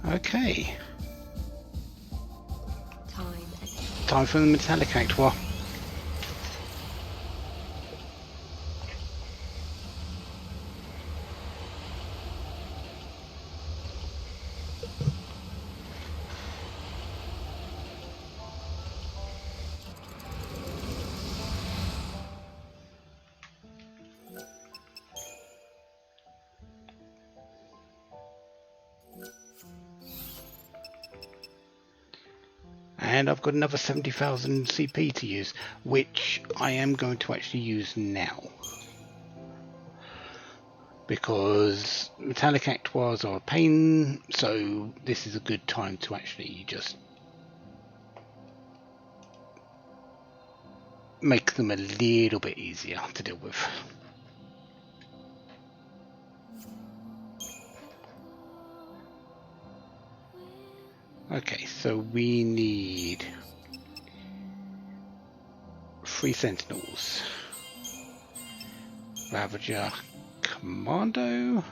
Okay. Time for the metallic actor. And I've got another 70,000 CP to use, which I am going to actually use now. Because metallic actoirs are a pain, so this is a good time to actually just make them a little bit easier to deal with. Okay, so we need 3 sentinels, Ravager Commando,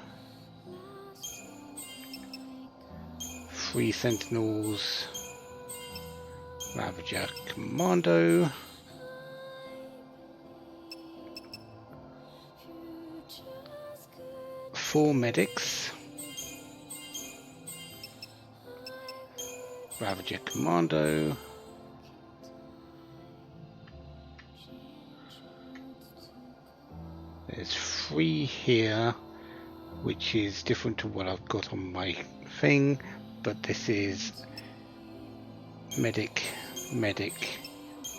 3 sentinels, Ravager Commando, 4 medics, Ravager Commando, there's 3 here, which is different to what I've got on my thing, but this is medic,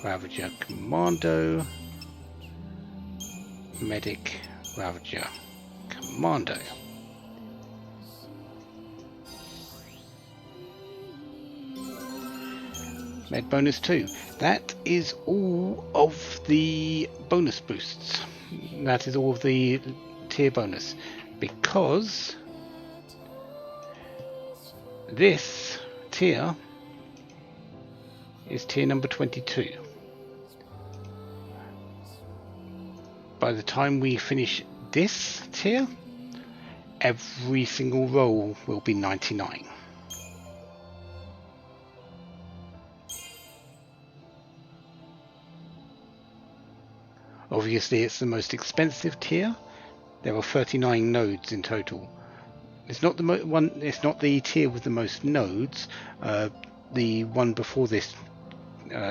Ravager Commando, medic, Ravager Commando. Med bonus 2. That is all of the bonus boosts. That is all of the tier bonus. Because this tier is tier number 22. By the time we finish this tier, every single roll will be 99. Obviously it's the most expensive tier. There are 39 nodes in total. It's not the it's not the tier with the most nodes. The one before this,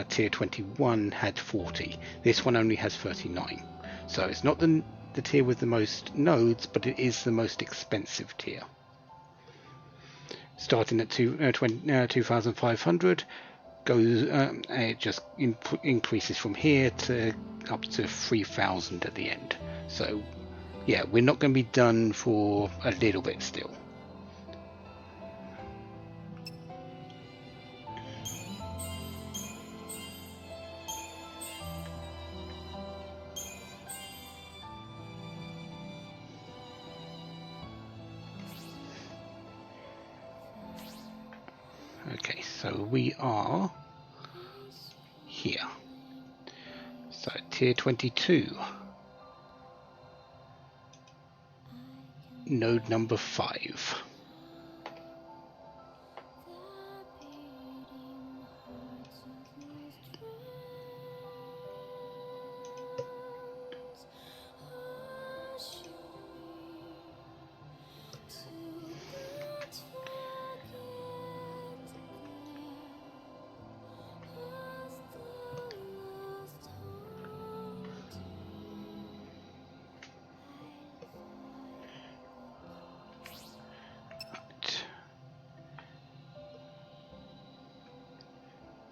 tier 21, had 40. This one only has 39. So it's not the tier with the most nodes, but it is the most expensive tier. Starting at 2,500, goes it just increases from here to up to 3,000 at the end. So yeah, we're not going to be done for a little bit still. Okay, so we are here. So tier 22, node number 5.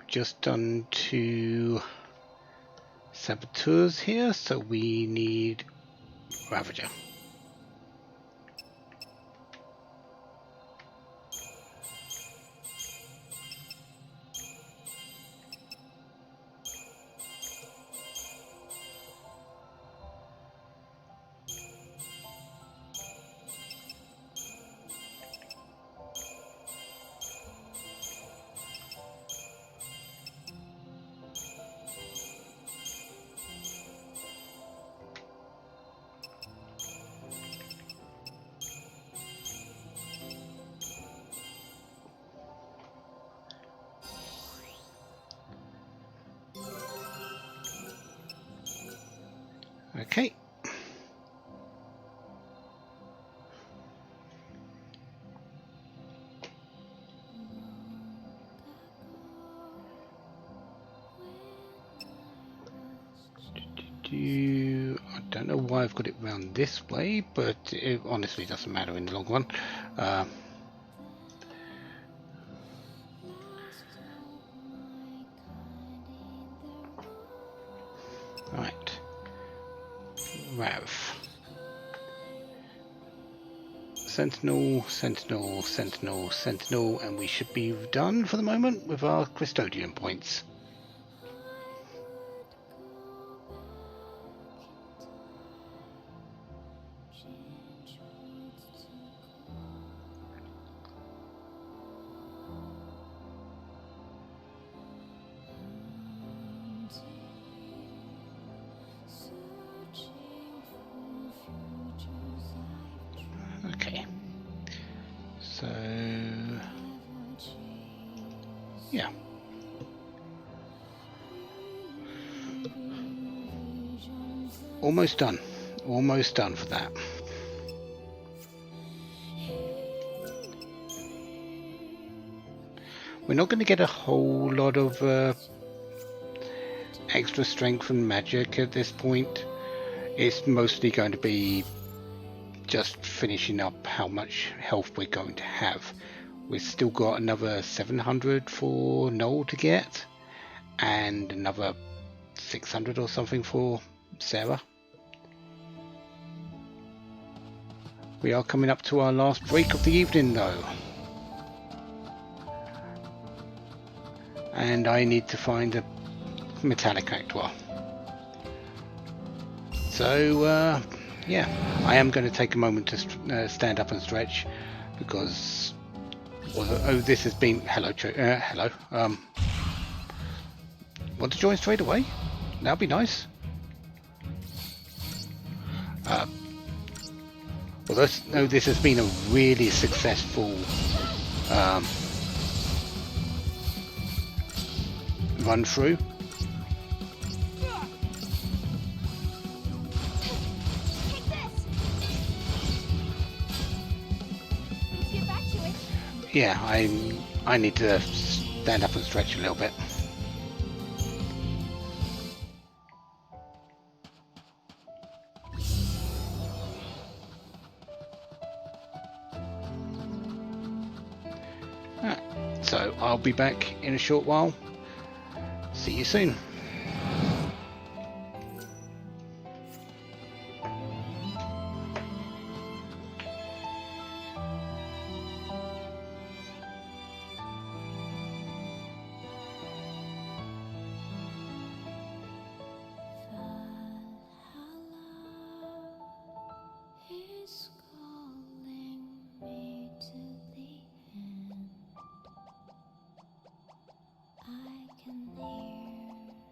Just done 2 saboteurs here, so we need Ravager. I don't know why I've got it round this way, but it honestly doesn't matter in the long run. Right. Rav. Sentinel, Sentinel, Sentinel, Sentinel, and we should be done for the moment with our custodian points. Okay. So, yeah. Almost done. Almost done for that. We're not going to get a whole lot of extra strength and magic at this point. It's mostly going to be just finishing up how much health we're going to have. We've still got another 700 for Noel to get, and another 600 or something for Serah. We are coming up to our last break of the evening though. And I need to find a metallic actor. So, yeah, I am going to take a moment to stand up and stretch because, oh, this has been, hello, hello, want to join straight away? That'd be nice. Although this has been a really successful run through. Take this! Need to get back to it. Yeah, I need to stand up and stretch a little bit. So I'll be back in a short while. See you soon. Is calling me to the end. I can hear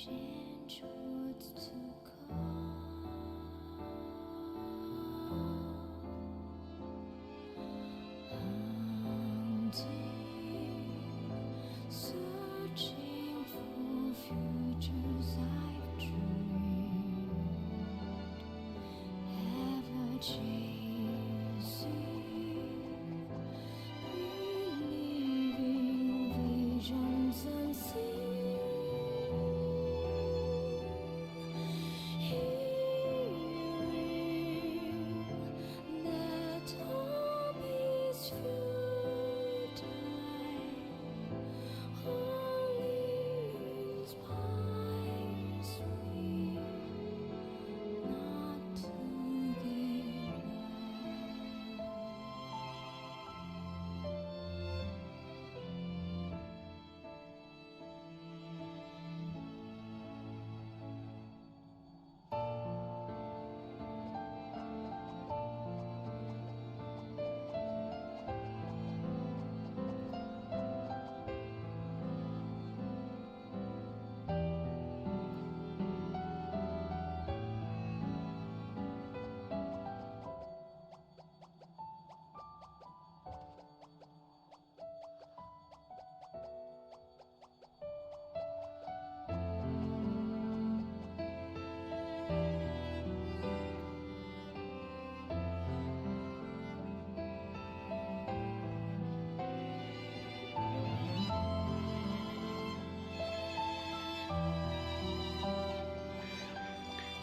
change what's to come. Hunting, searching for futures I've dreamed, ever chasing, believing visions unseen, hearing that hope is futile, only inspires me not to give up.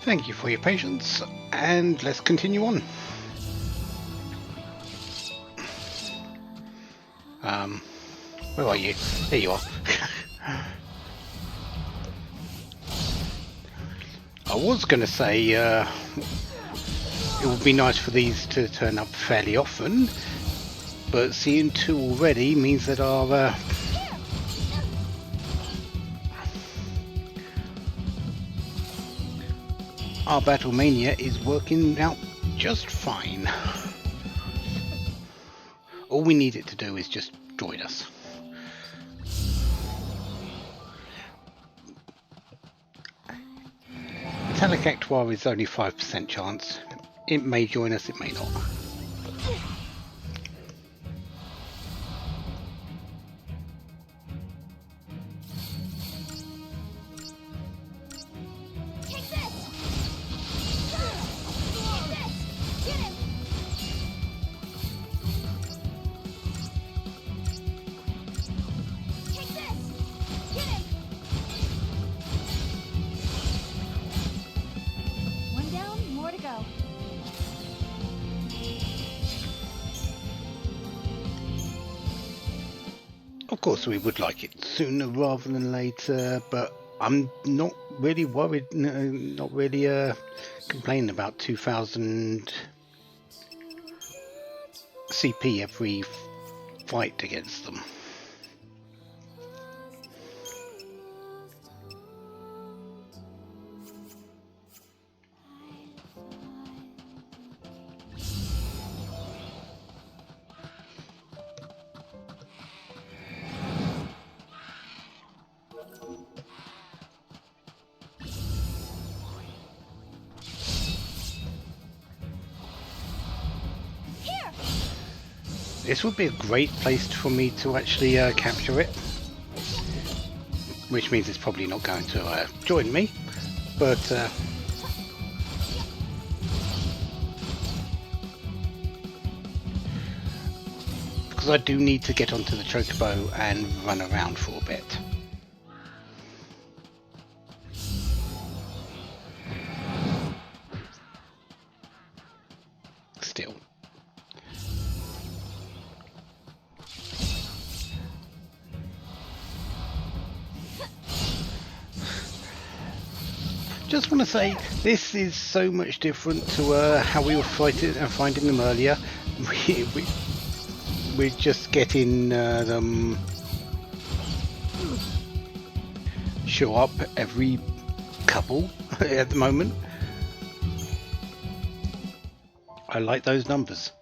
Thank you for your patience, and let's continue on. Where are you? There you are. I was going to say it would be nice for these to turn up fairly often, but seeing 2 already means that our battle mania is working out just fine. All we need it to do is just join us. Metallic Actuar is only 5% chance. It may join us, it may not. Take this! Take this! Get him! Take this! Get him! One down, more to go. Of course we would like it sooner rather than later, but I'm not really worried, not really complaining about 2000 CP every fight against them. This would be a great place for me to actually capture it, which means it's probably not going to join me, but because I do need to get onto the chocobo and run around for a bit. Still. Just want to say, this is so much different to how we were fighting and finding them earlier. We're just getting them show up every couple at the moment. I like those numbers.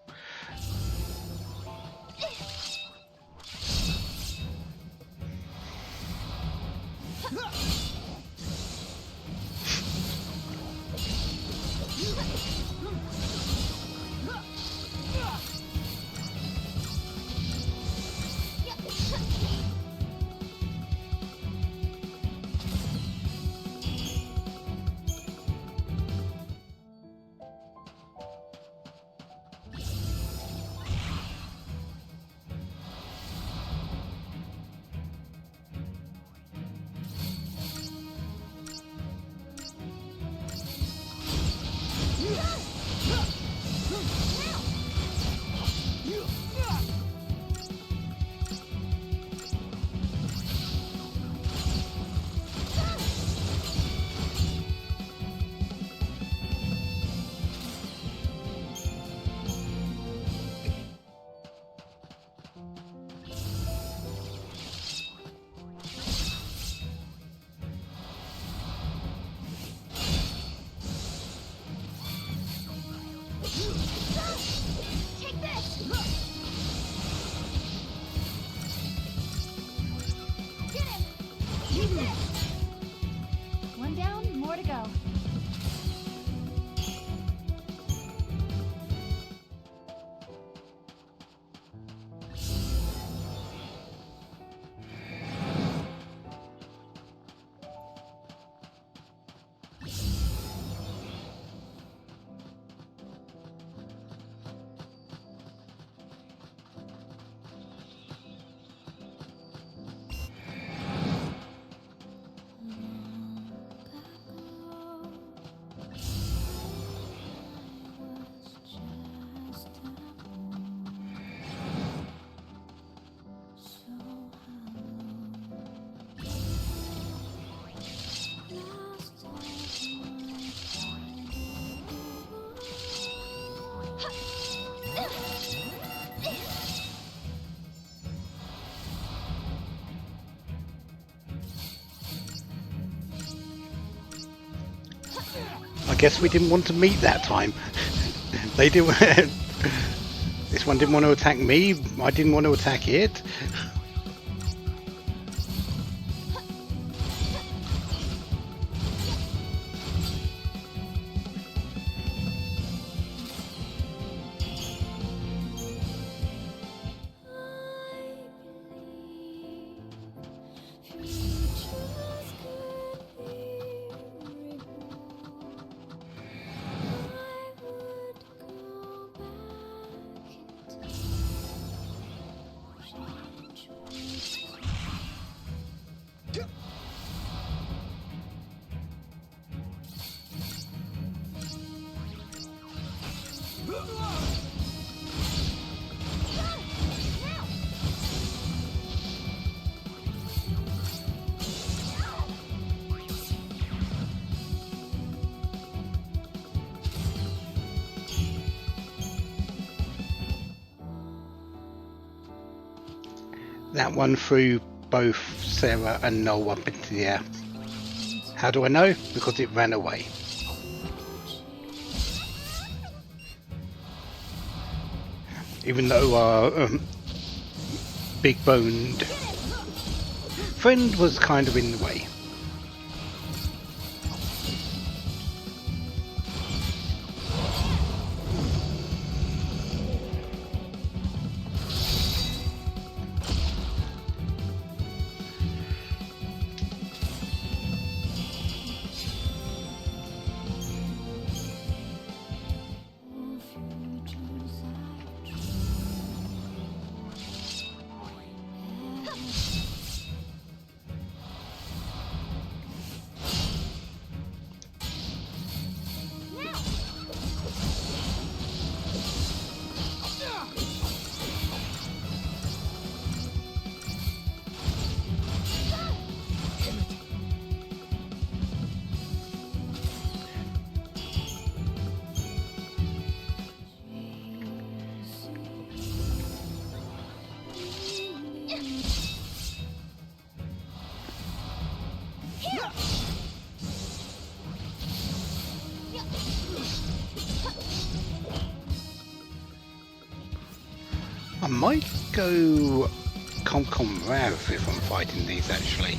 One down, more to go. I guess we didn't want to meet that time. They didn't. This one didn't want to attack me. I didn't want to attack it. That one threw both Serah and Noel up into the air. How do I know? Because it ran away. Even though our big-boned friend was kind of in the way. I might go Comcom Rav if I'm fighting these actually,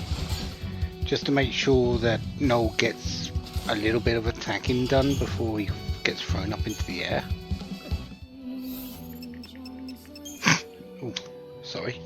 just to make sure that Noel gets a little bit of attacking done before he gets thrown up into the air. Ooh, sorry.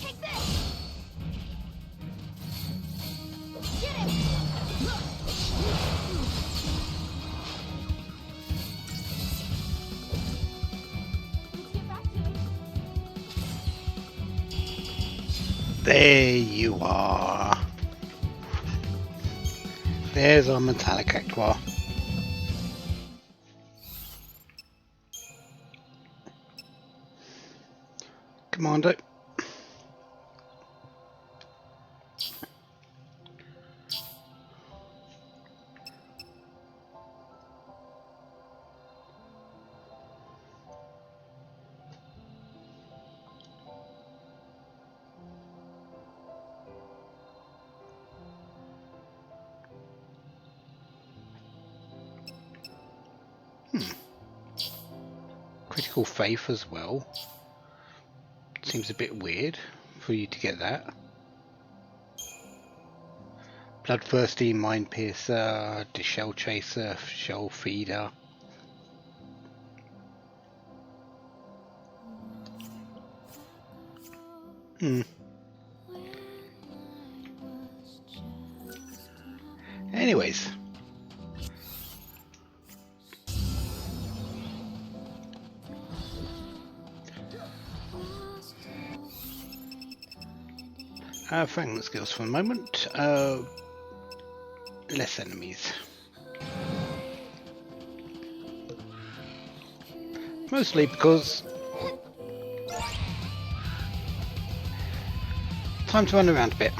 Take this! Get it! Let's get back to it. There you are. There's our metallic actoire. Commando. Critical faith as well. Seems a bit weird for you to get that. Bloodthirsty, Mind Piercer, the Shell Chaser, Shell Feeder. Anyways. Fragment skills for a moment. Less enemies. Mostly because time to run around a bit.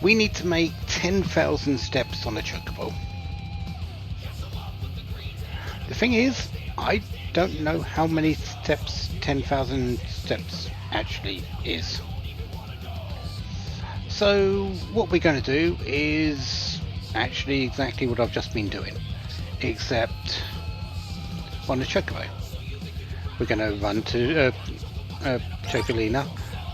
We need to make 10,000 steps on a chocobo. The thing is, I don't know how many steps 10,000 steps actually is. So what we're going to do is actually exactly what I've just been doing, except on a chocobo. We're going to run to Chocolina.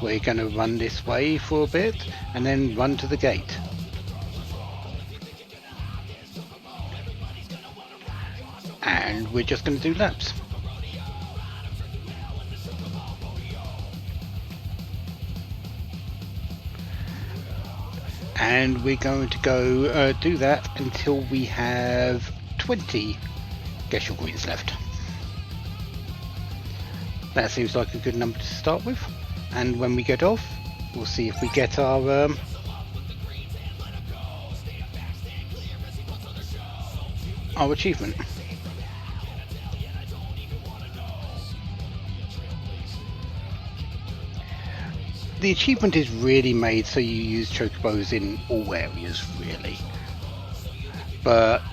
We're going to run this way for a bit and then run to the gate. And we're just going to do laps. And we're going to go do that until we have 20 Gesher Greens left. That seems like a good number to start with. And when we get off, we'll see if we get our achievement. The achievement is really made so you use chocobos in all areas, really. But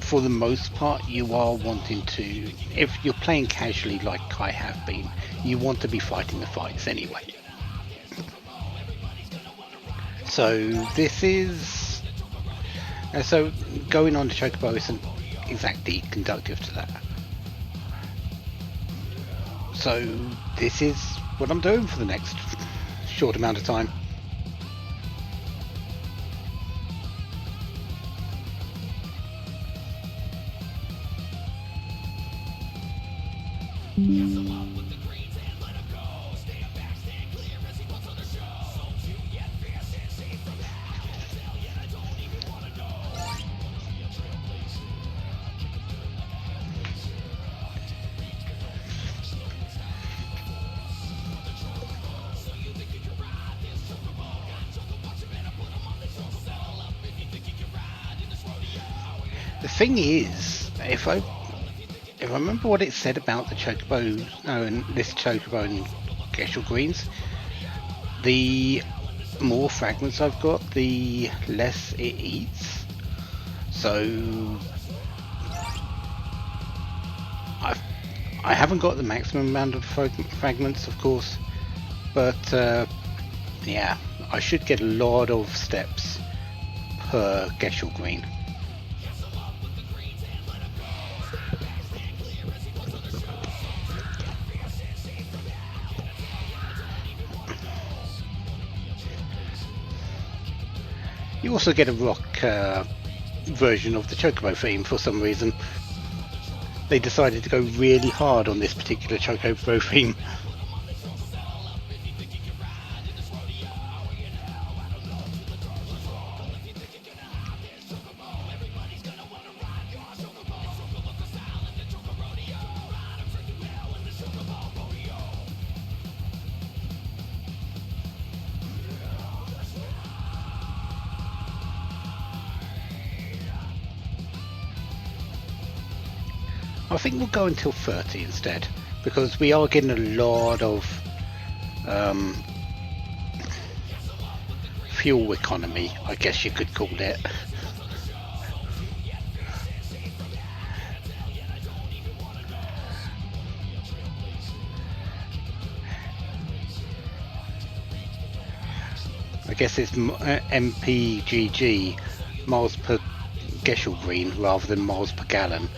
for the most part, you are wanting to, if you're playing casually like I have been, you want to be fighting the fights anyway. So this is, so going on the chocobo isn't exactly conducive to that. So this is what I'm doing for the next short amount of time. thing is, if I remember what it said about the chocobo, and this chocobo and Geshel greens, the more fragments I've got, the less it eats. So I haven't got the maximum amount of fragments, of course, but yeah, I should get a lot of steps per Geshel green. You also get a rock version of the Chocobo theme for some reason. They decided to go really hard on this particular Chocobo theme. I think we'll go until 30 instead, because we are getting a lot of fuel economy, I guess you could call it. I guess it's MPGG, miles per Geshel green, rather than miles per gallon.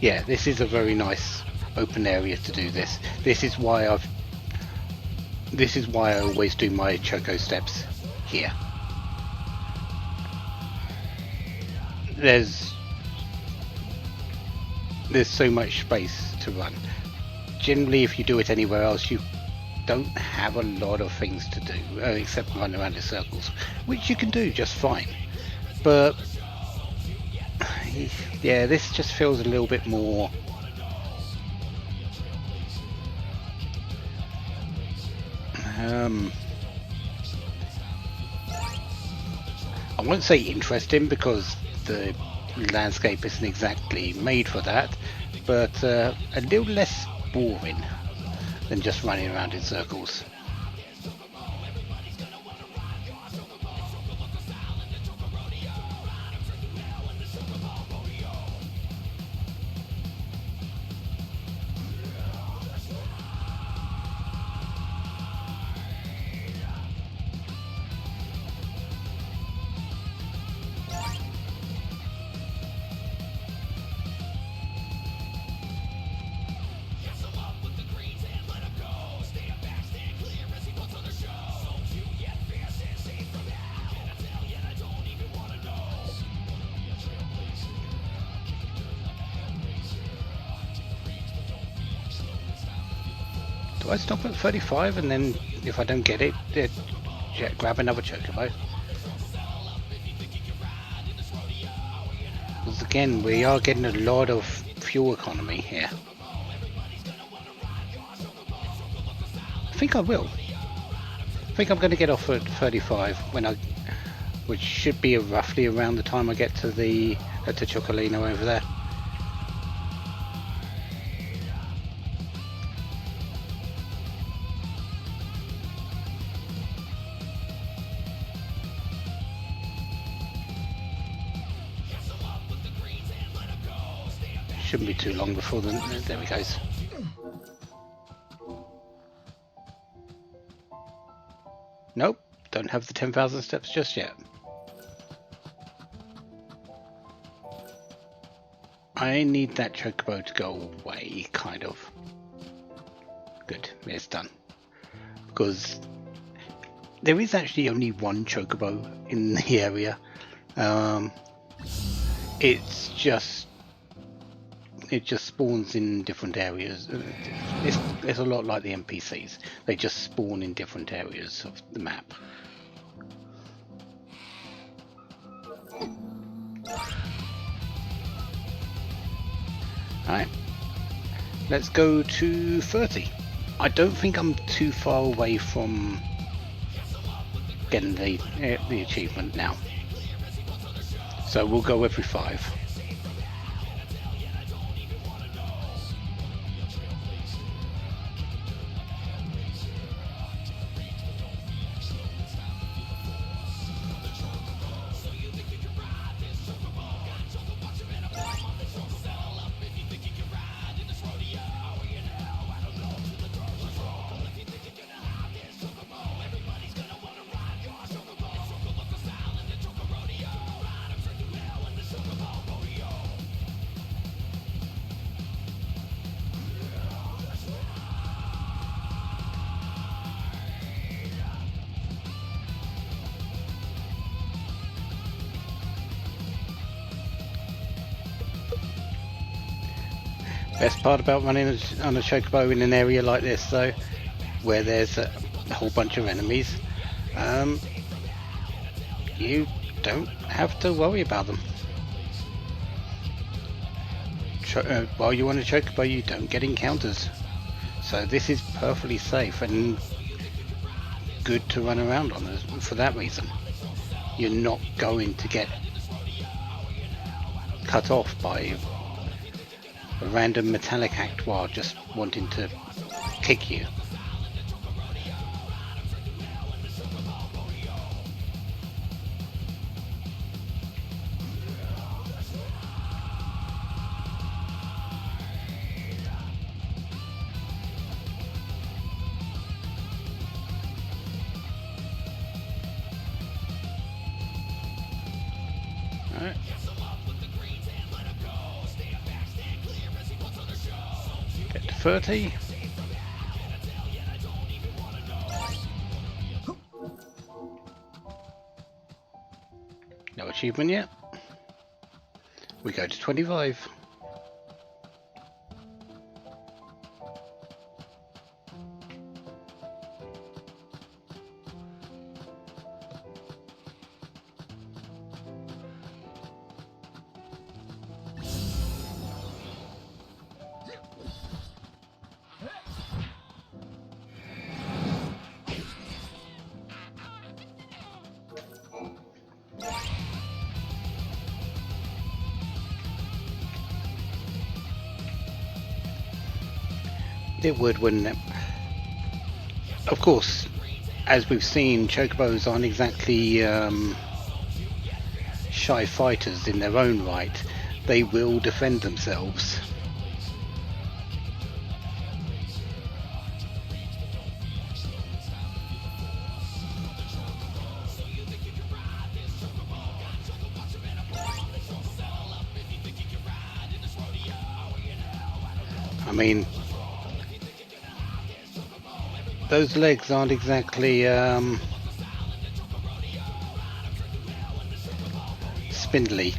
Yeah, this is a very nice open area to do this. This is why I always do my Choco steps here. There's so much space to run. Generally, if you do it anywhere else, you don't have a lot of things to do, except run around in circles, which you can do just fine. But yeah, this just feels a little bit more I won't say interesting, because the landscape isn't exactly made for that, but a little less boring than just running around in circles. Do I stop at 35 and then, if I don't get it, grab another Chocobo? Because again, we are getting a lot of fuel economy here. I think I will. I think I'm going to get off at 35 which should be roughly around the time I get to the to Chocolino over there. shouldn't be too long before the... There we go. Nope, don't have the 10,000 steps just yet. I need that chocobo to go away, kind of. Good, it's done. Because there is actually only one chocobo in the area. It just spawns in different areas. It's a lot like the NPCs. They just spawn in different areas of the map. Alright, let's go to 30. I don't think I'm too far away from getting the achievement now. So we'll go every 5. Best part about running on a chocobo in an area like this, though, where there's a whole bunch of enemies, you don't have to worry about them. While you're on a chocobo, you don't get encounters, so this is perfectly safe and good to run around on for that reason. You're not going to get cut off by a random metallic actoire just wanting to kick you. Alright. Get to 30. No achievement yet. We go to 25. It would, wouldn't it? Of course, as we've seen, chocobos aren't exactly shy fighters in their own right. They will defend themselves. I mean, those legs aren't exactly spindly.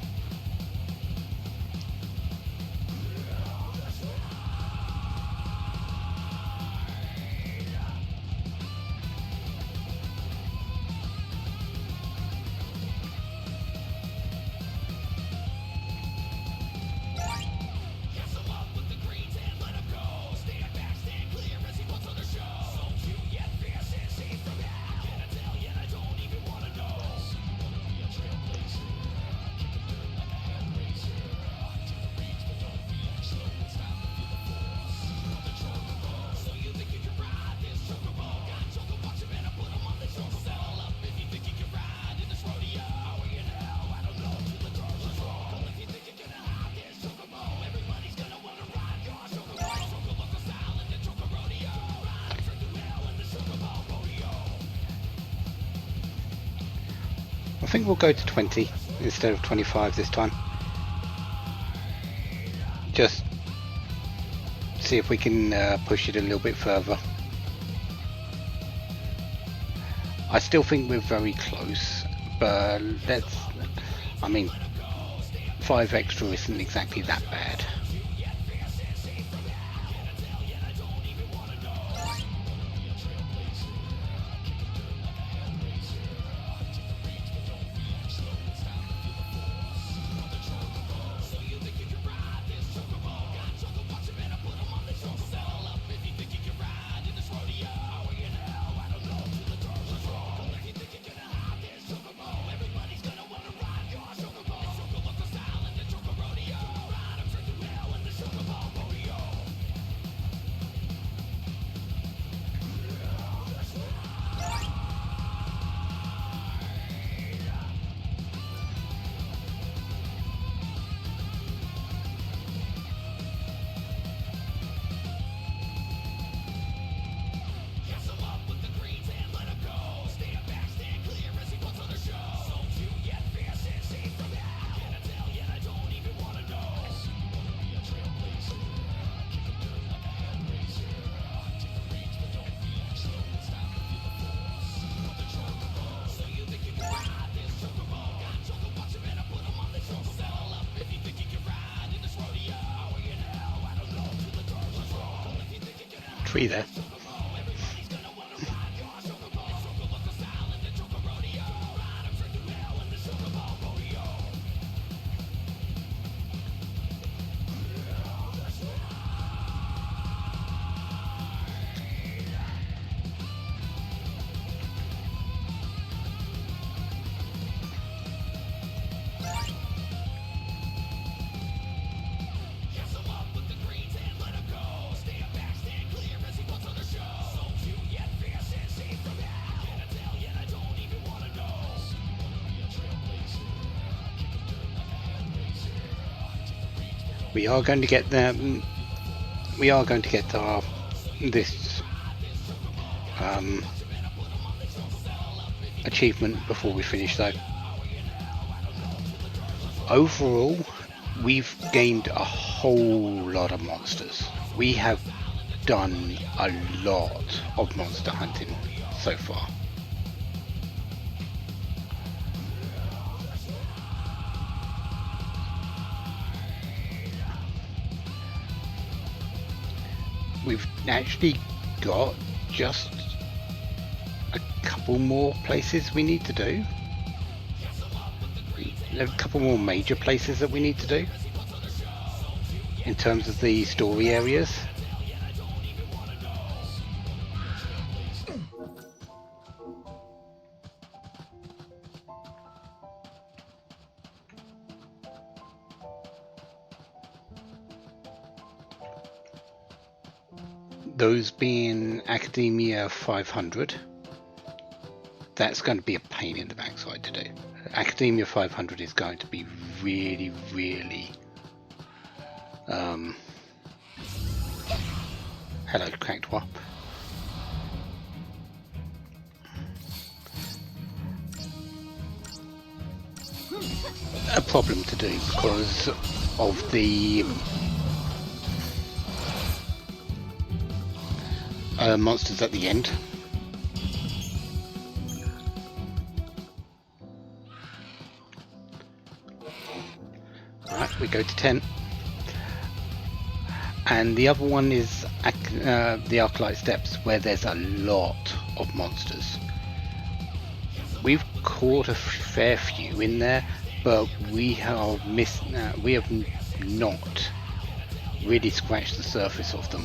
think we'll go to 20 instead of 25 this time. Just see if we can push it a little bit further. I still think we're very close, but I mean, 5 extra isn't exactly that bad. Tree there. We are going to get them. We are going to get our this achievement before we finish, though. Overall, we've gained a whole lot of monsters. We have done a lot of monster hunting so far. We've actually got just a couple more places we need to do. A couple more major places that we need to do in terms of the story areas. Those being Academia 500, that's going to be a pain in the backside to do. Academia 500 is going to be really, really... hello, Cracked Wap. A problem to do because of the monsters at the end. Right, we go to 10. And the other one is the Arclight Steps, where there's a lot of monsters. We've caught a fair few in there, but we have not really scratched the surface of them.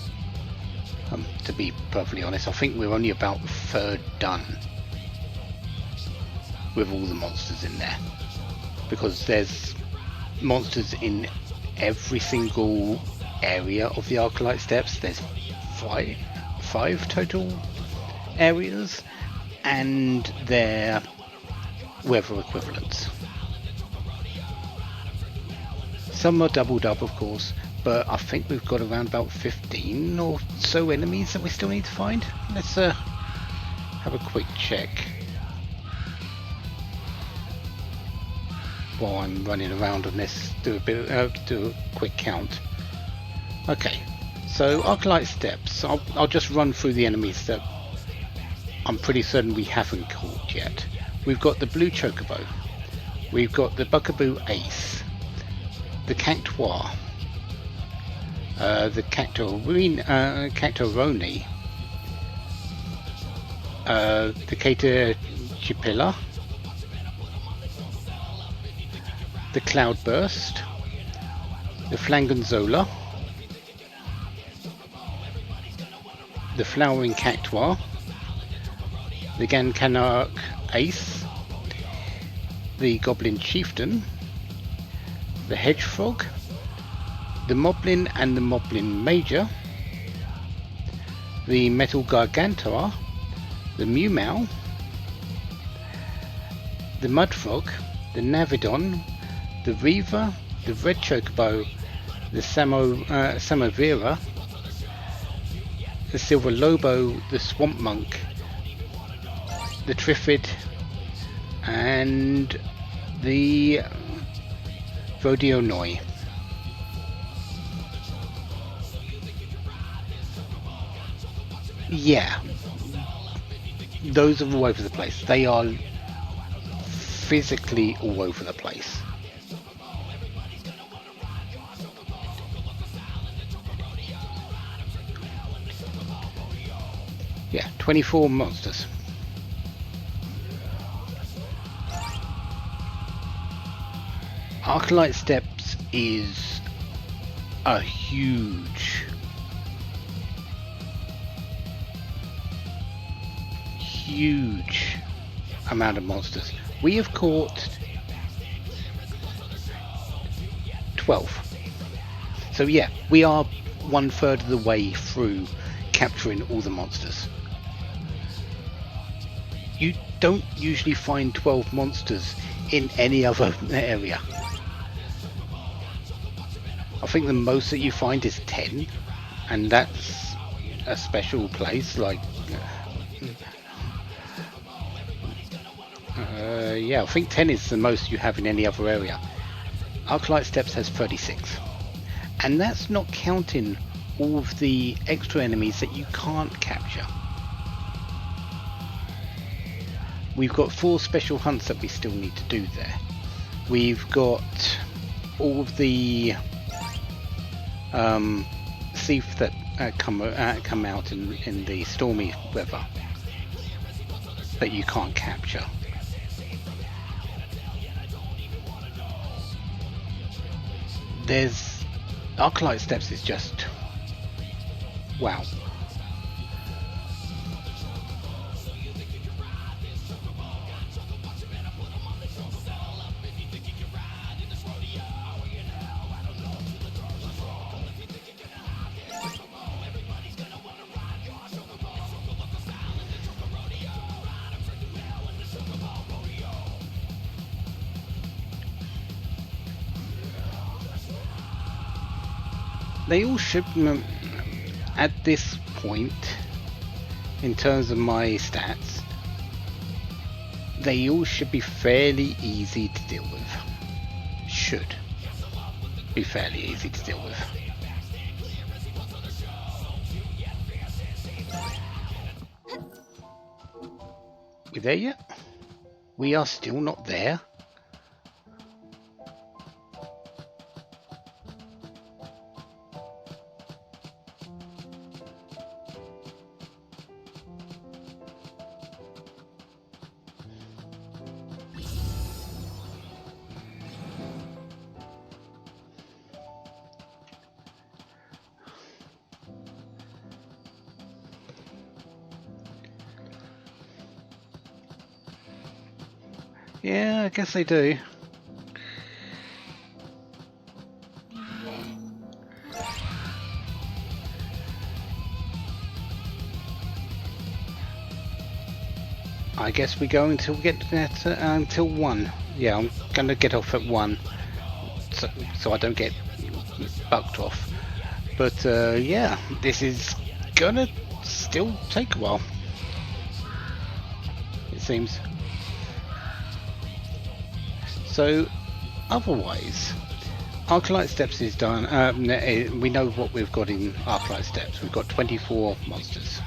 To be perfectly honest, I think we're only about a third done with all the monsters in there, because there's monsters in every single area of the Arclight Steps. There's five total areas, and they're weather equivalents. Some are doubled up, of course, but I think we've got around about 15 or so enemies that we still need to find. Let's have a quick check. while I'm running around on this, do a quick count. Okay, so Arclight steps. I'll just run through the enemies that I'm pretty certain we haven't caught yet. We've got the blue chocobo. We've got the Buckaboo Ace, the Cactuar, the Cactoroni, the Caterchipilla, the Cloudburst, the Flangonzola, the Flowering Cactuar, the Gancanarch Ace, the Goblin Chieftain, the Hedgefrog, the Moblin and the Moblin Major, the Metal Gargantua, the Mew, the Mudfrog, the Navidon, the Reaver, the Red Chocobo, the Samovera, the Silver Lobo, the Swamp Monk, the Triffid, and the Vodionoi. Yeah, those are all over the place. They are physically all over the place. Yeah, 24 monsters. Arclight Steps is a huge amount of monsters. We have caught 12. So yeah, we are 1/3 of the way through capturing all the monsters. You don't usually find 12 monsters in any other area. I think the most that you find is 10, and that's a special place, like yeah, I think 10 is the most you have in any other area. Arclight Steps has 36, and that's not counting all of the extra enemies that you can't capture. We've got 4 special hunts that we still need to do there. We've got all of the thief that come out in the stormy weather that you can't capture. There's Arclight Steps is just wow. They all should, at this point, in terms of my stats, they all should be fairly easy to deal with. Should be fairly easy to deal with. We there yet? We are still not there. Yeah, I guess they do. I guess we go until we get that until 1. Yeah, I'm gonna get off at 1, so I don't get bucked off. But yeah, this is gonna still take a while, it seems. So Otherwise, Arclight Steps is done. We know what we've got in Arclight Steps. We've got 24 monsters.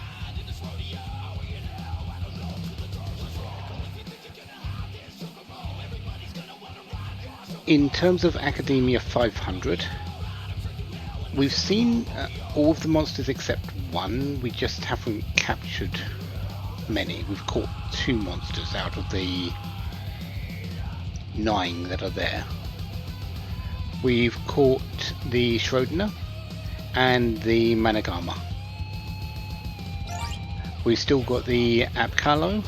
In terms of Academia 500, we've seen all of the monsters except one. We just haven't captured many. We've caught 2 monsters out of the 9 that are there. We've caught the Schrödinger and the Managama. We've still got the Apkalo,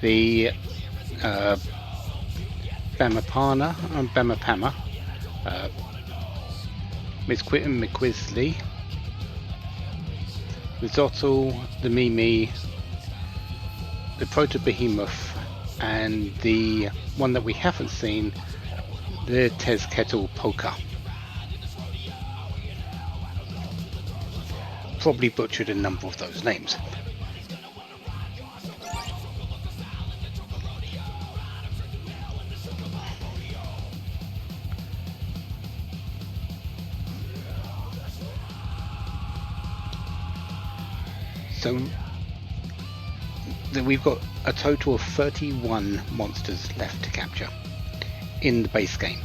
the Bamapana and Bamapama, Mizquit and McQuisley, the Zottel, the Mimi, the Proto-Behemoth, and the one that we haven't seen, the Tezcatl Polka. Probably butchered a number of those names. So we've got a total of 31 monsters left to capture in the base game.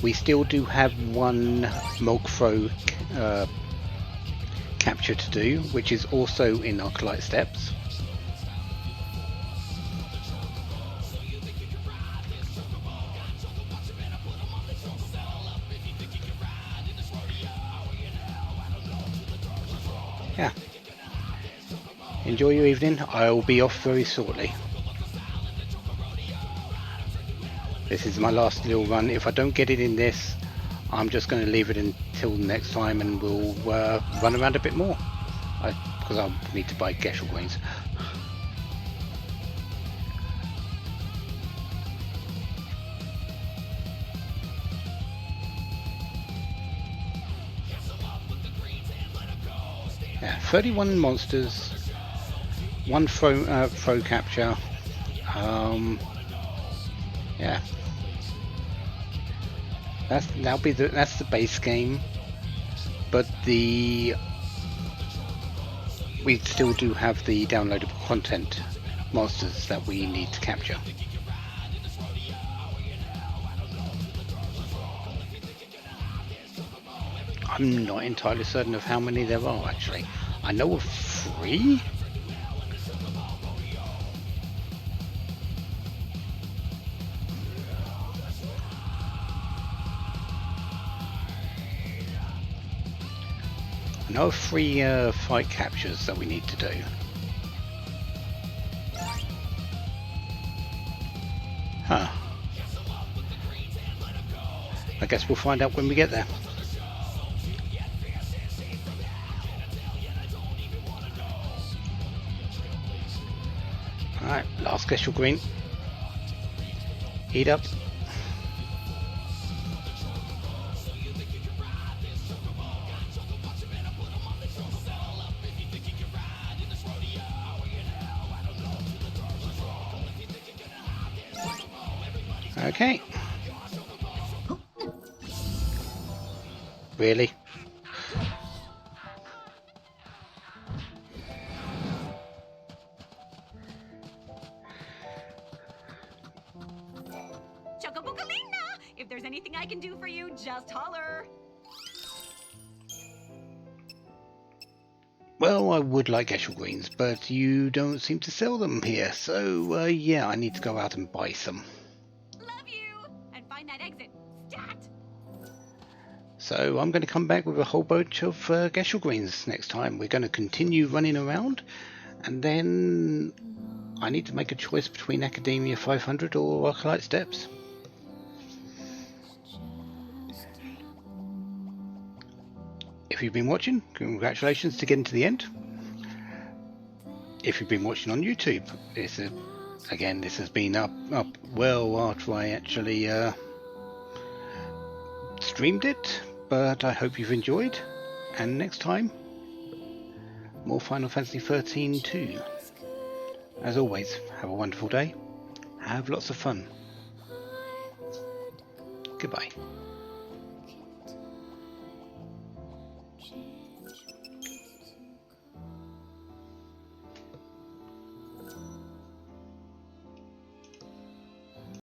We still do have one Mogfro capture to do, which is also in Arclight Steps. Yeah. Enjoy your evening. I'll be off very shortly. This is my last little run. If I don't get it in this, I'm just going to leave it until next time, and we'll run around a bit more. Because I'll need to buy Geshel Greens. Yeah, 31 monsters, 1 throw capture. Yeah, that's the base game, but we still do have the downloadable content monsters that we need to capture. I'm not entirely certain of how many there are actually. I know of 3. I know of 3 fight captures that we need to do. Huh. I guess we'll find out when we get there. Alright, last Geshel Green. Heat up. Okay. Really? Chocobucalina! If there's anything I can do for you, just holler. Well, I would like Geshel Greens, but you don't seem to sell them here, so yeah, I need to go out and buy some. Love you! And find that exit. Stat! So I'm going to come back with a whole bunch of Geshel Greens next time. We're going to continue running around, and then I need to make a choice between Academia 500 or Arclight Steps. If you've been watching, congratulations to getting to the end. If you've been watching on YouTube, again, this has been up well after I actually streamed it, but I hope you've enjoyed, and next time, more Final Fantasy 13-2. As always, have a wonderful day. Have lots of fun. Goodbye.